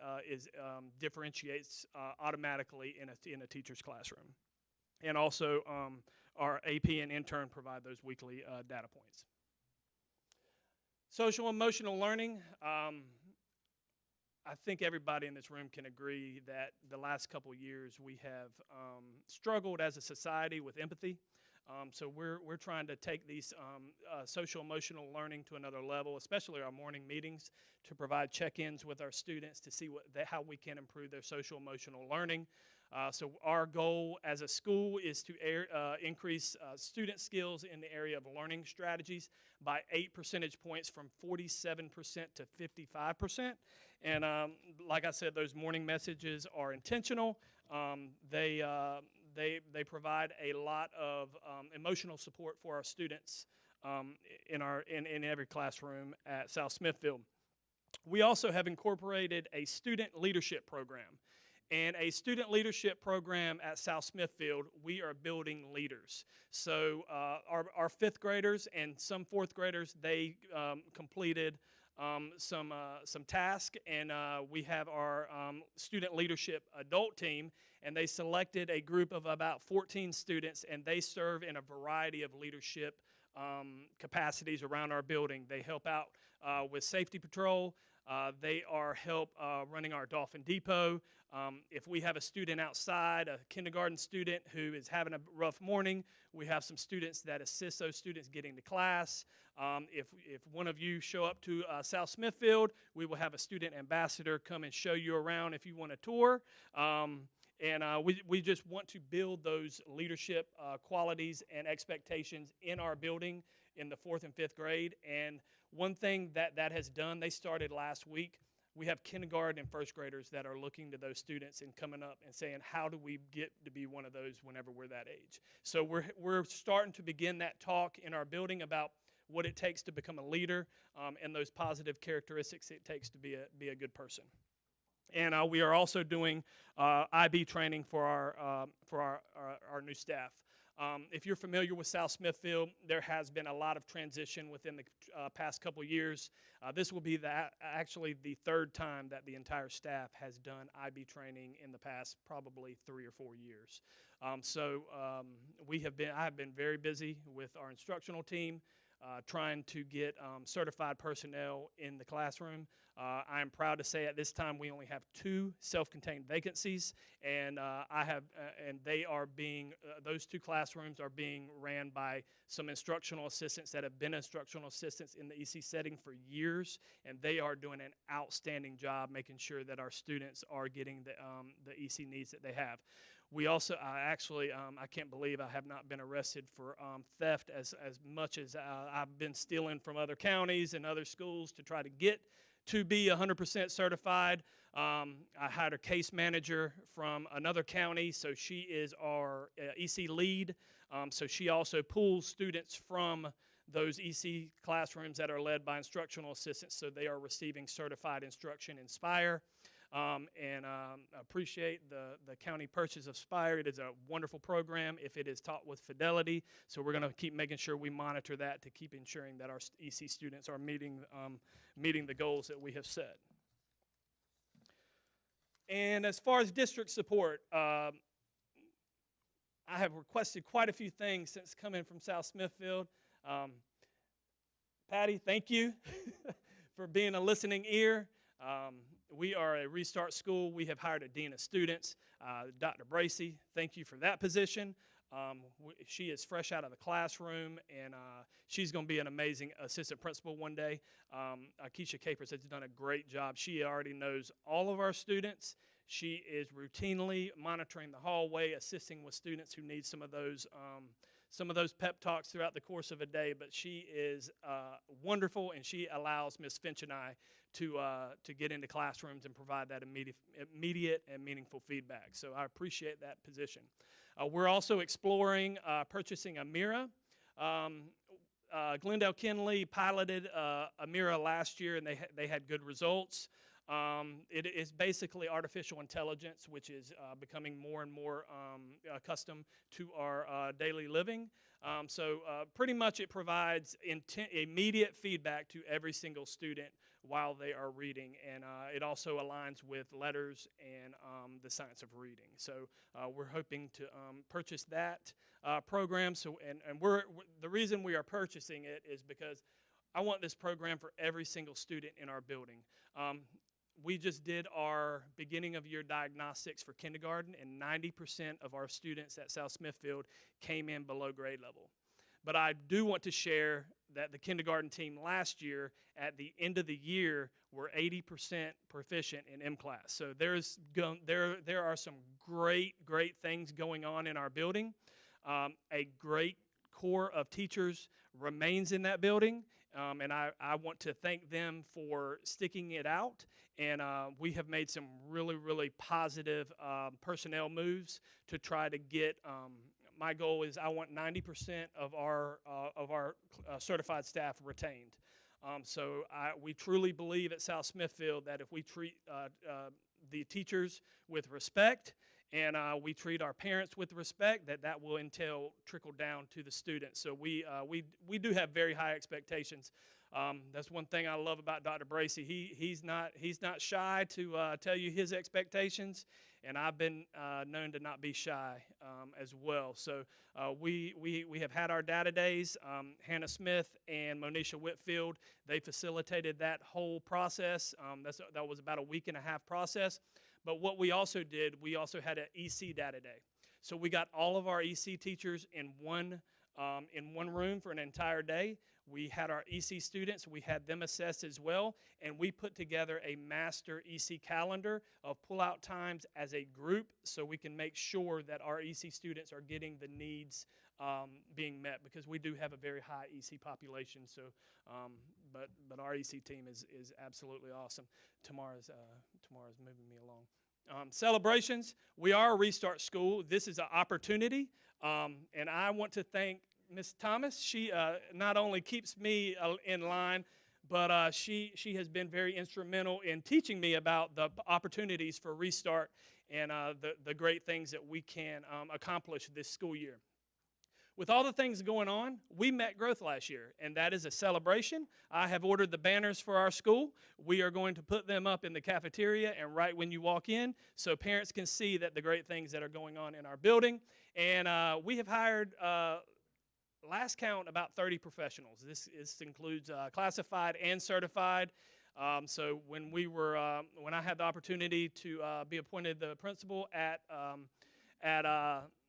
differentiates automatically in a teacher's classroom. And also our AP and intern provide those weekly data points. Social emotional learning. I think everybody in this room can agree that the last couple years we have struggled as a society with empathy. So we're trying to take these social emotional learning to another level, especially our morning meetings, to provide check-ins with our students to see how we can improve their social emotional learning. So our goal as a school is to increase student skills in the area of learning strategies by 8 percentage points from 47% to 55%. And like I said, those morning messages are intentional. They provide a lot of emotional support for our students in every classroom at South Smithfield. We also have incorporated a student leadership program. And a student leadership program at South Smithfield, we are building leaders. So our 5th graders and some 4th graders, they completed some tasks, and we have our student leadership adult team, and they selected a group of about 14 students, and they serve in a variety of leadership capacities around our building. They help out with safety patrol. They are help running our Dolphin Depot. If we have a student outside, a kindergarten student who is having a rough morning, we have some students that assist those students getting to class. If one of you show up to South Smithfield, we will have a student ambassador come and show you around if you want a tour. And we just want to build those leadership qualities and expectations in our building in the 4th and 5th grade. And one thing that has done, they started last week. We have kindergarten and 1st graders that are looking to those students and coming up and saying, how do we get to be one of those whenever we're that age? So we're starting to begin that talk in our building about what it takes to become a leader and those positive characteristics it takes to be a good person. And we are also doing IB training for our new staff. If you're familiar with South Smithfield, there has been a lot of transition within the past couple years. This will be actually the third time that the entire staff has done IB training in the past probably 3 or 4 years. I have been very busy with our instructional team, trying to get certified personnel in the classroom. I am proud to say at this time we only have 2 self-contained vacancies, and they are being those 2 classrooms are being ran by some instructional assistants that have been instructional assistants in the EC setting for years, and they are doing an outstanding job making sure that our students are getting the EC needs that they have. We also, I can't believe I have not been arrested for theft as much as I've been stealing from other counties and other schools to try to get to be 100% certified. I hired a case manager from another county, so she is our EC lead. So she also pulls students from those EC classrooms that are led by instructional assistants, so they are receiving certified instruction in Spire. Appreciate the county purchase of Spire. It is a wonderful program if it is taught with fidelity. So we're going to keep making sure we monitor that to keep ensuring that our EC students are meeting the goals that we have set. And as far as district support, I have requested quite a few things since coming from South Smithfield. Patty, thank you for being a listening ear. We are a Restart school. We have hired a dean of students, Dr. Bracy. Thank you for that position. She is fresh out of the classroom, and she's going to be an amazing assistant principal one day. Keisha Capers has done a great job. She already knows all of our students. She is routinely monitoring the hallway, assisting with students who need some of those pep talks throughout the course of a day, but she is wonderful, and she allows Ms. Finch and I to get into classrooms and provide that immediate and meaningful feedback. So I appreciate that position. We're also exploring purchasing a mirror. Glendale Kinley piloted a mirror last year, and they had good results. It is basically artificial intelligence, which is becoming more and more accustomed to our daily living. Pretty much it provides immediate feedback to every single student while they are reading, and it also aligns with letters and the science of reading. So we're hoping to purchase that program. The reason we are purchasing it is because I want this program for every single student in our building. We just did our beginning of year diagnostics for kindergarten, and 90% of our students at South Smithfield came in below grade level. But I do want to share that the kindergarten team last year, at the end of the year, were 80% proficient in M-Class. So there are some great things going on in our building. A great core of teachers remains in that building, and I want to thank them for sticking it out. And we have made some really positive personnel moves to try to get. My goal is I want 90% of our certified staff retained. We truly believe at South Smithfield that if we treat the teachers with respect and we treat our parents with respect, that will entail trickle down to the students. So we do have very high expectations. That's one thing I love about Dr. Bracy. He's not shy to tell you his expectations, and I've been known to not be shy as well. So we have had our data days. Hannah Smith and Monisha Whitfield, they facilitated that whole process. That was about a week-and-a-half process. But what we also did, we also had an EC data day. So we got all of our EC teachers in one room for an entire day. We had our EC students, we had them assessed as well, and we put together a master EC calendar of pull-out times as a group so we can make sure that our EC students are getting the needs being met, because we do have a very high EC population. So, but our EC team is absolutely awesome. Tamara's moving me along. Celebrations, we are a Restart school. This is an opportunity, and I want to thank Ms. Thomas. She not only keeps me in line, but she has been very instrumental in teaching me about the opportunities for Restart and the great things that we can accomplish this school year. with all the things going on, we met growth last year, and that is a celebration. I have ordered the banners for our school. We are going to put them up in the cafeteria and right when you walk in so parents can see that the great things that are going on in our building. And we have hired, last count, about 30 professionals. This includes classified and certified. So when I had the opportunity to be appointed the principal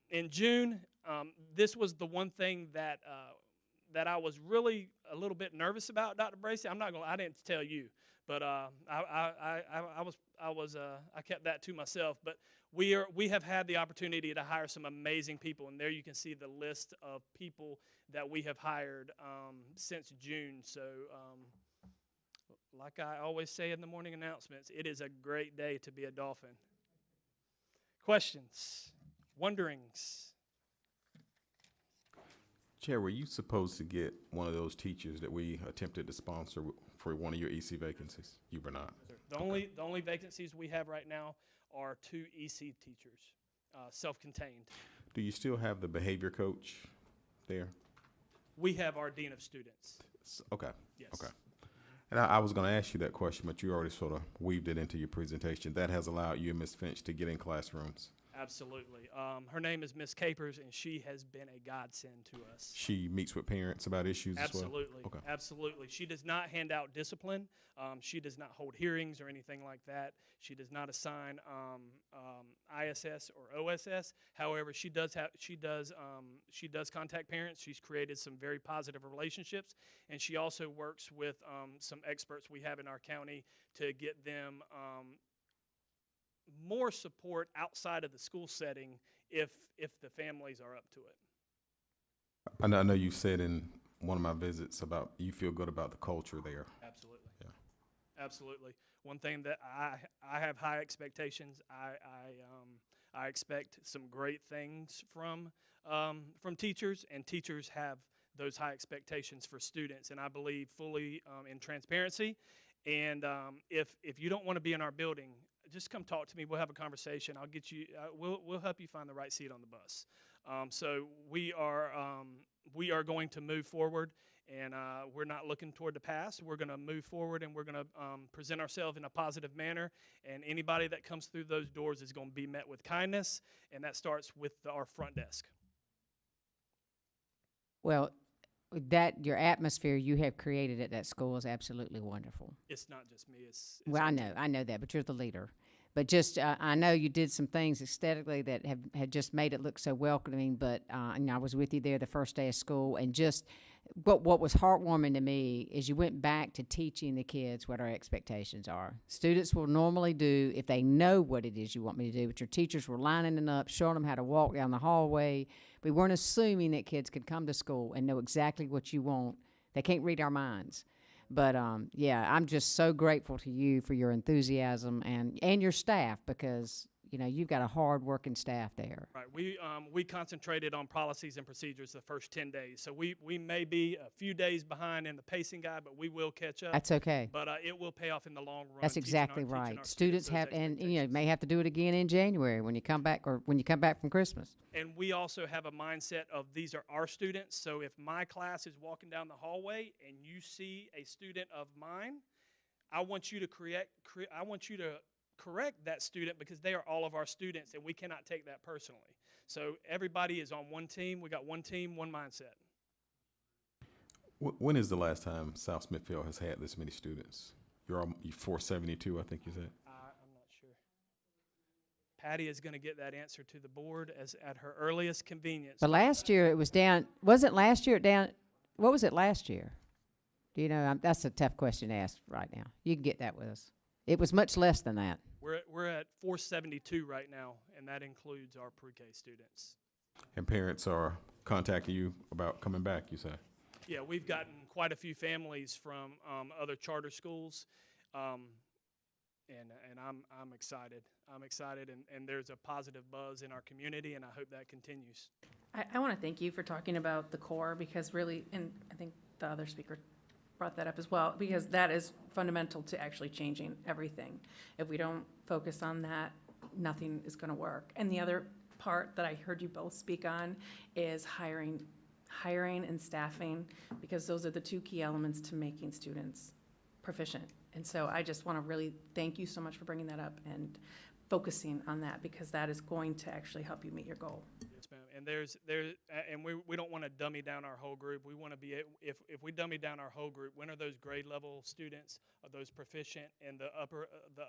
in June, this was the one thing that I was really a little bit nervous about, Dr. Bracy. I didn't tell you, but I kept that to myself. But we have had the opportunity to hire some amazing people, and there you can see the list of people that we have hired since June. So, like I always say in the morning announcements, it is a great day to be a Dolphin. Questions? Wonderings? Chair, were you supposed to get one of those teachers that we attempted to sponsor for one of your EC vacancies? You were not. The only vacancies we have right now are 2 EC teachers, self-contained. Do you still have the behavior coach there? We have our dean of students. Okay. Yes. Okay. And I was going to ask you that question, but you already sort of weaved it into your presentation. That has allowed you and Ms. Finch to get in classrooms. Absolutely. Her name is Miss Capers, and she has been a godsend to us. She meets with parents about issues as well? Absolutely. Okay. Absolutely. She does not hand out discipline. She does not hold hearings or anything like that. She does not assign ISS or OSS. However, she does contact parents. She's created some very positive relationships, and she also works with some experts we have in our county to get them more support outside of the school setting if the families are up to it. I know you said in one of my visits about you feel good about the culture there. Absolutely. Yeah. Absolutely. One thing that I have high expectations. I expect some great things from teachers, and teachers have those high expectations for students. And I believe fully in transparency. And if you don't want to be in our building, just come talk to me. We'll have a conversation. I'll get you. We'll help you find the right seat on the bus. So we are going to move forward, and we're not looking toward the past. We're going to move forward, and we're going to present ourselves in a positive manner. And anybody that comes through those doors is going to be met with kindness, and that starts with our front desk. Well, your atmosphere you have created at that school is absolutely wonderful. It's not just me. It's Well, I know that, but you're the leader. But just, I know you did some things aesthetically that had just made it look so welcoming, but, I was with you there the first day of school, and just, what was heartwarming to me is you went back to teaching the kids what our expectations are. Students will normally do if they know what it is you want me to do, but your teachers were lining them up, showing them how to walk down the hallway. We weren't assuming that kids could come to school and know exactly what you want. They can't read our minds. But, yeah, I'm just so grateful to you for your enthusiasm and your staff, because, you've got a hard-working staff there. Right. We concentrated on policies and procedures the first 10 days. So we may be a few days behind in the pacing guide, but we will catch up. That's okay. But it will pay off in the long run. That's exactly teaching right. our Students those have, and, expectations. may have to do it again in January when you come back, or when you come back from Christmas. And we also have a mindset of these are our students. So if my class is walking down the hallway and you see a student of mine, I want you to correct that student, because they are all of our students, and we cannot take that personally. So everybody is on one team. We got one team, one mindset. When is the last time South Smithfield has had this many students? You're 472, I think you said. I'm not sure. Patty is going to get that answer to the board at her earliest convenience. But last year it was down, wasn't last year down, what was it last year? Do you know? That's a tough question to ask right now. You can get that with us. It was much less than that. We're at 472 right now, and that includes our pre-K students. And parents are contacting you about coming back, you say? Yeah, we've gotten quite a few families from other charter schools, and I'm excited. I'm excited, and there's a positive buzz in our community, and I hope that continues. I want to thank you for talking about the core, because really, and I think the other speaker brought that up as well, because that is fundamental to actually changing everything. If we don't focus on that, nothing is going to work. And the other part that I heard you both speak on is hiring and staffing, because those are the two key elements to making students proficient. And so I just want to really thank you so much for bringing that up and focusing on that, because that is going to actually help you meet your goal. Yes, ma'am. And and we don't want to dummy down our whole group. We want to be, if we dummy down our whole group, when are those grade level students, are those proficient in the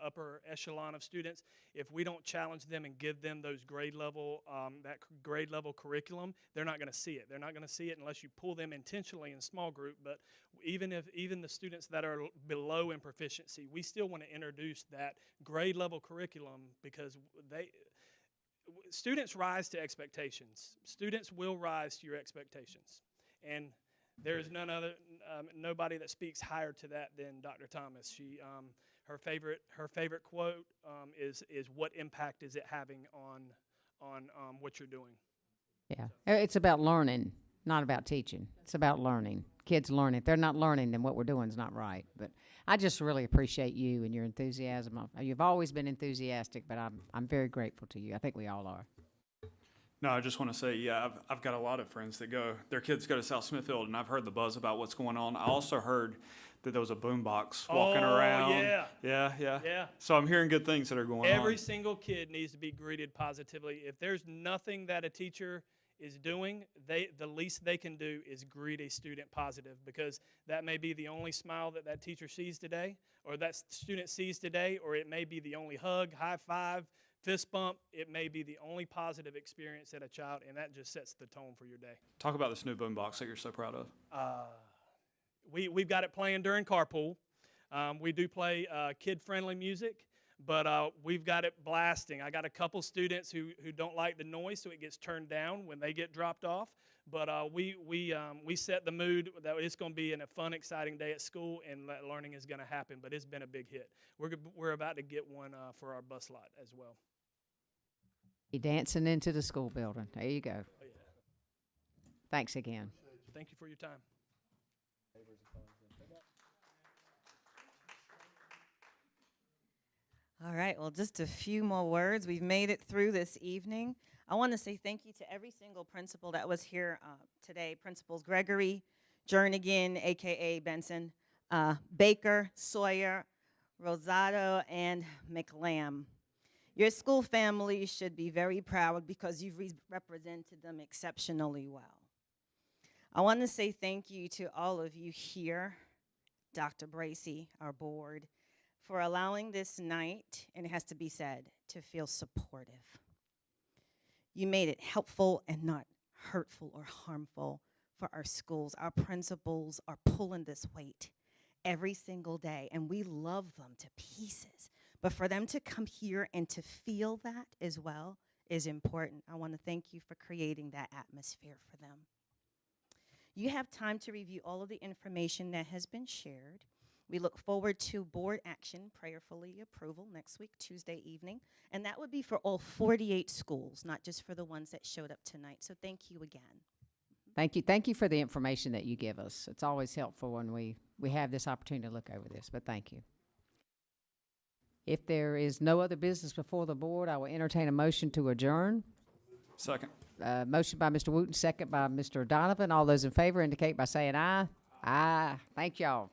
upper echelon of students? If we don't challenge them and give them those grade level, grade level curriculum, they're not going to see it. They're not going to see it unless you pull them intentionally in small group. But even the students that are below in proficiency, we still want to introduce that grade level curriculum, because students rise to expectations. Students will rise to your expectations. And there is nobody that speaks higher to that than Dr. Thomas. She, her favorite quote is what impact is it having on what you're doing? Yeah, it's about learning, not about teaching. It's about learning. Kids learning. If they're not learning, then what we're doing is not right. But I just really appreciate you and your enthusiasm. You've always been enthusiastic, but I'm very grateful to you. I think we all are. No, I just want to say, yeah, I've got a lot of friends that their kids go to South Smithfield, and I've heard the buzz about what's going on. I also heard that there was a boombox walking around. Yeah. So I'm hearing good things that are going on. Every single kid needs to be greeted positively. If there's nothing that a teacher is doing, the least they can do is greet a student positive, because that may be the only smile that teacher sees today, or that student sees today, or it may be the only hug, high five, fist bump. It may be the only positive experience at a child, and that just sets the tone for your day. Talk about this new boombox that you're so proud of. We've got it playing during carpool. We do play kid-friendly music, but we've got it blasting. I got a couple students who don't like the noise, so it gets turned down when they get dropped off. But we set the mood that it's going to be a fun, exciting day at school, and that learning is going to happen. But it's been a big hit. We're about to get one for our bus lot as well. You're dancing into the school building. There you go. Oh, yeah. Thanks again. Thank you for your time. All right, well, just a few more words. We've made it through this evening. I want to say thank you to every single principal that was here today. Principals Gregory, Jernigan, a.k.a. Benson, Baker, Sawyer, Rosado, and McLam. Your school family should be very proud, because you've represented them exceptionally well. I want to say thank you to all of you here, Dr. Bracy, our board, for allowing this night, and it has to be said, to feel supportive. You made it helpful and not hurtful or harmful for our schools. Our principals are pulling this weight every single day, and we love them to pieces. But for them to come here and to feel that as well is important. I want to thank you for creating that atmosphere for them. You have time to review all of the information that has been shared. We look forward to board action, prayerfully approval, next week, Tuesday evening. And that would be for all 48 schools, not just for the ones that showed up tonight. So thank you again. Thank you. Thank you for the information that you give us. It's always helpful when we have this opportunity to look over this, but thank you. If there is no other business before the board, I will entertain a motion to adjourn. Second. Motion by Mr. Wooten, second by Mr. Donovan. All those in favor indicate by saying aye. Aye. Thank y'all.